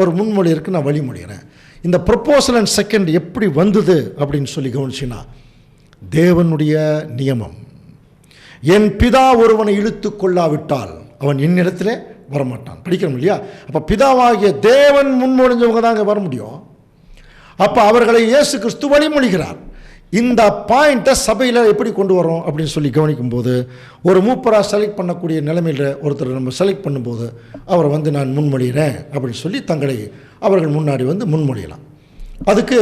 A: ஒரு முன்மொழி இருக்குது, நான் வழிமொழிகிறேன். இந்த ப்ரப்போசல் அண்ட் செகண்ட் எப்படி வந்தது அப்படின்னு சொல்லி கவனிச்சின்னா, தேவனுடைய நியமம். என் பிதா ஒருவனை இழுத்து கொள்ளாவிட்டால் அவன் என்னிடத்தில் வரமாட்டான். படிக்கிறோம் இல்லையா? அப்போ பிதாவாகிய தேவன் முன்மொழிஞ்சவங்க தான் அங்கே வர முடியும். அப்போ அவர்களை இயேசு கிறிஸ்து வழிமொழிகிறார். இந்த பாயிண்ட்டை சபையில் எப்படி கொண்டு வரோம் அப்படின்னு சொல்லி கவனிக்கும்போது, ஒரு மூப்பராக செலக்ட் பண்ணக்கூடிய நிலைமையில் ஒருத்தர் நம்ம செலக்ட் பண்ணும்போது அவரை வந்து நான் முன்மொழிகிறேன் அப்படின்னு சொல்லி தங்களை அவர்கள் முன்னாடி வந்து முன்மொழியலாம். அதுக்கு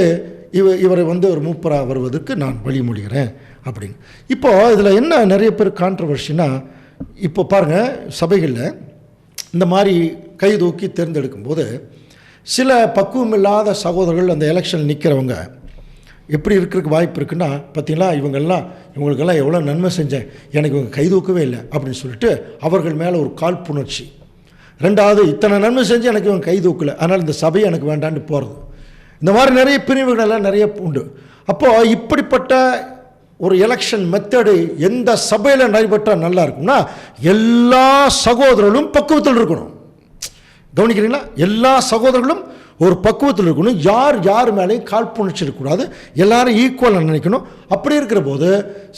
A: இவரை வந்து ஒரு மூப்பராக வருவதற்கு நான் வழிமொழிகிறேன் அப்படின்னு. இப்போது இதில் என்ன நிறைய பேர் கான்ட்ரவர்ஷினா, இப்போ பாருங்கள், சபைகளில் இந்த மாதிரி கை தூக்கி தேர்ந்தெடுக்கும்போது சில பக்குவம் இல்லாத சகோதரர்கள் அந்த எலெக்ஷன் நிற்கிறவங்க எப்படி இருக்கிறதுக்கு வாய்ப்பு இருக்குன்னா, பார்த்தீங்களா இவங்களுக்கெல்லாம் எவ்வளோ நன்மை செஞ்சேன், எனக்கு இவங்க கை தூக்கவே இல்லை அப்படின்னு சொல்லிட்டு அவர்கள் மேலே ஒரு காழ்ப்புணர்ச்சி. ரெண்டாவது, இத்தனை நன்மை செஞ்சு எனக்கு இவங்க கை தூக்கலை, அதனால் இந்த சபை எனக்கு வேண்டான்னு போகிறது. இந்த மாதிரி நிறைய பிரிவுகளெல்லாம் நிறைய உண்டு. அப்போது இப்படிப்பட்ட ஒரு எலெக்ஷன் மெத்தடு எந்த சபையில் நடைபெற்றால் நல்லா இருக்கும்னா, எல்லா சகோதரர்களும் பக்குவத்தில் இருக்கணும். கவனிக்கிறீங்களா? எல்லா சகோதரர்களும் ஒரு பக்குவத்தில் இருக்கணும். யார் மேலேயும் காழ்ப்புணர்ச்சி இருக்கக்கூடாது. எல்லாரும் ஈக்குவலாக நினைக்கணும். அப்படி இருக்கிற போது,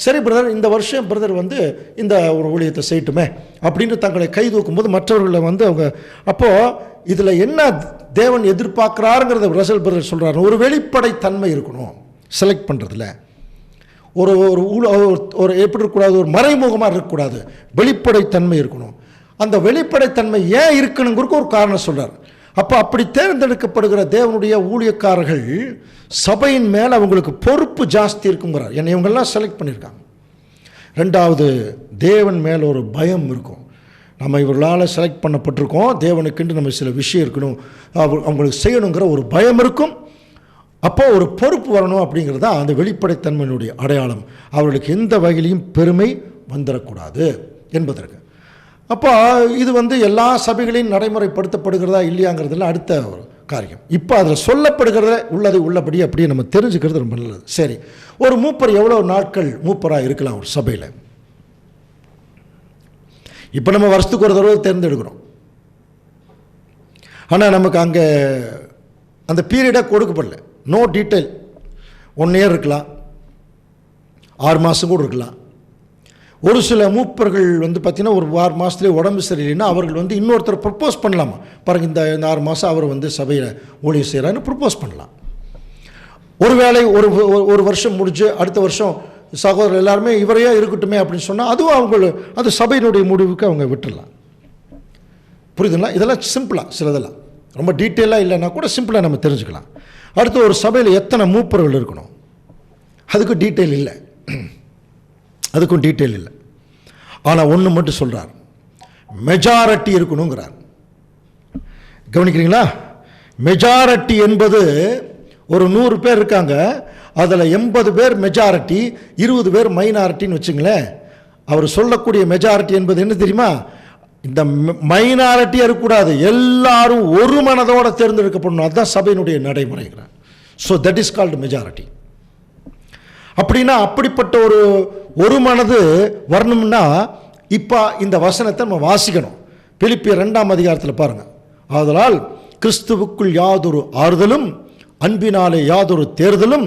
A: சரி பிரதர், இந்த வருஷம் பிரதர் வந்து இந்த ஒரு ஊழியத்தை செய்யட்டுமே அப்படின்னு தங்களை கை தூக்கும் போது மற்றவர்களை வந்து அவங்க, அப்போது இதில் என்ன தேவன் எதிர்பார்க்குறாருங்கிறத ரசல் பிரதர் சொல்கிறாரு. ஒரு வெளிப்படைத்தன்மை இருக்கணும் செலக்ட் பண்ணுறதுல. ஒரு ஒரு எப்படி இருக்கக்கூடாது, ஒரு மறைமுகமாக இருக்கக்கூடாது, வெளிப்படைத்தன்மை இருக்கணும். அந்த வெளிப்படைத்தன்மை ஏன் இருக்கணுங்கிறதுக்கு ஒரு காரணம் சொல்கிறார். அப்போ அப்படி தேர்ந்தெடுக்கப்படுகிற தேவனுடைய ஊழியக்காரர்கள் சபையின் மேலே அவங்களுக்கு பொறுப்பு ஜாஸ்தி இருக்குங்கிறார். என்னை இவங்கெல்லாம் செலக்ட் பண்ணியிருக்காங்க. ரெண்டாவது, தேவன் மேலே ஒரு பயம் இருக்கும். நம்ம இவர்களால் செலக்ட் பண்ணப்பட்டிருக்கோம், தேவனுக்குன்னு நம்ம சில விஷயம் இருக்கணும், அவங்களுக்கு செய்யணுங்கிற ஒரு பயம் இருக்கும். அப்போது ஒரு பொறுப்பு வரணும் அப்படிங்கிறது தான் அந்த வெளிப்படைத்தன்மையினுடைய அடையாளம். அவர்களுக்கு எந்த வகையிலையும் பெருமை வந்துடக்கூடாது என்பதற்கு. அப்போ இது வந்து எல்லா சபைகளையும் நடைமுறைப்படுத்தப்படுகிறதா இல்லையாங்கிறதுல அடுத்த ஒரு காரியம். இப்போ அதில் சொல்லப்படுகிறத உள்ளதை உள்ளபடி அப்படியே நம்ம தெரிஞ்சுக்கிறது ரொம்ப நல்லது. சரி, ஒரு மூப்பர் எவ்வளோ நாட்கள் மூப்பராக இருக்கலாம் ஒரு சபையில்? இப்போ நம்ம வருஷத்துக்கு ஒரு தடவை தேர்ந்தெடுக்கிறோம். ஆனால் நமக்கு அங்கே அந்த பீரியடாக கொடுக்கப்படல. No detail. 1 இயர் இருக்கலாம், 6 மாதம் கூட இருக்கலாம். ஒரு சில மூப்பர்கள் வந்து பார்த்திங்கன்னா ஒரு 6 மாதத்துலேயே உடம்பு சரியில்லைன்னா அவர்கள் வந்து இன்னொருத்தர் ப்ரப்போஸ் பண்ணலாமா, பாருங்கள் இந்த 6 மாதம் அவர் வந்து சபையில் ஊழியம் செய்கிறான்னு ப்ரப்போஸ் பண்ணலாம். ஒருவேளை ஒரு வருஷம் முடிஞ்சு அடுத்த வருஷம் சகோதரர் எல்லாருமே இவரையே இருக்கட்டுமே அப்படின்னு சொன்னால் அதுவும் அது சபையினுடைய முடிவுக்கு அவங்க விட்டுடலாம். புரியுதுங்களா? இதெல்லாம் சிம்பிளாக, சிலதெல்லாம் ரொம்ப டீட்டெயிலாக இல்லைன்னா கூட சிம்பிளாக நம்ம தெரிஞ்சுக்கலாம். அடுத்து, ஒரு சபையில் எத்தனை மூப்பர்கள் இருக்கணும், அதுக்கும் டீட்டெயில் இல்லை. ஆனால் ஒன்று மட்டும் சொல்கிறார், மெஜாரிட்டி இருக்கணுங்கிறார். கவனிக்கிறீங்களா? மெஜாரிட்டி என்பது ஒரு 100 பேர் இருக்காங்க, அதில் 80 பேர் மெஜாரிட்டி, 20 பேர் மைனாரிட்டின்னு வச்சுங்களேன். அவர் சொல்லக்கூடிய மெஜாரிட்டி என்பது என்ன தெரியுமா? இந்த மைனாரிட்டியாக இருக்கக்கூடாது, எல்லாரும் ஒரு மனதோடு தேர்ந்தெடுக்கப்படணும். அதுதான் சபையினுடைய நடைமுறைங்கிறார். So that is called majority. அப்படின்னா அப்படிப்பட்ட ஒரு மனது வரணும்னா இப்போ இந்த வசனத்தை நம்ம வாசிக்கணும். பிலிப்பியர் 2ஆம் அதிகாரத்தில் பாருங்கள். ஆதலால் கிறிஸ்துவுக்குள் யாதொரு ஆறுதலும், அன்பினாலே யாதொரு தேர்தலும்,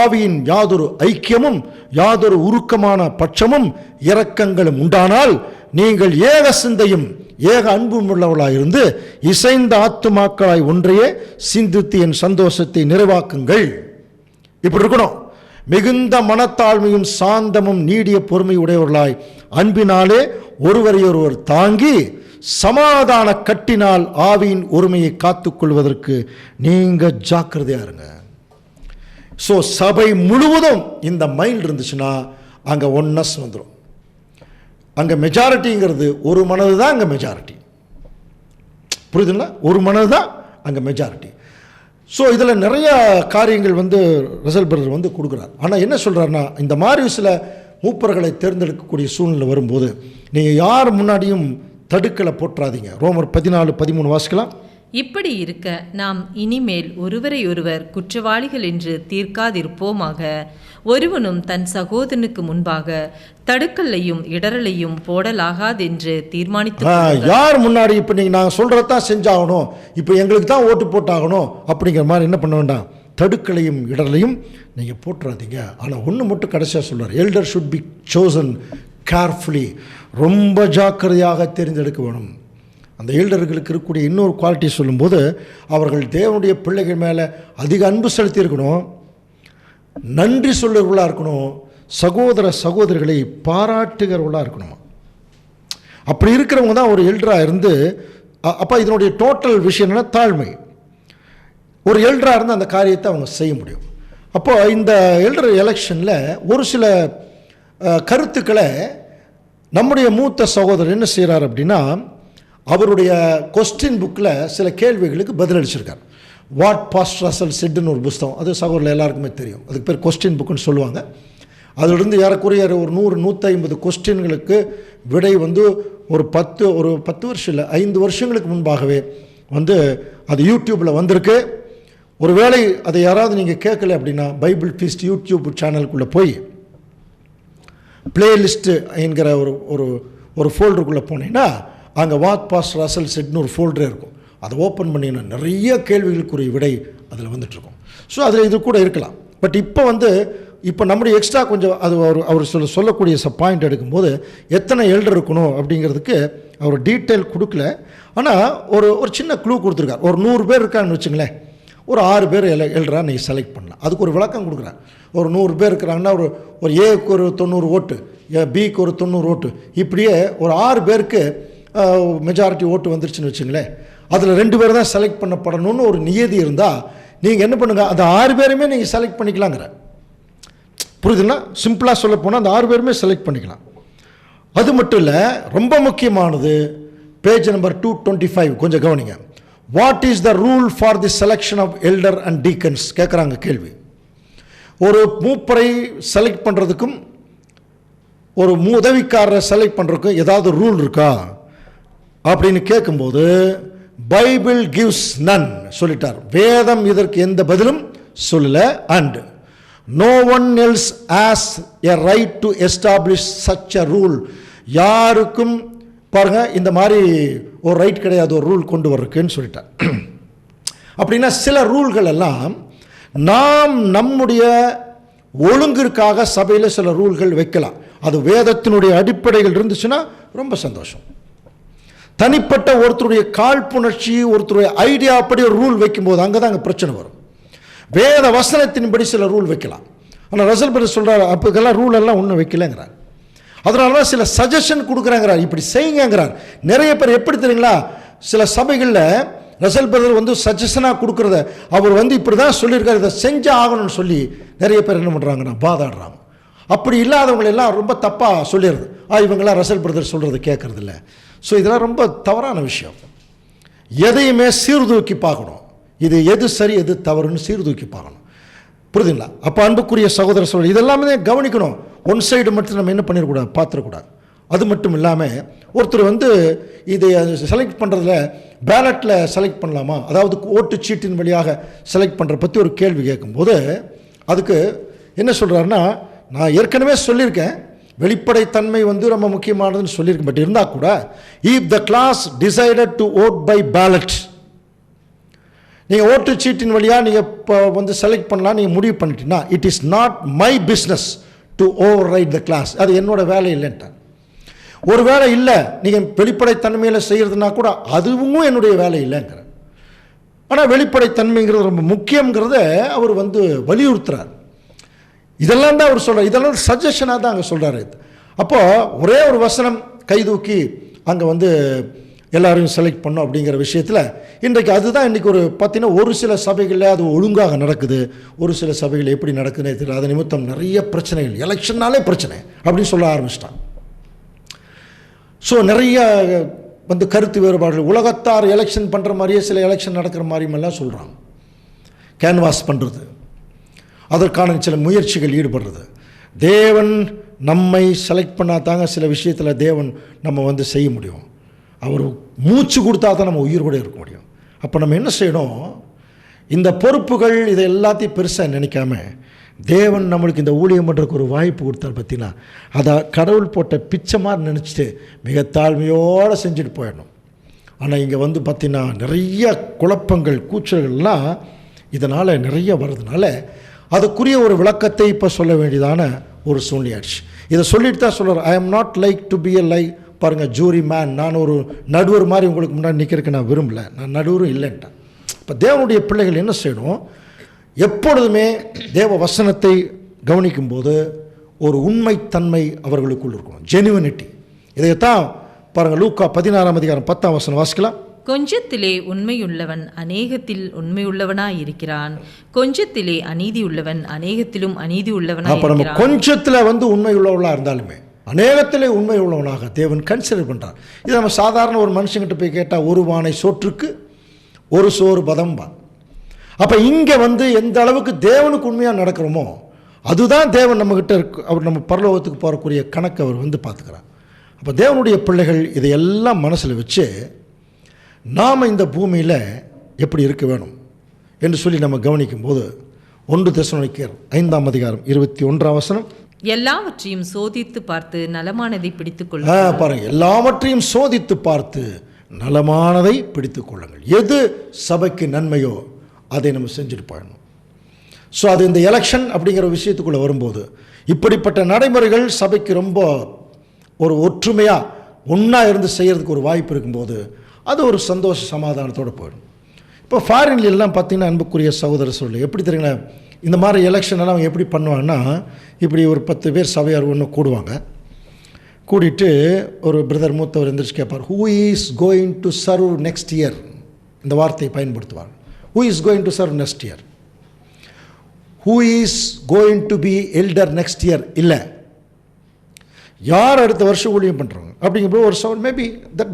A: ஆவியின் யாதொரு ஐக்கியமும், யாதொரு உருக்கமான பட்சமும் இரக்கங்களும் உண்டானால் நீங்கள் ஏக சிந்தையும் ஏக அன்பும் உள்ளவர்களாயிருந்து இசைந்த ஆத்துமாக்களாய் ஒன்றையே சிந்தித்து என் சந்தோஷத்தை நிறைவாக்குங்கள். இப்படி இருக்கணும். மிகுந்த மனத்தாழ்மையும் சாந்தமும் நீடிய பொறுமை உடையவர்களாய் அன்பினாலே ஒருவரையொருவர் தாங்கி சமாதான கட்டினால் ஆவியின் ஒருமையை காத்துக்கொள்வதற்கு நீங்கள் ஜாக்கிரதையாக இருங்க. ஸோ சபை முழுவதும் இந்த மைண்ட் இருந்துச்சுன்னா அங்கே ஒன்னஸ் வந்துடும். அங்கே மெஜாரிட்டிங்கிறது ஒரு மனது தான் அங்கே மெஜாரிட்டி. புரியுதுங்களா? ஒரு மனது தான் அங்கே மெஜாரிட்டி. ஸோ இதில் நிறைய காரியங்கள் வந்து ரசல் பிரதர் வந்து கொடுக்குறார். ஆனால் என்ன சொல்கிறாருன்னா, இந்த மாதிரி சில மூப்பர்களை தேர்ந்தெடுக்கக்கூடிய சூழ்நிலை வரும்போது நீங்கள் யார் முன்னாடியும் தடுக்கலை போட்டுறாதீங்க. ரோமர் 14:13 வாசிக்கலாம்.
B: இப்படி இருக்க நாம் இனிமேல் ஒருவரை ஒருவர் குற்றவாளிகள் என்று தீர்க்காதிருப்போமாக. ஒருவனும் தன் சகோதரனுக்கு முன்பாக தடுக்கல்லையும் இடரலையும் போடலாகாதென்று தீர்மானித்து,
A: யார் முன்னாடி இப்போ நீங்கள் நாங்கள் சொல்கிறதான் செஞ்சாகணும், இப்போ எங்களுக்கு தான் ஓட்டு போட்டாகணும் அப்படிங்கிற மாதிரி என்ன பண்ண வேண்டாம், தடுக்கலையும் இடரலையும் நீங்கள் போட்டுறாதீங்க. ஆனால் ஒன்று மட்டும் கடைசியாக சொல்கிறார், elder should be chosen carefully. ரொம்ப ஜாக்கிரதையாக தேர்ந்தெடுக்க வேணும். அந்த எல்டர்களுக்கு இருக்கக்கூடிய இன்னொரு குவாலிட்டி சொல்லும்போது, அவர்கள் தேவனுடைய பிள்ளைகள் மேலே அதிக அன்பு செலுத்தியிருக்கணும், நன்றி சொல்லுறவர்களாக இருக்கணும், சகோதர சகோதரிகளை பாராட்டுகிறவர்களாக இருக்கணுமா. அப்படி இருக்கிறவங்க தான் ஒரு எல்டராக இருந்து. அப்போ இதனுடைய டோட்டல் விஷயம் என்னென்னா தாழ்மை. ஒரு எல்டராக இருந்து அந்த காரியத்தை அவங்க செய்ய முடியும். அப்போது இந்த எல்டர் எலெக்ஷனில் ஒரு சில கருத்துக்களை நம்முடைய மூத்த சகோதரர் என்ன செய்கிறார் அப்படின்னா, அவருடைய கொஸ்டின் புக்கில் சில கேள்விகளுக்கு பதிலளிச்சிருக்கார். வாட் பாஸ்டர் ரசல் செட்னு ஒரு புஸ்தகம், அது சகோதரர் எல்லாருக்குமே தெரியும். அதுக்கு பேர் கொஸ்டின் புக்குன்னு சொல்லுவாங்க. அதிலிருந்து ஏறக்குறைய ஒரு 100-150 கொஸ்டின்களுக்கு விடை ஒரு 10 வருஷம் இல்லை 5 வருஷங்களுக்கு முன்பாகவே அது யூடியூப்பில் வந்திருக்கு. ஒருவேளை அதை யாராவது நீங்கள் கேட்கல அப்படின்னா, பைபிள் ஃபீஸ்ட் யூடியூப் சேனலுக்குள்ளே போய் பிளேலிஸ்ட்டு என்கிற ஒரு ஃபோல்டருக்குள்ளே போனீங்கன்னா, அங்கே வாட் பாஸ்டர் ரசல் செட்னு ஒரு ஃபோல்டரே இருக்கும். அதை ஓப்பன் பண்ணிங்கன்னா நிறைய கேள்விகளுக்குரிய விடை அதில் வந்துட்டுருக்கும். ஸோ அதில் இது கூட இருக்கலாம். பட் இப்போ நம்முடைய எக்ஸ்ட்ரா கொஞ்சம் அது அவர் சொல்லக்கூடிய பாயிண்ட் எடுக்கும்போது, எத்தனை எல்டர் இருக்கணும் அப்படிங்கிறதுக்கு அவர் டீட்டெயில் கொடுக்கல. ஆனால் ஒரு சின்ன க்ளூ கொடுத்துருக்கார். ஒரு 100 பேர் இருக்காங்கன்னு வச்சுங்களேன், ஒரு 6 பேர் எல்டராக நீங்கள் செலக்ட் பண்ணலாம். அதுக்கு ஒரு விளக்கம் கொடுக்குறார். ஒரு 100 பேர் இருக்கிறாங்கன்னா ஒரு ஏக்கு ஒரு 90 ஓட்டு, பிக்கு ஒரு 90 ஓட்டு, இப்படியே ஒரு 6 பேருக்கு மெஜாரிட்டி ஓட்டு வந்துருச்சுன்னு வச்சுங்களேன், அதில் 2 பேர் தான் செலக்ட் பண்ணப்படணும்னு ஒரு நியதி இருந்தால், நீங்கள் என்ன பண்ணுங்கள், அந்த 6 பேருமே நீங்கள் செலக்ட் பண்ணிக்கலாங்கிற. புரியுதுன்னா? சிம்பிளாக சொல்ல போனால் அந்த 6 பேருமே செலக்ட் பண்ணிக்கலாம். அது மட்டும் இல்லை, ரொம்ப முக்கியமானது பேஜ் நம்பர் 225 கொஞ்சம் கவனிங்க. What is the rule for the selection of elder and deacons கேட்குறாங்க கேள்வி. ஒரு மூப்பரை செலக்ட் பண்ணுறதுக்கும் ஒரு உதவிக்காரரை செலக்ட் பண்ணுறதுக்கும் ஏதாவது ரூல் இருக்கா அப்படின்னு கேட்கும்போது, பைபிள் கிவ்ஸ் நன் சொல்லிட்டார். வேதம் இதற்கு எந்த பதிலும் சொல்லலை. And no one else has a right to establish such a rule. யாருக்கும் பாருங்க இந்த மாதிரி ஒரு ரைட் கிடையாது ஒரு ரூல் கொண்டு வர்றதுக்குன்னு சொல்லிட்டார். அப்படின்னா சில ரூல்கள் எல்லாம் நாம் நம்முடைய ஒழுங்கிற்காக சபையில் சில ரூல்கள் வைக்கலாம். அது வேதத்தினுடைய அடிப்படைகள் இருந்துச்சுன்னா ரொம்ப சந்தோஷம். தனிப்பட்ட ஒருத்தருடைய காழ்ப்புணர்ச்சி, ஒருத்தருடைய ஐடியா அப்படி ஒரு ரூல் வைக்கும்போது அங்கே தான் அங்கே பிரச்சனை வரும். வேத வசனத்தின்படி சில ரூல் வைக்கலாம். ஆனால் ரசல் பிரதர் சொல்கிறார், அப்போக்கெல்லாம் ரூல் எல்லாம் ஒன்றும் வைக்கலைங்கிறார். அதனால தான் சில சஜஷன் கொடுக்குறாங்கிறார், இப்படி செய்யுங்கிறார். நிறைய பேர் எப்படி தெரியுங்களா, சில சபைகளில் ரசல் பிரதர் சஜஷனாக கொடுக்குறத அவர் இப்படி தான் சொல்லியிருக்காரு, இதை செஞ்சு ஆகணும்னு சொல்லி நிறைய பேர் என்ன பண்ணுறாங்கன்னா பாதாடுறாங்க. அப்படி இல்லாதவங்களெல்லாம் ரொம்ப தப்பாக சொல்லிடுறது. இவங்கெல்லாம் ரசல் பிரதர் சொல்கிறது கேட்கறது இல்லை. ஸோ இதெல்லாம் ரொம்ப தவறான விஷயம். எதையுமே சீர்தூக்கி பார்க்கணும். இது எது சரி எது தவறுன்னு சீர்தூக்கி பார்க்கணும். புரியுதுங்களா? அப்போ அன்புக்குரிய சகோதர சகோதரி, இதெல்லாமே கவனிக்கணும். ஒன் சைடு மட்டும் நம்ம என்ன பண்ணிடக்கூடாது, பார்த்துடக்கூடாது. அது மட்டும் இல்லாமல் ஒருத்தர் இதை செலக்ட் பண்ணுறதுல பேலட்டில் செலக்ட் பண்ணலாமா, அதாவது ஓட்டு சீட்டின் வழியாக செலக்ட் பண்ணுற பற்றி ஒரு கேள்வி கேட்கும்போது அதுக்கு என்ன சொல்கிறாருன்னா, நான் ஏற்கனவே சொல்லியிருக்கேன், வெளிப்படைத்தன்மை ரொம்ப முக்கியமானதுன்னு சொல்லியிருக்கேன். பட் இருந்தால் கூட, if the class decided to vote by ballot, நீங்கள் ஓட்டு சீட்டின் வழியாக நீங்கள் இப்போ செலக்ட் பண்ணலாம் நீங்கள் முடிவு பண்ணிட்டீங்கன்னா, it is not my business to override the class. அது என்னோட வேலை இல்லைன்ட்டார். ஒரு வேலை இல்லை, நீங்கள் வெளிப்படைத்தன்மையில் செய்கிறதுனா கூட அதுவும் என்னுடைய வேலை இல்லைங்கிற. ஆனால் வெளிப்படைத்தன்மைங்கிறது ரொம்ப முக்கியங்கிறத அவர் வலியுறுத்துறார். இதெல்லாம் தான் அவர் சொல்கிறார். இதெல்லாம் சஜஷனாக தான் அங்கே சொல்கிறாரு. அப்போது ஒரே ஒரு வசனம் கைதூக்கி அங்கே எல்லாரையும் செலக்ட் பண்ணோம் அப்படிங்கிற விஷயத்தில் இன்றைக்கு அதுதான் இன்றைக்கி பார்த்தீங்கன்னா ஒரு சில சபைகளில் அது ஒழுங்காக நடக்குது, ஒரு சில சபைகள் எப்படி நடக்குதுன்னே தெரியல. அது நிமித்தம் நிறைய பிரச்சனைகள், எலெக்ஷன்னாலே பிரச்சனை அப்படின்னு சொல்ல ஆரம்பிச்சிட்டான். ஸோ நிறைய கருத்து வேறுபாடுகள், உலகத்தார் எலெக்ஷன் பண்ணுற மாதிரியே சில எலெக்ஷன் நடக்கிற மாதிரியுமெல்லாம் சொல்கிறாங்க. கேன்வாஸ் பண்ணுறது, அதற்கான சில முயற்சிகள் ஈடுபடுறது. தேவன் நம்மை செலக்ட் பண்ணாதாங்க சில விஷயத்தில் தேவன் நம்ம செய்ய முடியும். அவர் மூச்சு கொடுத்தா தான் நம்ம உயிர் கூட இருக்க முடியும். அப்போ நம்ம என்ன செய்யணும், இந்த பொறுப்புகள் இதை எல்லாத்தையும் பெருசாக நினைக்காம, தேவன் நம்மளுக்கு இந்த ஊழியம் பண்ணுறதுக்கு ஒரு வாய்ப்பு கொடுத்தார் பார்த்தீங்கன்னா, அதை கடவுள் போட்ட பிச்சை மாதிரி நினச்சிட்டு மிக தாழ்மையோடு செஞ்சுட்டு போயிடணும். ஆனால் இங்கே பார்த்தீங்கன்னா நிறைய குழப்பங்கள் கூச்சல்கள்லாம் இதனால் நிறைய வர்றதுனால அதுக்குரிய ஒரு விளக்கத்தை இப்போ சொல்ல வேண்டியதான ஒரு சூழ்நிலையாச்சு. இதை சொல்லிட்டு தான் சொல்கிறார், I am not like to be எ பாருங்கள் ஜூரி மேன், நான் ஒரு நடுவர் மாதிரி உங்களுக்கு முன்னாடி நிற்கிறதுக்கு நான் விரும்பல, நான் நடுவரும் இல்லைன்ட்டேன். இப்போ தேவனுடைய பிள்ளைகள் என்ன செய்யணும், எப்பொழுதுமே தேவ வசனத்தை கவனிக்கும்போது ஒரு உண்மைத்தன்மை அவர்களுக்குள் இருக்கணும், ஜெனுவினிட்டி. இதைத்தான் பாருங்கள் லூக்கா 16ஆம் அதிகாரம் 10ஆம் வசனம் வாசிக்கலாம்.
B: கொஞ்சத்திலே உண்மையுள்ளவன் அநேகத்தில் உண்மையுள்ளவனாயிருக்கிறான், கொஞ்சத்திலே அநீதி உள்ளவன் அநேகத்திலும் அநீதி உள்ளவனாக.
A: நம்ம கொஞ்சத்தில் உண்மை உள்ளவர்களாக இருந்தாலுமே அநேகத்திலே உண்மை உள்ளவனாக தேவன் கன்சிடர் பண்ணுறார். இது நம்ம சாதாரண ஒரு மனுஷங்கிட்ட போய் கேட்டால் ஒரு பானை சோற்றுக்கு ஒரு சோறு பதம்பா. அப்போ இங்கே எந்த அளவுக்கு தேவனுக்கு உண்மையாக நடக்கிறோமோ அதுதான் தேவன் நம்மக்கிட்ட இருக்கு. அவர் நம்ம பரலோகத்துக்கு போகக்கூடிய கணக்கு அவர் பார்த்துக்கிறார். அப்போ தேவனுடைய பிள்ளைகள் இதையெல்லாம் மனசில் வச்சு நாம் இந்த பூமியில் எப்படி இருக்க வேணும் என்று சொல்லி நம்ம கவனிக்கும்போது 1 தெசலோனிக்கேயர் 5ஆம் அதிகாரம் 21ஆம் வசனம்,
B: எல்லாவற்றையும் சோதித்து பார்த்து நலமானதை பிடித்துக் கொள்ள.
A: பாருங்கள், எல்லாவற்றையும் சோதித்து பார்த்து நலமானதை பிடித்துக் கொள்ளுங்கள். எது சபைக்கு நன்மையோ அதை நம்ம செஞ்சுட்டு போயிடணும். ஸோ அது இந்த எலெக்ஷன் அப்படிங்கிற விஷயத்துக்குள்ளே வரும்போது இப்படிப்பட்ட நடைமுறைகள் சபைக்கு ரொம்ப ஒரு ஒற்றுமையாக ஒன்றா இருந்து செய்கிறதுக்கு ஒரு வாய்ப்பு இருக்கும்போது அது ஒரு சந்தோஷ சமாதானத்தோடு போயிடும். இப்போ ஃபாரின்லாம் பார்த்திங்கன்னா அன்புக்குரிய சகோதர சொல்லு எப்படி தெரியுங்களா, இந்த மாதிரி எலெக்ஷன் எல்லாம் அவங்க எப்படி பண்ணுவாங்கன்னா, இப்படி ஒரு 10 பேர் சபையார் ஒன்று கூடுவாங்க. கூடிட்டு ஒரு பிரதர் மூத்தவர் எந்திரிச்சு கேட்பார், who is going to serve next year. இந்த வார்த்தையை பயன்படுத்துவார். Who is going to serve next year, who is going to be elder next year. இல்லை, யார் அடுத்த வருஷம் ஊழியம் பண்ணுறாங்க அப்படிங்கும்போது ஒரு சவுண்ட் மேபி தட்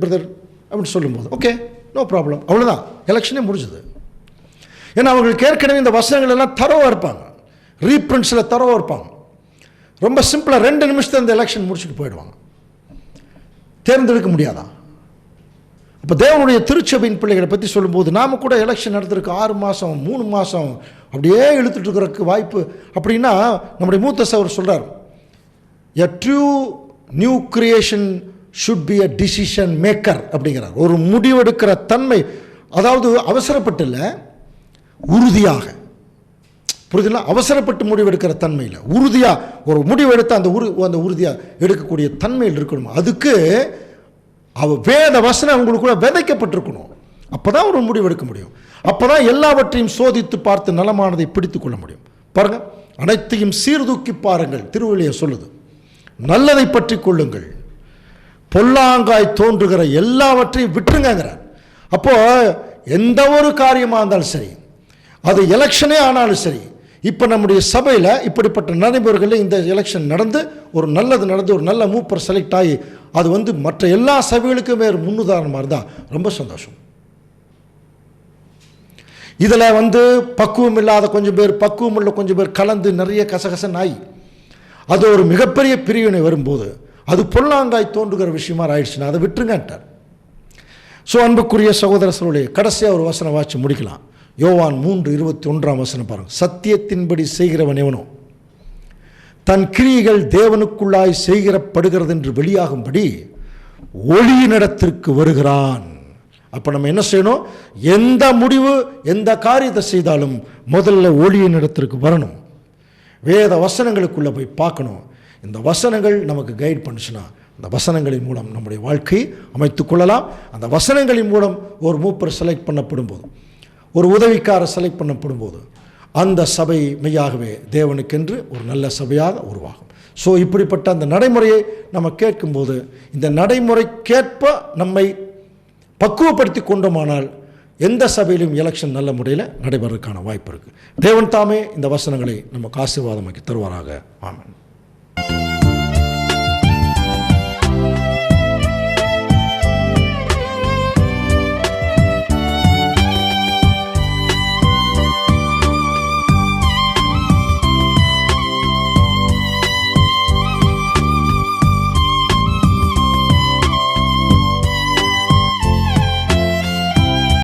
A: பிரதர் அப்படின்னு சொல்லும்போது ஓகே நோ ப்ராப்ளம், அவ்வளோதான், எலெக்ஷனே முடிஞ்சது. ஏன்னா அவங்களுக்கு ஏற்கனவே இந்த வசனங்கள் எல்லாம் தரவாக இருப்பாங்க, ரீப்ரிண்ட்ஸில் தரவாக இருப்பாங்க. ரொம்ப சிம்பிளாக 2 நிமிஷத்தில் இந்த எலெக்ஷன் முடிச்சுட்டு போயிடுவாங்க. தேர்ந்தெடுக்க முடியாதா? அப்போ தேவனுடைய திருச்சபையின் பிள்ளைகளை பற்றி சொல்லும்போது நாம் கூட எலெக்ஷன் நடத்துறதுக்கு 6 மாதம் 3 மாதம் அப்படியே இழுத்துட்டு இருக்கிறதுக்கு வாய்ப்பு. அப்படின்னா நம்முடைய மூத்த சகோதரர் சொல்கிறார், எ true new creation should be a decision maker அப்படிங்கிறார். ஒரு முடிவெடுக்கிற தன்மை, அதாவது அவசரப்பட்டு இல்லை, உறுதியாக. புரியுதுங்களா? அவசரப்பட்டு முடிவெடுக்கிற தன்மையில் உறுதியாக ஒரு முடிவெடுத்து அந்த உறுதியாக எடுக்கக்கூடிய தன்மையில் இருக்கணும். அதுக்கு வேத வசனம் அவங்களுக்குள்ள விதைக்கப்பட்டிருக்கணும். அப்போ தான் ஒரு முடிவெடுக்க முடியும். அப்போ தான் எல்லாவற்றையும் சோதித்து பார்த்து நலமானதை பிடித்து கொள்ள முடியும். பாருங்கள், அனைத்தையும் சீர்தூக்கி பாருங்கள் திருவள்ளுவர் சொல்லுது, நல்லதை பற்றி கொள்ளுங்கள், பொல்லாங்காய் தோன்றுகிற எல்லாவற்றையும் விட்டுருங்கிறார். அப்போ எந்த ஒரு காரியமாக இருந்தாலும் சரி, அது எலெக்ஷனே ஆனாலும் சரி, இப்போ நம்முடைய சபையில் இப்படிப்பட்ட நடைமுறைகளில் இந்த எலெக்ஷன் நடந்து ஒரு நல்லது நடந்து ஒரு நல்ல மூப்பர் செலக்ட் ஆகி அது மற்ற எல்லா சபைகளுக்குமே ஒரு முன்னுதாரணமாக இருந்தால் ரொம்ப சந்தோஷம். இதில் பக்குவம் இல்லாத கொஞ்சம் பேர், பக்குவம் உள்ள கொஞ்சம் பேர் கலந்து நிறைய கசகசன் ஆகி அது ஒரு மிகப்பெரிய பிரிவினை வரும்போது அது பொல்லாங்காய் தோன்றுகிற விஷயமா ஆயிடுச்சுன்னா அதை விட்டுருங்கட்டார். ஸோ அன்புக்குரிய சகோதர சகோதரர்களே, கடைசியாக ஒரு வசனம் வாட்சி முடிக்கலாம். யோவான் 3:21 வசனம் பாருங்கள். சத்தியத்தின்படி செய்கிறவன் எவனோ தன் கிரியைகள் தேவனுக்குள்ளாய் செய்கிறப்படுகிறது என்று வெளியாகும்படி ஒளியினிடத்திற்கு வருகிறான். அப்போ நம்ம என்ன செய்யணும், எந்த முடிவு எந்த காரியத்தை செய்தாலும் முதல்ல ஒளியினிடத்திற்கு வரணும், வேத வசனங்களுக்குள்ளே போய் பார்க்கணும். இந்த வசனங்கள் நமக்கு கைட் பண்ணுச்சுன்னா அந்த வசனங்களின் மூலம் நம்முடைய வாழ்க்கையை அமைத்து கொள்ளலாம். அந்த வசனங்களின் மூலம் ஒரு மூப்பர் செலக்ட் பண்ணப்படும் போது, ஒரு உதவிக்கார செலக்ட் பண்ணப்படும் போது அந்த சபை மெய்யாகவே தேவனுக்கென்று ஒரு நல்ல சபையாக உருவாகும். ஸோ இப்படிப்பட்ட அந்த நடைமுறையை நம்ம கேட்கும்போது இந்த நடைமுறைக்கேற்ப நம்மை பக்குவப்படுத்தி கொண்டோமானால் எந்த சபையிலும் எலெக்ஷன் நல்ல முறையில் நடைபெறதுக்கான வாய்ப்பு இருக்குது. தேவன் தாமே இந்த வசனங்களை நமக்கு ஆசீர்வாதமாக்கி தருவாராக. ஆமென்.